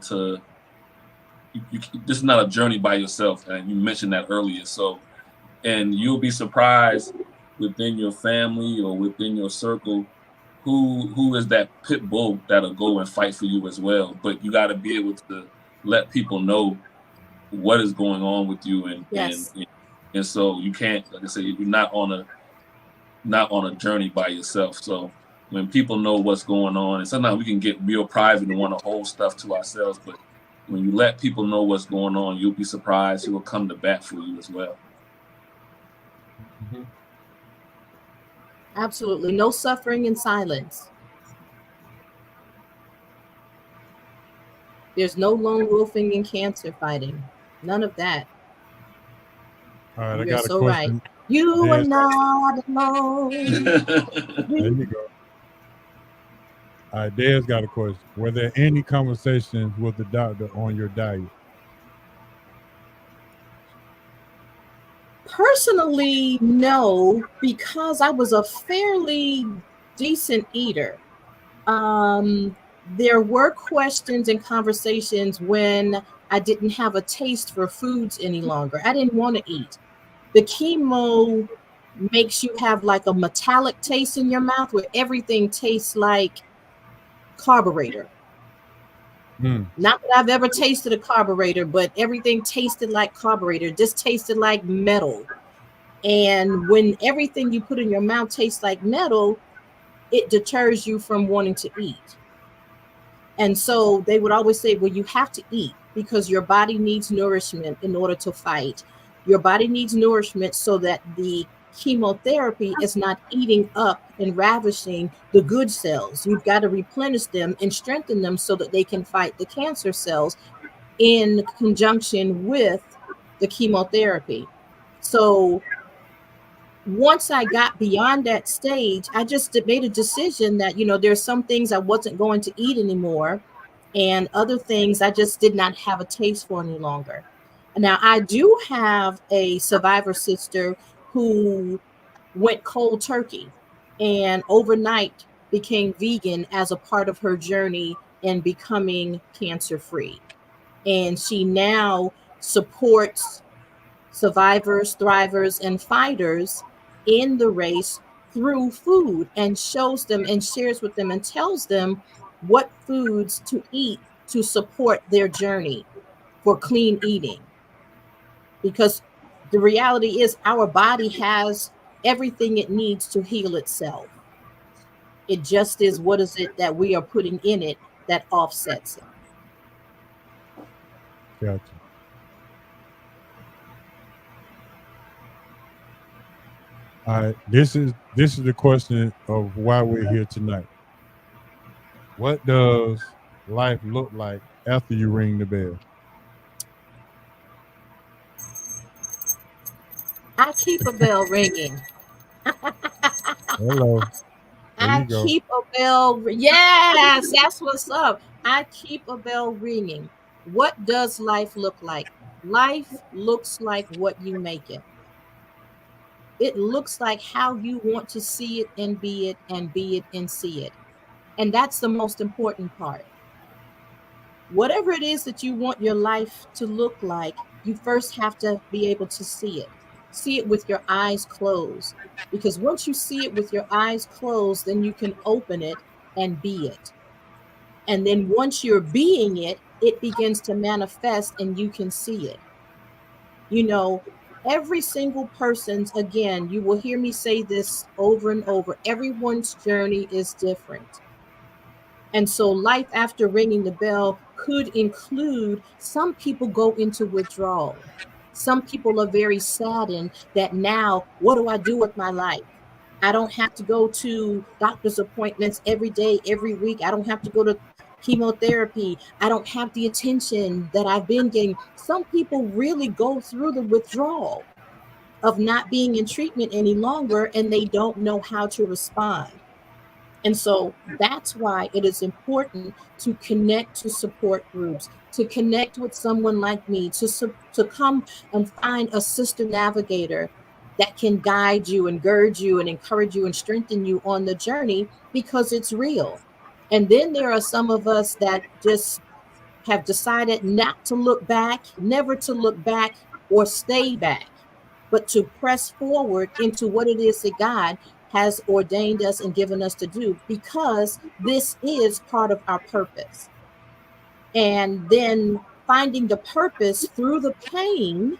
this is not a journey by yourself, and you mentioned that earlier. So, and you'll be surprised within your family or within your circle who is that pit bull that'll go and fight for you as well. But you got to be able to let people know what is going on with you, and so you can't, like I say, you're not on a journey by yourself. So when people know what's going on, and sometimes we can get real private and want to hold stuff to ourselves, but when you let people know what's going on, you'll be surprised who will come to bat for you as well. Mm-hmm. Absolutely. No suffering in silence. There's no lone wolfing and cancer fighting. None of that. All right, You're so right. You are not alone. There you go. All right, Dez got a question. Were there any conversations with the doctor on your diet? Personally, no, because I was a fairly decent eater. There were questions and conversations when I didn't have a taste for foods any longer. I didn't want to eat. The chemo makes you have like a metallic taste in your mouth where everything tastes like carburetor. Not that I've ever tasted a carburetor, but everything tasted like carburetor. Just tasted like metal. And when everything you put in your mouth tastes like metal, it deters you from wanting to eat. And so they would always say, well, you have to eat because your body needs nourishment in order to fight. Your body needs nourishment so that the chemotherapy is not eating up and ravishing the good cells. You've got to replenish them and strengthen them so that they can fight the cancer cells in conjunction with the chemotherapy. So once I got beyond that stage, I just made a decision that, there's some things I wasn't going to eat anymore, and other things I just did not have a taste for any longer. Now, I do have a survivor sister who went cold turkey and overnight became vegan as a part of her journey in becoming cancer-free. And she now supports survivors, thrivers, and fighters in the race through food and shows them and shares with them and tells them what foods to eat to support their journey for clean eating. Because the reality is our body has everything it needs to heal itself. It just is what is it that we are putting in it that offsets it. Gotcha. All right, this is the question of why we're here tonight. What does life look like after you ring the bell? I keep a bell ringing. Hello. I keep a bell. Yes, that's what's up. I keep a bell ringing. What does life look like? Life looks like what you make it. It looks like how you want to see it and be it and be it and see it. And that's the most important part. Whatever it is that you want your life to look like, you first have to be able to see it. See it with your eyes closed. Because once you see it with your eyes closed, then you can open it and be it. And then once you're being it, it begins to manifest and you can see it. Every single person's, again, you will hear me say this over and over, everyone's journey is different. And so life after ringing the bell could include some people go into withdrawal. Some people are very saddened that now, what do I do with my life? I don't have to go to doctor's appointments every day, every week. I don't have to go to chemotherapy. I don't have the attention that I've been getting. Some people really go through the withdrawal of not being in treatment any longer, and they don't know how to respond. And so that's why it is important to connect to support groups, to connect with someone like me, to come and find a sister navigator that can guide you and gird you and encourage you and strengthen you on the journey, because it's real. And then there are some of us that just have decided not to look back, never to look back or stay back, but to press forward into what it is that God has ordained us and given us to do, because this is part of our purpose. And then finding the purpose through the pain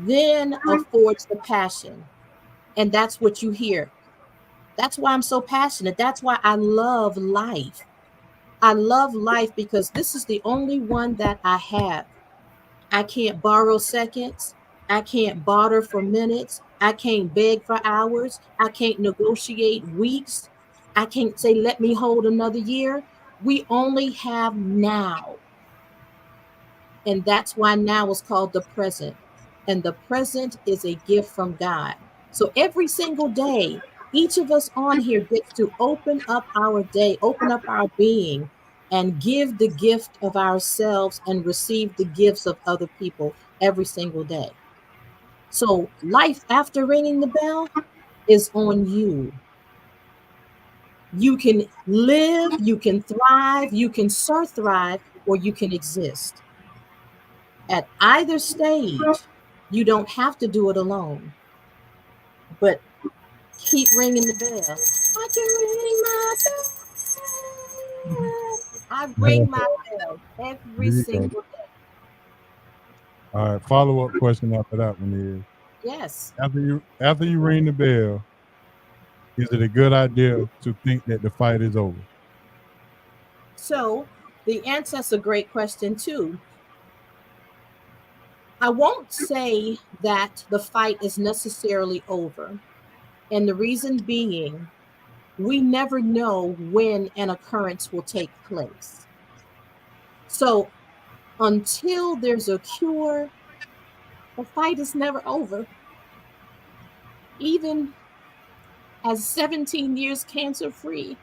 then affords the passion. And that's what you hear. That's why I'm so passionate. That's why I love life. I love life because this is the only one that I have. I can't borrow seconds. I can't barter for minutes. I can't beg for hours. I can't negotiate weeks. I can't say, let me hold another year. We only have now. And that's why now is called the present. And the present is a gift from God. So every single day, each of us on here gets to open up our day, open up our being, and give the gift of ourselves and receive the gifts of other people every single day. So life after ringing the bell is on you. You can live, you can thrive, you can thrive, or you can exist. At either stage, you don't have to do it alone. But keep ringing the bell. I can ring my bell. I ring my bell every single day. All right. Follow-up question after that one is, yes. After you ring the bell, is it a good idea to think that the fight is over? So the answer's a great question too. I won't say that the fight is necessarily over. And the reason being, we never know when an occurrence will take place. So until there's a cure, the fight is never over. Even as 17 years cancer-free,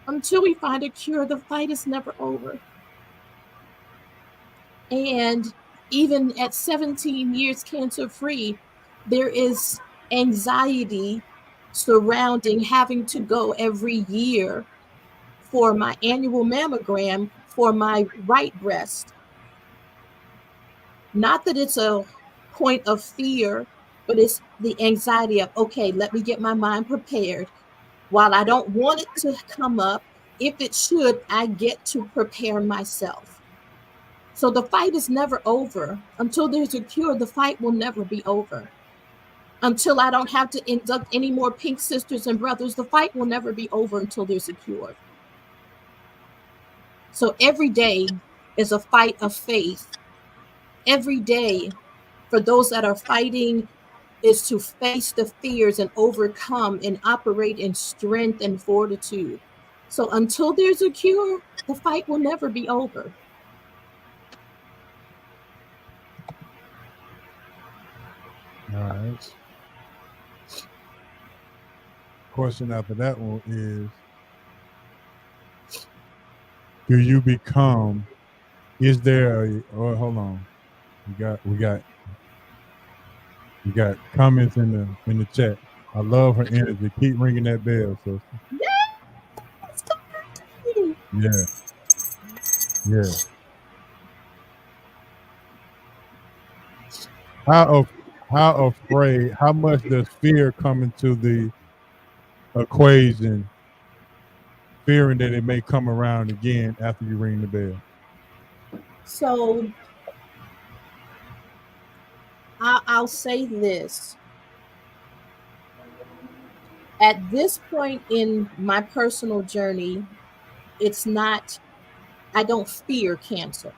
until we find a cure, the fight is never over. And even at 17 years cancer-free, there is anxiety surrounding having to go every year for my annual mammogram for my right breast. Not that it's a point of fear, but it's the anxiety of, okay, let me get my mind prepared. While I don't want it to come up, if it should, I get to prepare myself. So the fight is never over. Until there's a cure, the fight will never be over. Until I don't have to induct any more pink sisters and brothers, the fight will never be over until there's a cure. So every day is a fight of faith. Every day, for those that are fighting, is to face the fears and overcome and operate in strength and fortitude. So until there's a cure, the fight will never be over. All right. Question after that one is, do you become, is there a, oh, hold on. We got comments in the chat. I love her energy. Keep ringing that bell, sister. Yeah. Yeah. How afraid, how much does fear come into the equation, fearing that it may come around again after you ring the bell? So I'll say this. At this point in my personal journey, it's not I don't fear cancer.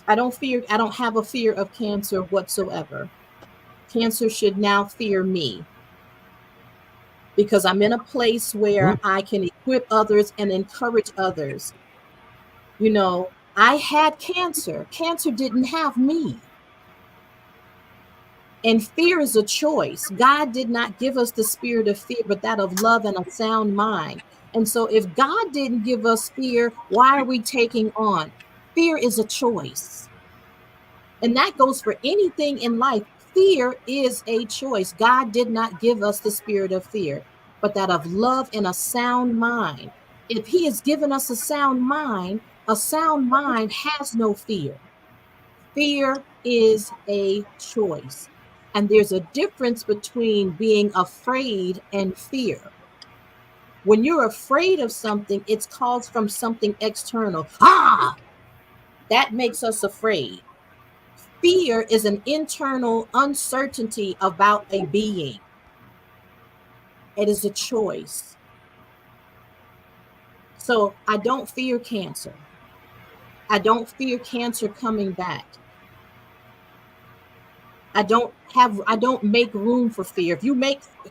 I don't have a fear of cancer whatsoever. Cancer should now fear me, because I'm in a place where I can equip others and encourage others. You know, I had cancer. Cancer didn't have me. And fear is a choice. God did not give us the spirit of fear, but that of love and a sound mind. And so if God didn't give us fear, why are we taking on? Fear is a choice. And that goes for anything in life. Fear is a choice. God did not give us the spirit of fear, but that of love and a sound mind. If he has given us a sound mind has no fear. Fear is a choice. And there's a difference between being afraid and fear. When you're afraid of something, it's caused from something external. That makes us afraid. Fear is an internal uncertainty about a being. It is a choice. So I don't fear cancer. I don't fear cancer coming back. I don't make room for fear.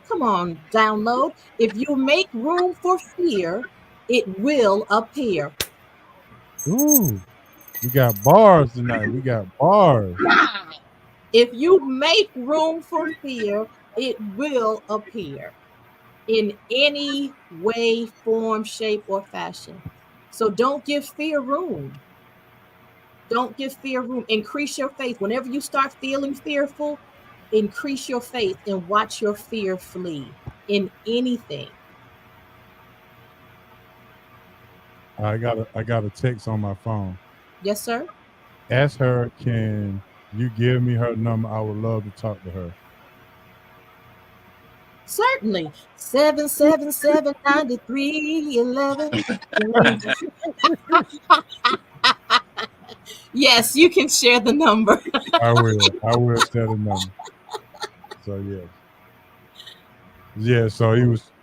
Come on, download. If you make room for fear, it will appear. Ooh, we got bars tonight. We got bars. If you make room for fear, it will appear in any way, form, shape, or fashion. So don't give fear room. Don't give fear room. Increase your faith. Whenever you start feeling fearful, increase your faith and watch your fear flee in anything. I got a text on my phone. Yes, sir. Ask her, can you give me her number? I would love to talk to her. Certainly. 777-9311. Yes, you can share the number. I will share the number. So yeah. So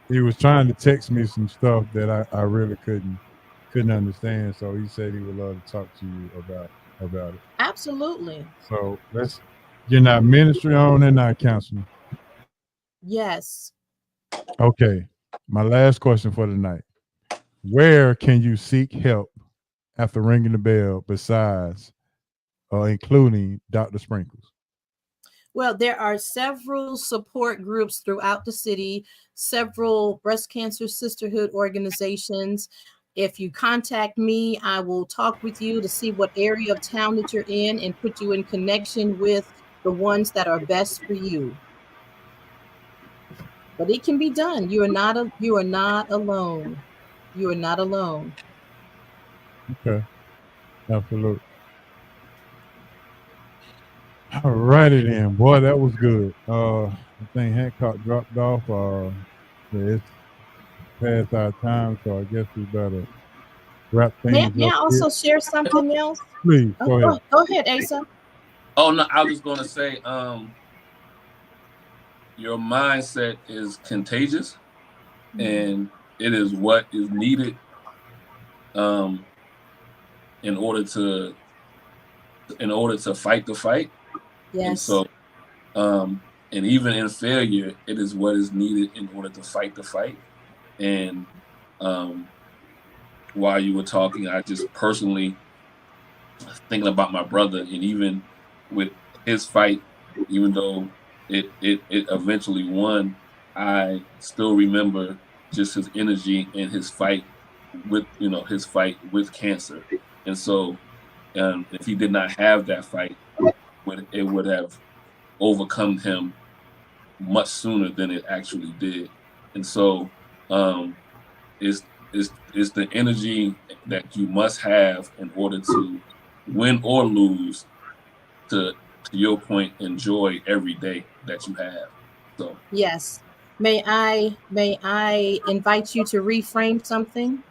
he was trying to text me some stuff that I really couldn't understand. So he said he would love to talk to you about it. Absolutely. So you're not ministry owned and not counseling. Yes. Okay. My last question for tonight. Where can you seek help after ringing the bell besides including Dr. Sprinkles? Well, there are several support groups throughout the city, several breast cancer sisterhood organizations. If you contact me, I will talk with you to see what area of town that you're in and put you in connection with the ones that are best for you. But it can be done. You are not alone. You are not alone. Okay. Absolutely. All righty then, boy, that was good. I think Hancock dropped off. It's past our time, so I guess we better wrap things May up. I also share something else? Please, go ahead. Go ahead, Asa. Oh no, I was just gonna say, your mindset is contagious, and it is what is needed in order to fight the fight. Yes. And so and even in failure, it is what is needed in order to fight the fight. And while you were talking, I just personally thinking about my brother, and even with his fight, even though it eventually won, I still remember just his energy and his fight with cancer. And so if he did not have that fight, it would have overcome him much sooner than it actually did. And so it's the energy that you must have in order to win or lose, to your point, enjoy every day that you have. So yes. May I invite you to reframe something?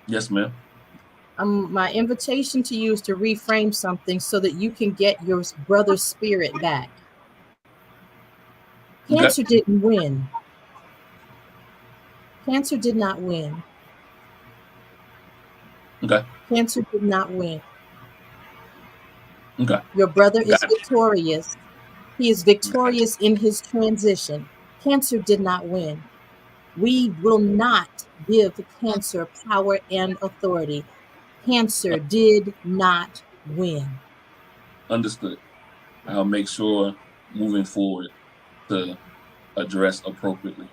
Yes, ma'am. My invitation to you is to reframe something so that you can get your brother's spirit back. Cancer didn't win. Cancer did not win. Okay. Cancer did not win. Okay. Your brother is Gotcha. victorious. He is victorious in his transition. Cancer did not win. We will not give cancer power and authority. Cancer did not win. Understood. I'll make sure moving forward to address appropriately.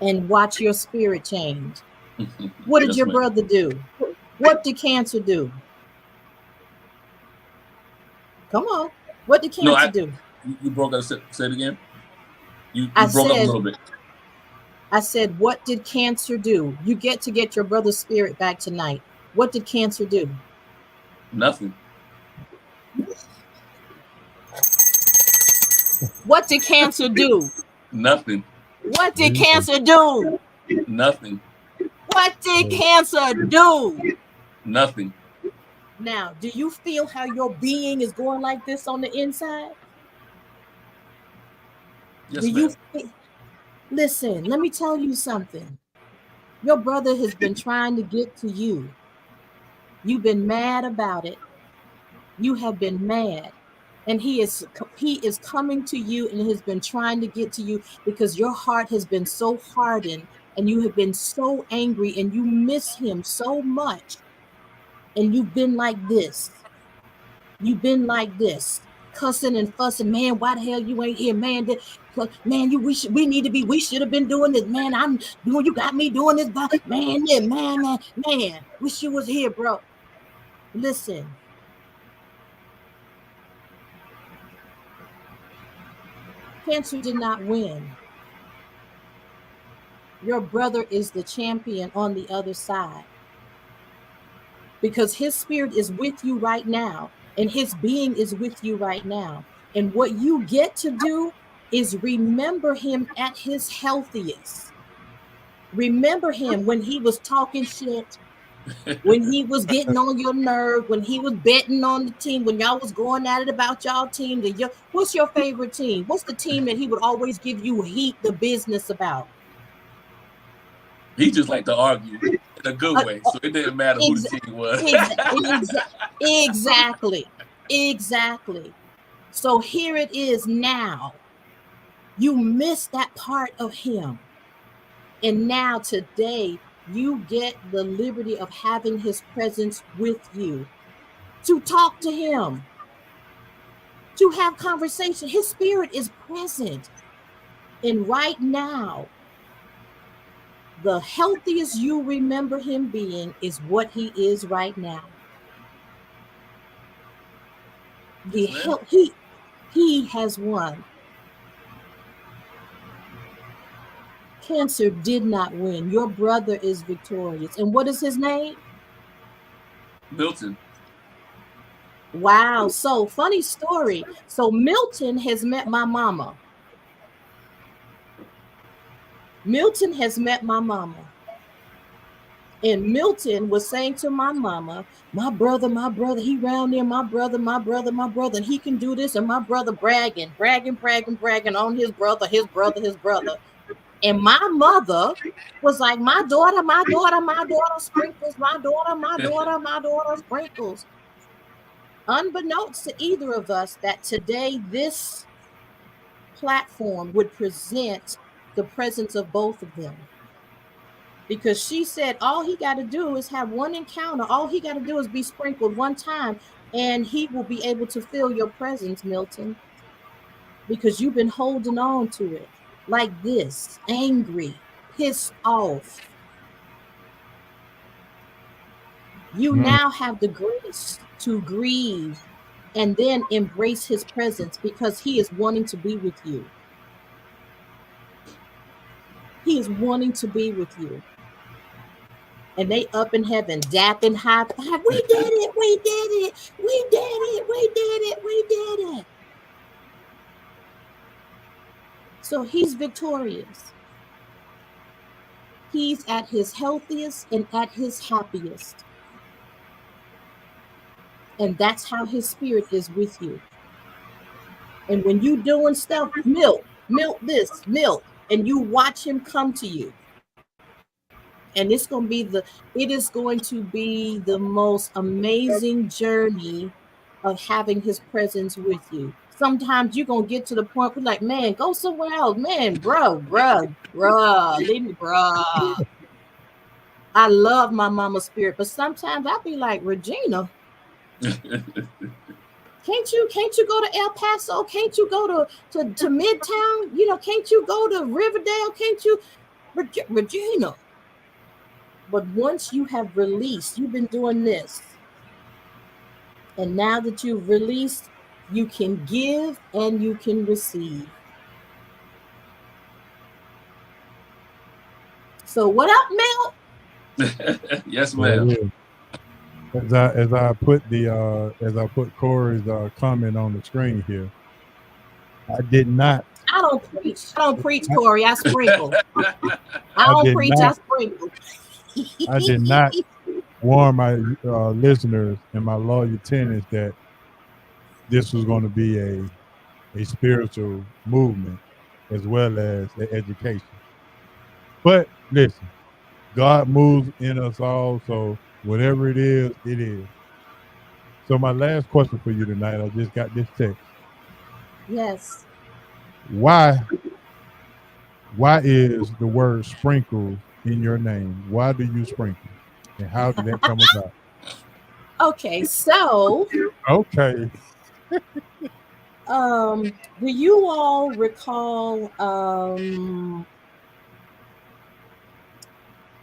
And watch your spirit change. What did Yes, your ma'am. brother do? What did cancer do? Come on. What did cancer do? You broke up. Say it again. You I broke up a said- little bit. I said, what did cancer do? You get your brother's spirit back tonight. What did cancer do? Nothing. What did cancer do? Nothing. What did cancer do? Nothing. What did cancer do? Nothing. Now, do you feel how your being is going like this on the inside? Yes, ma'am. Listen, let me tell you something. Your brother has been trying to get to you. You've been mad about it. You have been mad. And he is coming to you and has been trying to get to you because your heart has been so hardened and you have been so angry and you miss him so much. And you've been like this. You've been like this, cussing and fussing. Man, why the hell you ain't here, man? Man, we should have been doing this, man. You got me doing this, man. Yeah, man. Wish you was here, bro. Listen. Cancer did not win. Your brother is the champion on the other side. Because his spirit is with you right now. And his being is with you right now. And what you get to do is remember him at his healthiest. Remember him when he was talking shit, when he was getting on your nerve, when he was betting on the team, when y'all was going at it about y'all team. What's your favorite team? What's the team that he would always give you the business about? He just liked to argue in a good way, so it didn't matter who the team was. Exactly. So here it is now. You missed that part of him. And now today, you get the liberty of having his presence with you, to talk to him, to have conversation. His spirit is present. And right now, the healthiest you remember him being is what he is right now. He has won. Cancer did not win. Your brother is victorious. And what is his name? Milton. Wow. So funny story. So Milton has met my mama. And Milton was saying to my mama, my brother, he round there, my brother, and he can do this. And my brother bragging on his brother. And my mother was like, my daughter sprinkles, my daughter sprinkles. Unbeknownst to either of us that today this platform would present the presence of both of them. Because she said, all he got to do is have one encounter. All he got to do is be sprinkled one time, and he will be able to feel your presence, Milton. Because you've been holding on to it like this, angry, pissed off. You now have the grace to grieve and then embrace his presence because he is wanting to be with you. He is wanting to be with you. And they up in heaven, dapping high five. We did it. So he's victorious. He's at his healthiest and at his happiest. And that's how his spirit is with you. And when you doing stuff, milk this, and you watch him come to you. And it is going to be the most amazing journey of having his presence with you. Sometimes you're going to get to the point where like, man, go somewhere else. Man, bruh, leave me, bruh. I love my mama spirit, but sometimes I'll be like, Regina, can't you go to El Paso? Can't you go to Midtown? You know, can't you go to Riverdale? Can't you, Regina? But once you have released, you've been doing this, and now that you've released, you can give and you can receive. So what up, Mel? Yes, ma'am. As I put Corey's comment on the screen here, I did not. I don't preach, Corey. I sprinkle. I sprinkle. I did not warn my listeners and my loyal tenants that this was going to be a spiritual movement as well as an education. But listen, God moves in us all, so whatever it is, it is. So my last question for you tonight, I just got this text. Yes. Why is the word sprinkle in your name? Why do you sprinkle? And how did that come about? Okay, so okay. Do you all recall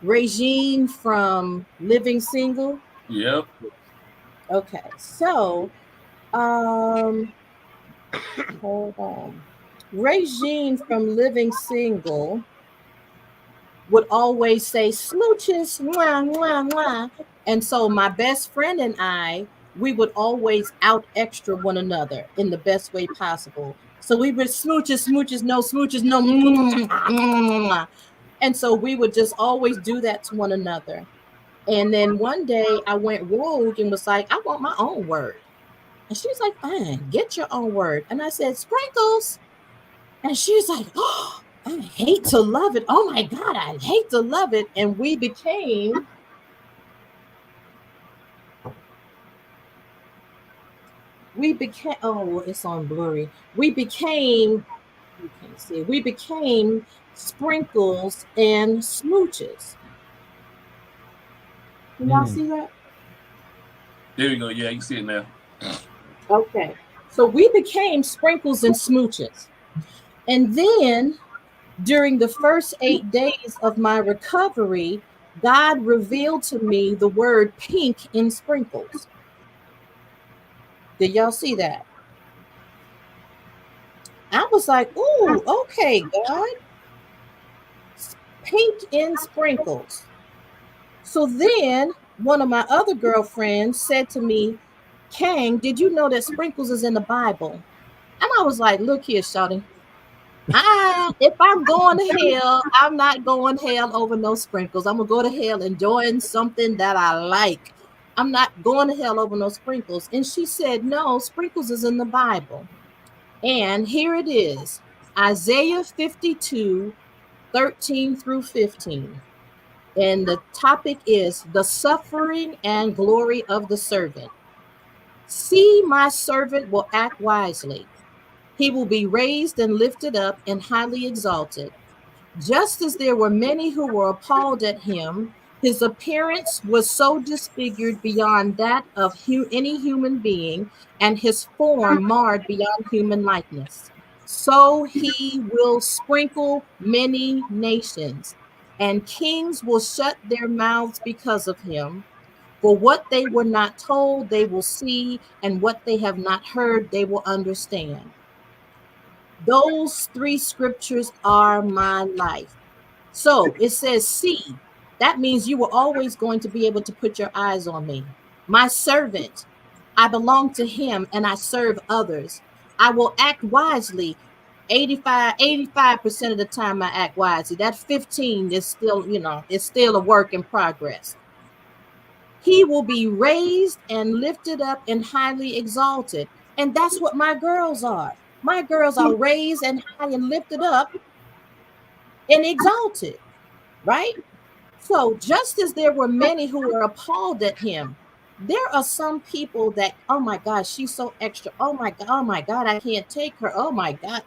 Regine from Living Single? Yep. Okay, so hold on. Regine from Living Single would always say smooches, mwah, mwah, mwah. And so my best friend and I, we would always out extra one another in the best way possible. So we would smooches, no smooches, no. And so we would just always do that to one another. And then one day I went rogue and was like, I want my own word. And she's like, fine, get your own word. And I said, sprinkles. And she's like, oh, I hate to love it. Oh my God, I hate to love it. And we became oh, it's on blurry. We became sprinkles and smooches. Can y'all see that? There we go. Yeah, you can see it now. Okay. So we became sprinkles and smooches. And then during the first 8 days of my recovery, God revealed to me the word pink in sprinkles. Did y'all see that? I was like, ooh, okay, God. Pink in sprinkles. So then one of my other girlfriends said to me, Kang, did you know that sprinkles is in the Bible? And I was like, look here, shawty. If I'm going to hell, I'm not going to hell over no sprinkles. I'm going to go to hell enjoying something that I like. I'm not going to hell over no sprinkles. And she said, no, sprinkles is in the Bible. And here it is, Isaiah 52, 13 through 15. And the topic is the suffering and glory of the servant. See, my servant will act wisely. He will be raised and lifted up and highly exalted. Just as there were many who were appalled at him, his appearance was so disfigured beyond that of any human being, and his form marred beyond human likeness. So he will sprinkle many nations, and kings will shut their mouths because of him. For what they were not told, they will see, and what they have not heard, they will understand. Those three scriptures are my life. So it says, see, that means you were always going to be able to put your eyes on me. My servant, I belong to him and I serve others. I will act wisely. 85% of the time I act wisely. That 15 is still, it's still a work in progress. He will be raised and lifted up and highly exalted. And that's what my girls are. My girls are raised and high and lifted up and exalted, right? So just as there were many who were appalled at him, there are some people that, oh my God, she's so extra. Oh my God, I can't take her. Oh my God.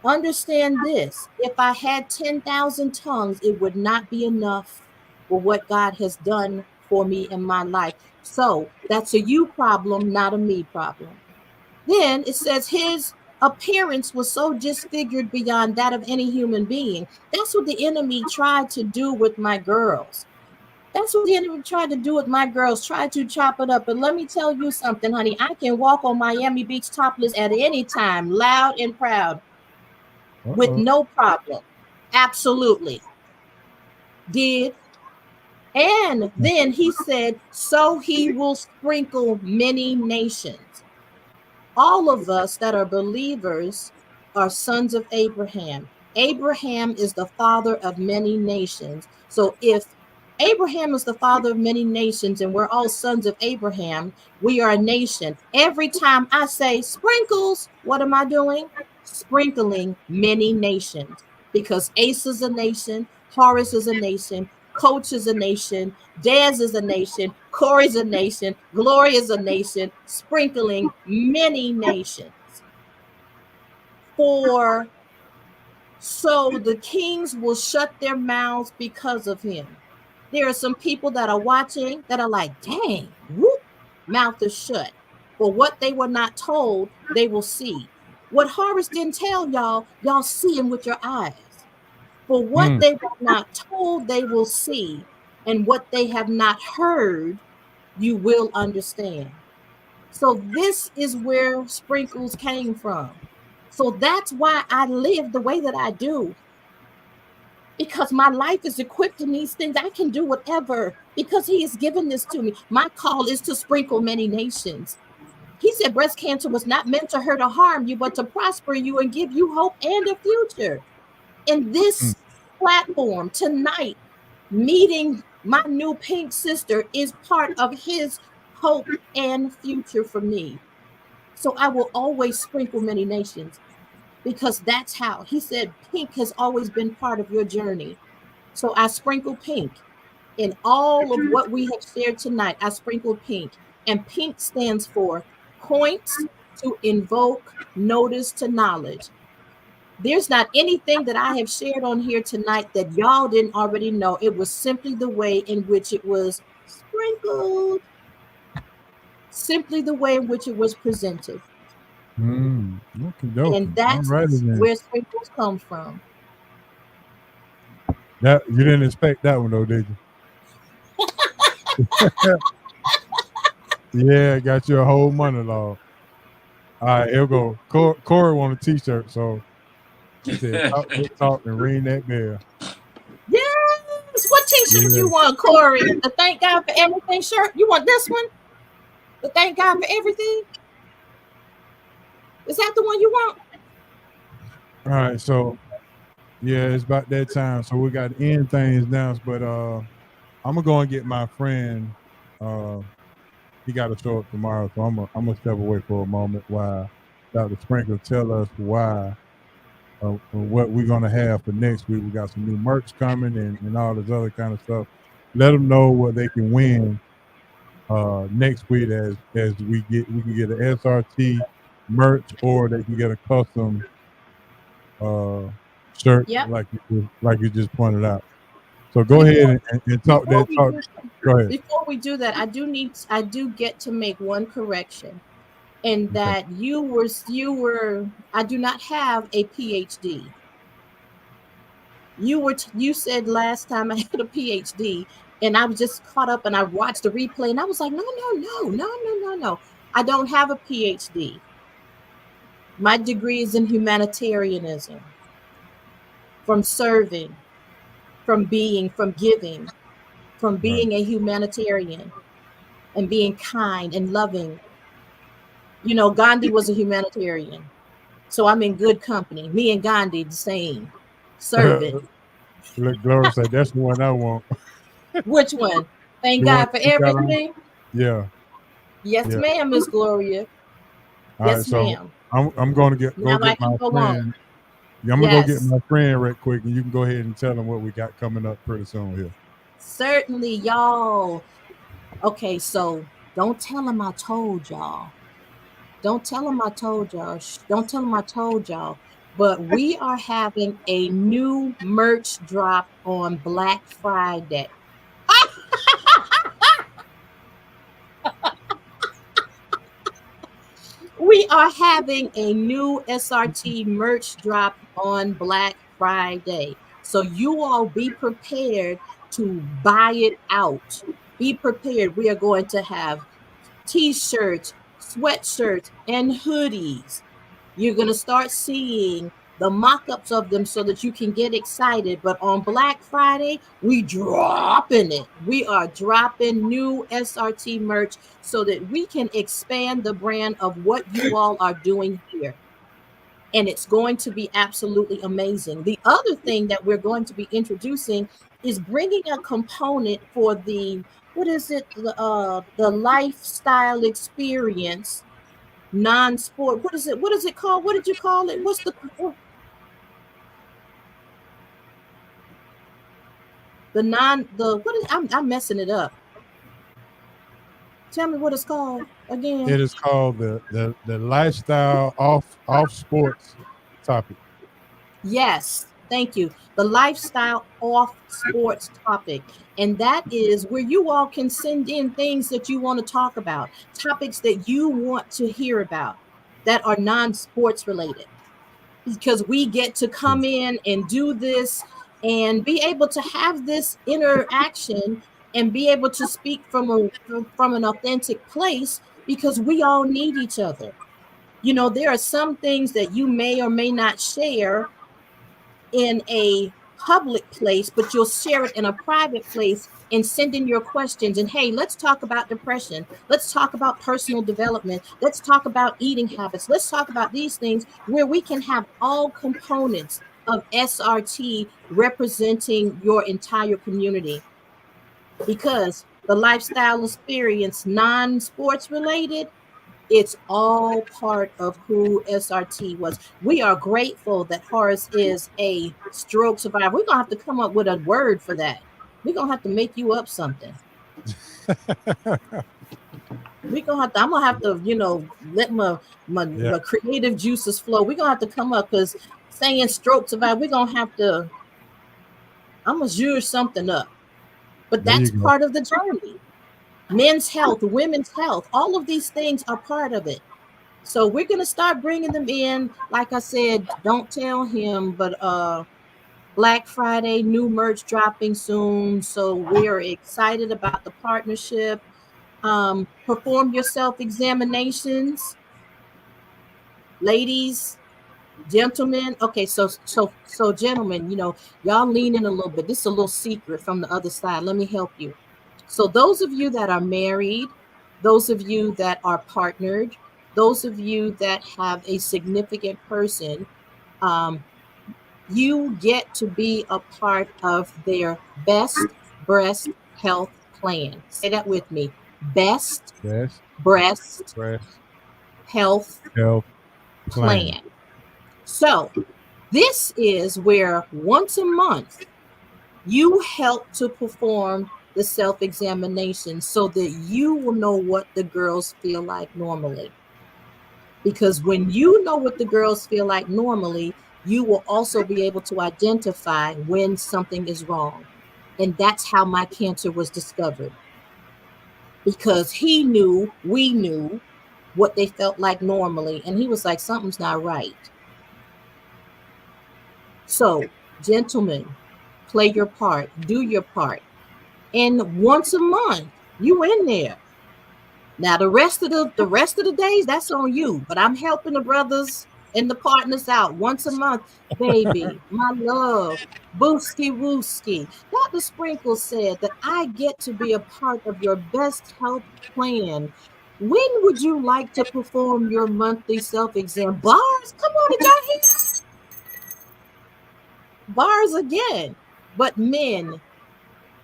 Understand this. If I had 10,000 tongues, it would not be enough for what God has done for me in my life. So that's a you problem, not a me problem. Then it says his appearance was so disfigured beyond that of any human being. That's what the enemy tried to do with my girls. That's what the enemy tried to do with my girls, tried to chop it up. But let me tell you something, honey. I can walk on Miami Beach topless at any time, loud and proud, with no problem. Absolutely. Did. And then he said, so he will sprinkle many nations. All of us that are believers are sons of Abraham. Abraham is the father of many nations. So if Abraham is the father of many nations and we're all sons of Abraham, we are a nation. Every time I say sprinkles, what am I doing? Sprinkling many nations, because Ace is a nation, Horace is a nation, Coach is a nation, Daz is a nation, Corey's a nation, Gloria is a nation, sprinkling many nations. So the kings will shut their mouths because of him. There are some people that are watching that are like, dang, whoop, mouth is shut. But what they were not told, they will see. What Horace didn't tell y'all, y'all see him with your eyes. For what they were not told, they will see. And what they have not heard, you will understand. So this is where sprinkles came from. So that's why I live the way that I do. Because my life is equipped in these things. I can do whatever because he has given this to me. My call is to sprinkle many nations. He said breast cancer was not meant to hurt or harm you, but to prosper you and give you hope and a future. In this platform tonight, meeting my new pink sister is part of his hope and future for me. So I will always sprinkle many nations, because that's how he said pink has always been part of your journey. So I sprinkle pink in all of what we have shared tonight. I sprinkle pink, and pink stands for points to invoke notice to knowledge. There's not anything that I have shared on here tonight that y'all didn't already know. It was simply the way in which it was sprinkled, simply the way in which it was presented. And that's where sprinkles come from. That you didn't expect that one though, did you? Yeah, got you a whole monologue. All right, here we go. Corey want a t-shirt, so he said, talk and ring that bell. Yes. What t-shirt you want, Corey? The Thank God for Everything shirt? You want this one? The Thank God for Everything? Is that the one you want? All right, so yeah, it's about that time. So we got to end things now, but I'm gonna go and get my friend. He got to show up tomorrow, so I'm gonna step away for a moment while Dr. Sprinkle tell us why what we're gonna have for next week. We got some new merch coming and all this other kind of stuff. Let them know what they can win next week as we can get an SRT merch, or they can get a custom shirt, like you just pointed out. So go ahead and talk that talk. Go ahead. Before we do that, I do get to make one correction, and that you were I do not have a PhD. You said last time I had a PhD, and I was just caught up and I watched the replay and I was like, no. I don't have a PhD. My degree is in humanitarianism, from serving, from being, from giving, from being a humanitarian and being kind and loving. You know, Gandhi was a humanitarian. So I'm in good company. Me and Gandhi, the same. Serving. Look, Gloria said, that's the one I want. Which one? Thank God for everything? Yeah. Yes, ma'am, Miss Gloria. All yes, right, so ma'am. I'm going to go get my friend. I'm gonna go get my friend right quick, and you can go ahead and tell them what we got coming up pretty soon here. Certainly, y'all. Okay, so don't tell them I told y'all. Don't tell them I told y'all. Don't tell them I told y'all. But we are having a new merch drop on Black Friday. We are having a new SRT merch drop on Black Friday. So you all be prepared to buy it out. Be prepared. We are going to have t-shirts, sweatshirts, and hoodies. You're going to start seeing the mock-ups of them so that you can get excited. But on Black Friday, we dropping it. We are dropping new SRT merch so that we can expand the brand of what you all are doing here. And it's going to be absolutely amazing. The other thing that we're going to be introducing is bringing a component for the, what is it? The lifestyle experience, non-sport. What is it? What is it called? What did you call it? What's I'm messing it up. Tell me what it's called again. It is called the lifestyle off sports topic. Yes, thank you. The lifestyle off sports topic. And that is where you all can send in things that you want to talk about, topics that you want to hear about that are non-sports related. Because we get to come in and do this and be able to have this interaction and be able to speak from an authentic place, because we all need each other. You know, there are some things that you may or may not share in a public place, but you'll share it in a private place and send in your questions. And hey, let's talk about depression. Let's talk about personal development. Let's talk about eating habits. Let's talk about these things where we can have all components of SRT representing your entire community. Because the lifestyle experience, non-sports related, it's all part of who SRT was. We are grateful that Horace is a stroke survivor. We're going to have to come up with a word for that. We're going to have to make you up something. I'm going to have to, you know, let my creative juices flow. We're going to have to come up, because saying stroke survivor, we're going to have to, I'm going to zhuzh something up. But that's part of the journey. Men's health, women's health, all of these things are part of it. So we're going to start bringing them in. Like I said, don't tell him, but Black Friday, new merch dropping soon. So we're excited about the partnership. Perform your self-examinations. Ladies, gentlemen. Okay, so gentlemen, you know, y'all lean in a little bit. This is a little secret from the other side. Let me help you. So those of you that are married, those of you that are partnered, those of you that have a significant person, you get to be a part of their best breast health plan. Say that with me. Best breast health plan. So this is where once a month you help to perform the self-examination so that you will know what the girls feel like normally. Because when you know what the girls feel like normally, you will also be able to identify when something is wrong. And that's how my cancer was discovered. Because he knew, we knew what they felt like normally. And he was like, something's not right. So, gentlemen, play your part, do your part. And once a month, you in there. Now the rest of the days, that's on you. But I'm helping the brothers and the partners out once a month, baby. My love, boosky wooski. Dr. Sprinkle said that I get to be a part of your best health plan. When would you like to perform your monthly self-exam? Bars, come on, did y'all hear? Bars again. But men,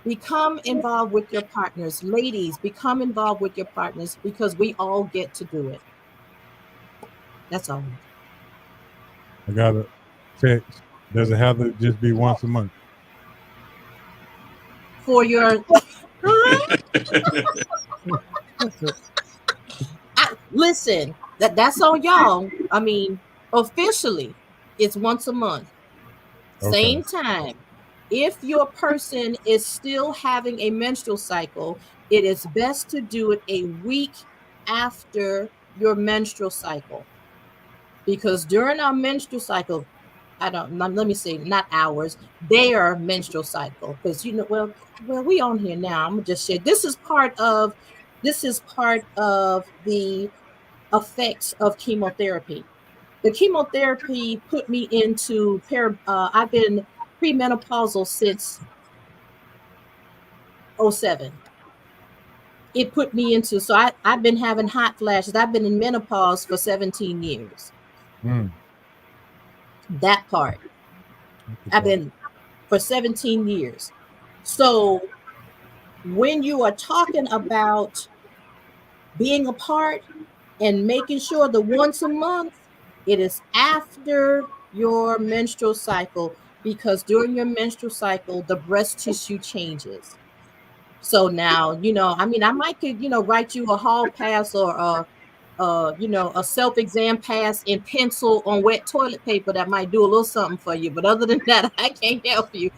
become involved with your partners. Ladies, become involved with your partners, because we all get to do it. That's all. I got it. text? Does it have to just be once a month? For your listen, that's on y'all. I mean, officially, it's once a month. Same time. If your person is still having a menstrual cycle, it is best to do it a week after your menstrual cycle. Because during our menstrual cycle, let me say, not ours, their menstrual cycle. Because well, we on here now. I'm gonna just share. This is part of the effects of chemotherapy. The chemotherapy put me into I've been premenopausal since 2007. It put me into, so I've been having hot flashes. I've been in menopause for 17 years. That part. I've been for 17 years. So when you are talking about being apart and making sure the once a month, it is after your menstrual cycle, because during your menstrual cycle, the breast tissue changes. So now, I might could, write you a hall pass or a self-exam pass in pencil on wet toilet paper that might do a little something for you. But other than that, I can't help you.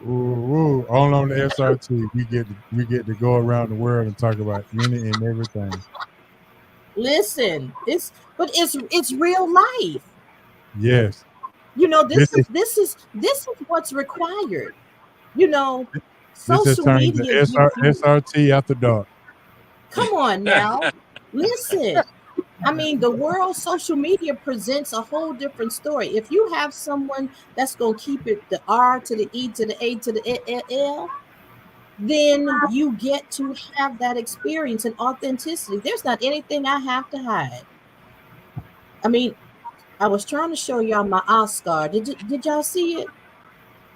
Ooh, all on the SRT. We get to go around the world and talk about any and everything. Listen, it's real life. Yes. This is what's required. Social media. SRT after dark. Come on now. Listen. I mean, the world social media presents a whole different story. If you have someone that's going to keep it the R to the E to the A to the L, then you get to have that experience and authenticity. There's not anything I have to hide. I mean, I was trying to show y'all my Oscar. Did y'all see it?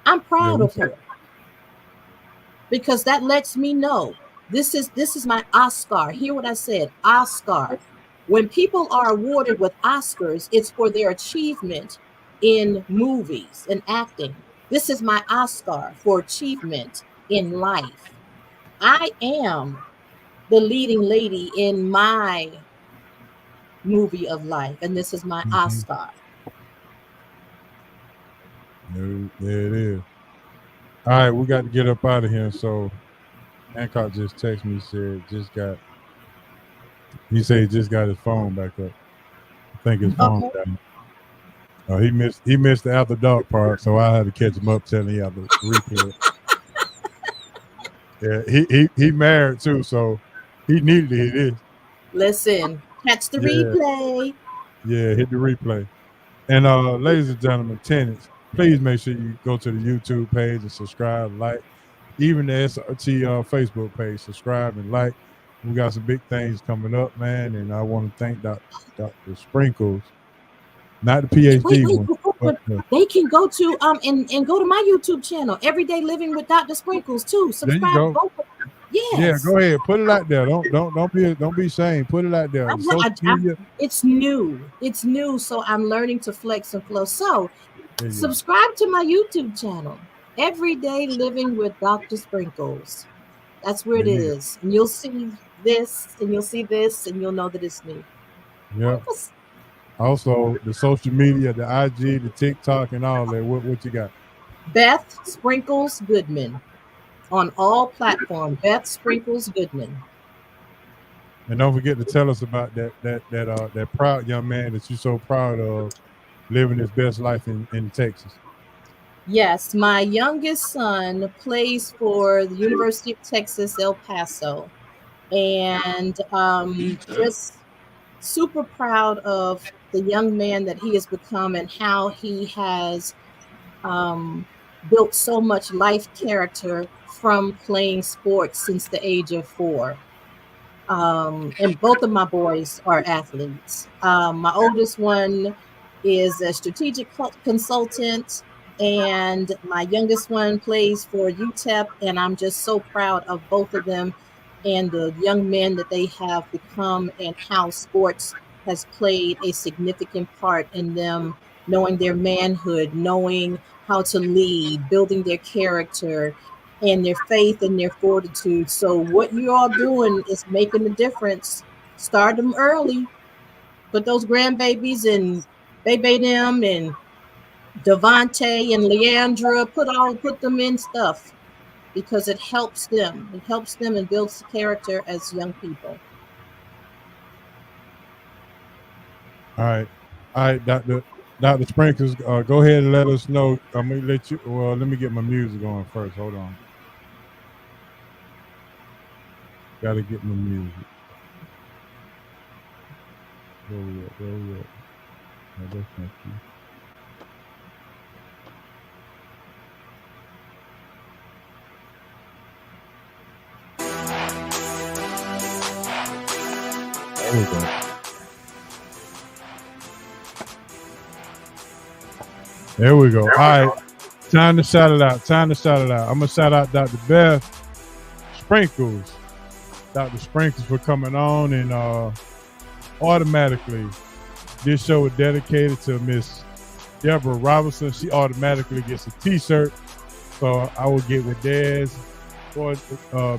I'm proud of her, because that lets me know this is my Oscar. Hear what I said, Oscar. When people are awarded with Oscars, it's for their achievement in movies and acting. This is my Oscar for achievement in life. I am the leading lady in my movie of life, and this is my Oscar. There it is. All right, we got to get up out of here. So Hancock just texted me, he said he just got his phone back up. I think his phone down. He missed the after dark part, so I had to catch him up telling him the replay. Yeah, he married too, so he needed to hear this. Listen, catch the replay. Yeah, hit the replay. And ladies and gentlemen, tenants, please make sure you go to the YouTube page and subscribe, like, even the SRT Facebook page, subscribe and like. We got some big things coming up, man, and I want to thank Dr. Sprinkles, not the PhD one. They can go to and go to my YouTube channel, Everyday Living with Dr. Sprinkles too. Subscribe. There you go. Yes. Yeah, go ahead, put it out there. Don't be ashamed. Put it out there. It's new, so I'm learning to flex and flow. So subscribe to my YouTube channel, Everyday Living with Dr. Sprinkles. That's where it is, and you'll see this, and you'll see this, and you'll know that it's me. Yeah. Also, the social media, the IG, the TikTok, and all that. What you got? Beth Sprinkles Goodman on all platforms. Beth Sprinkles Goodman. And don't forget to tell us about that proud young man that you're so proud of, living his best life in Texas. Yes, my youngest son plays for the University of Texas, El Paso, and just super proud of the young man that he has become and how he has built so much life character from playing sports since the age of 4. And both of my boys are athletes. My oldest one is a strategic consultant, and my youngest one plays for UTEP, and I'm just so proud of both of them and the young men that they have become and how sports has played a significant part in them knowing their manhood, knowing how to lead, building their character and their faith and their fortitude. So what you all doing is making a difference. Start them early. Put those grandbabies and Bebe them and Devontae and Leandra, put them in stuff because it helps them. It helps them and builds character as young people. All right, Dr. Sprinkles, go ahead and let us know. I'm gonna let you. Well, let me get my music on first. Hold on. Got to get my music. Where we at? No, that's not you. There we go. There we go. All right. Time to shout it out. I'm going to shout out Dr. Beth Sprinkles. Dr. Sprinkles for coming on, and automatically this show is dedicated to Miss Deborah Robinson. She automatically gets a t-shirt. So I will get with Dez for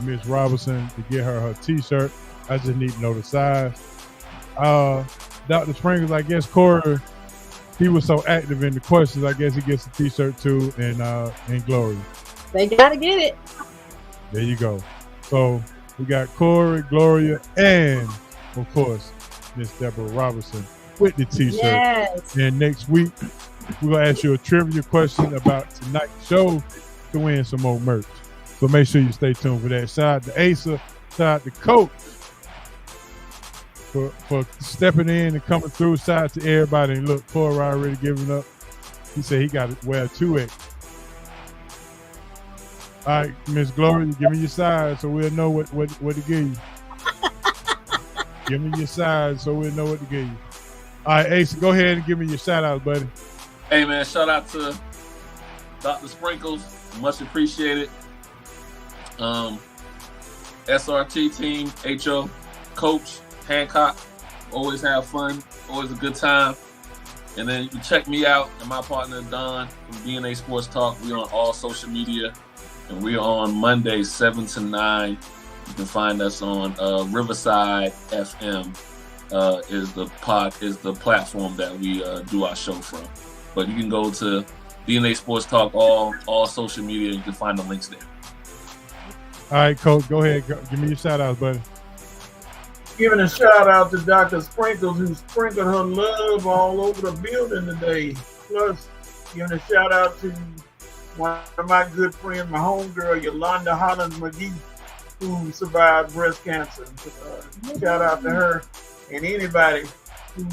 Miss Robinson to get her t-shirt. I just need to know the size. Dr. Sprinkles, I guess Corey, he was so active in the questions, I guess he gets a t-shirt too, and Glory. They gotta get it. There you go. So we got Corey, Gloria, and of course, Miss Deborah Robinson with the t-shirt. Yes. And next week, we're gonna ask you a trivia question about tonight's show to win some more merch. So make sure you stay tuned for that. Shout out to Asa, shout out to Coach for stepping in and coming through. Shout out to everybody. And look, Corey already giving up. He said he got to wear 2X. All right, Miss Gloria, give me your size so we'll know what to give you. Give me your size so we'll know what to give you. All right, Ace, go ahead and give me your shout out, buddy. Hey, man, shout out to Dr. Sprinkles. Much appreciated. SRT team, HO, Coach Hancock. Always have fun. Always a good time. And then you can check me out and my partner, Don, from BNA Sports Talk. We're on all social media. And we're on Mondays, 7 to 9. You can find us on Riverside FM is the platform that we do our show from. But you can go to DNA Sports Talk, all social media. You can find the links there. All right, Coach, go ahead. Give me your shout outs, buddy. Giving a shout out to Dr. Sprinkles, who sprinkled her love all over the building today. Plus, giving a shout out to one of my good friends, my homegirl, Yolanda Hollins McGee, who survived breast cancer. Shout out to her and anybody who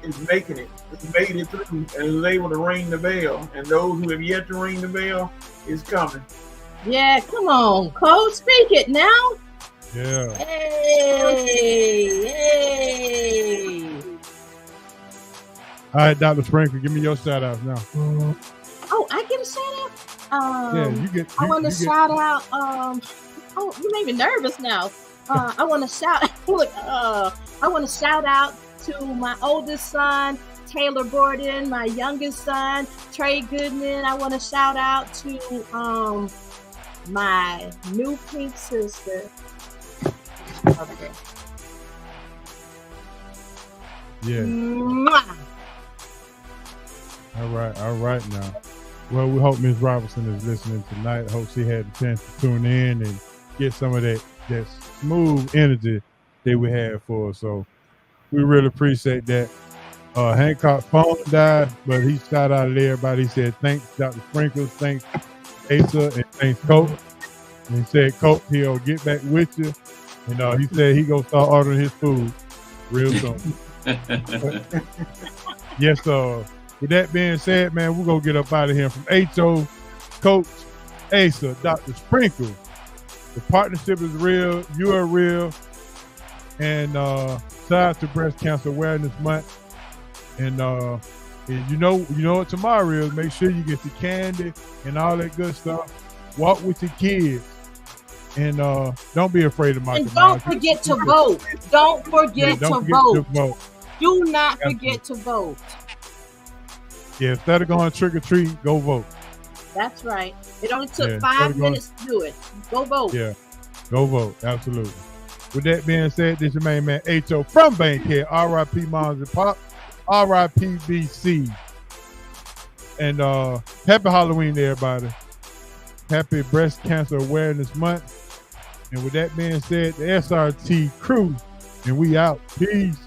is making it, has made it through, and is able to ring the bell. And those who have yet to ring the bell is coming. Yeah, come on, Coach, speak it now. Yeah. Hey. All right, Dr. Sprinkle, give me your shout outs now. Oh, I get a shout out? Yeah, you get. I want to shout out. Oh, you made me nervous now. I want to shout. Look, I want to shout out to my oldest son, Taylor Gordon, my youngest son, Trey Goodman. I want to shout out to my new pink sister. Okay. Yeah. Mwah. All right now. Well, we hope Ms. Robinson is listening tonight. I hope she had the chance to tune in and get some of that smooth energy that we had for her. So we really appreciate that. Hancock's phone died, but he shout out to everybody. He said, thanks, Dr. Sprinkles, thanks, Asa, and thanks, Coach. And he said, Coach, he'll get back with you. And he said he gonna start ordering his food real soon. Yes, with that being said, man, we're gonna get up out of here from HO, Coach, Asa, Dr. Sprinkle. The partnership is real, you are real, and shout out to Breast Cancer Awareness Month. And you know what tomorrow is. Make sure you get the candy and all that good stuff. Walk with your kids. And don't be afraid of Michael And don't Myers. forget to vote. Don't forget Don't to forget vote. vote. Do not forget to vote. Yeah, instead of going trick or treat, go vote. That's right. It only took Yeah, 5 minutes to do it. Go vote. Yeah, go vote. Absolutely. With that being said, this is your main man H.O. from Bankhead. R.I.P. Moms and Pop. R.I.P. BC. And happy Halloween to everybody. Happy Breast Cancer Awareness Month. And with that being said, the SRT crew, and we out. Peace.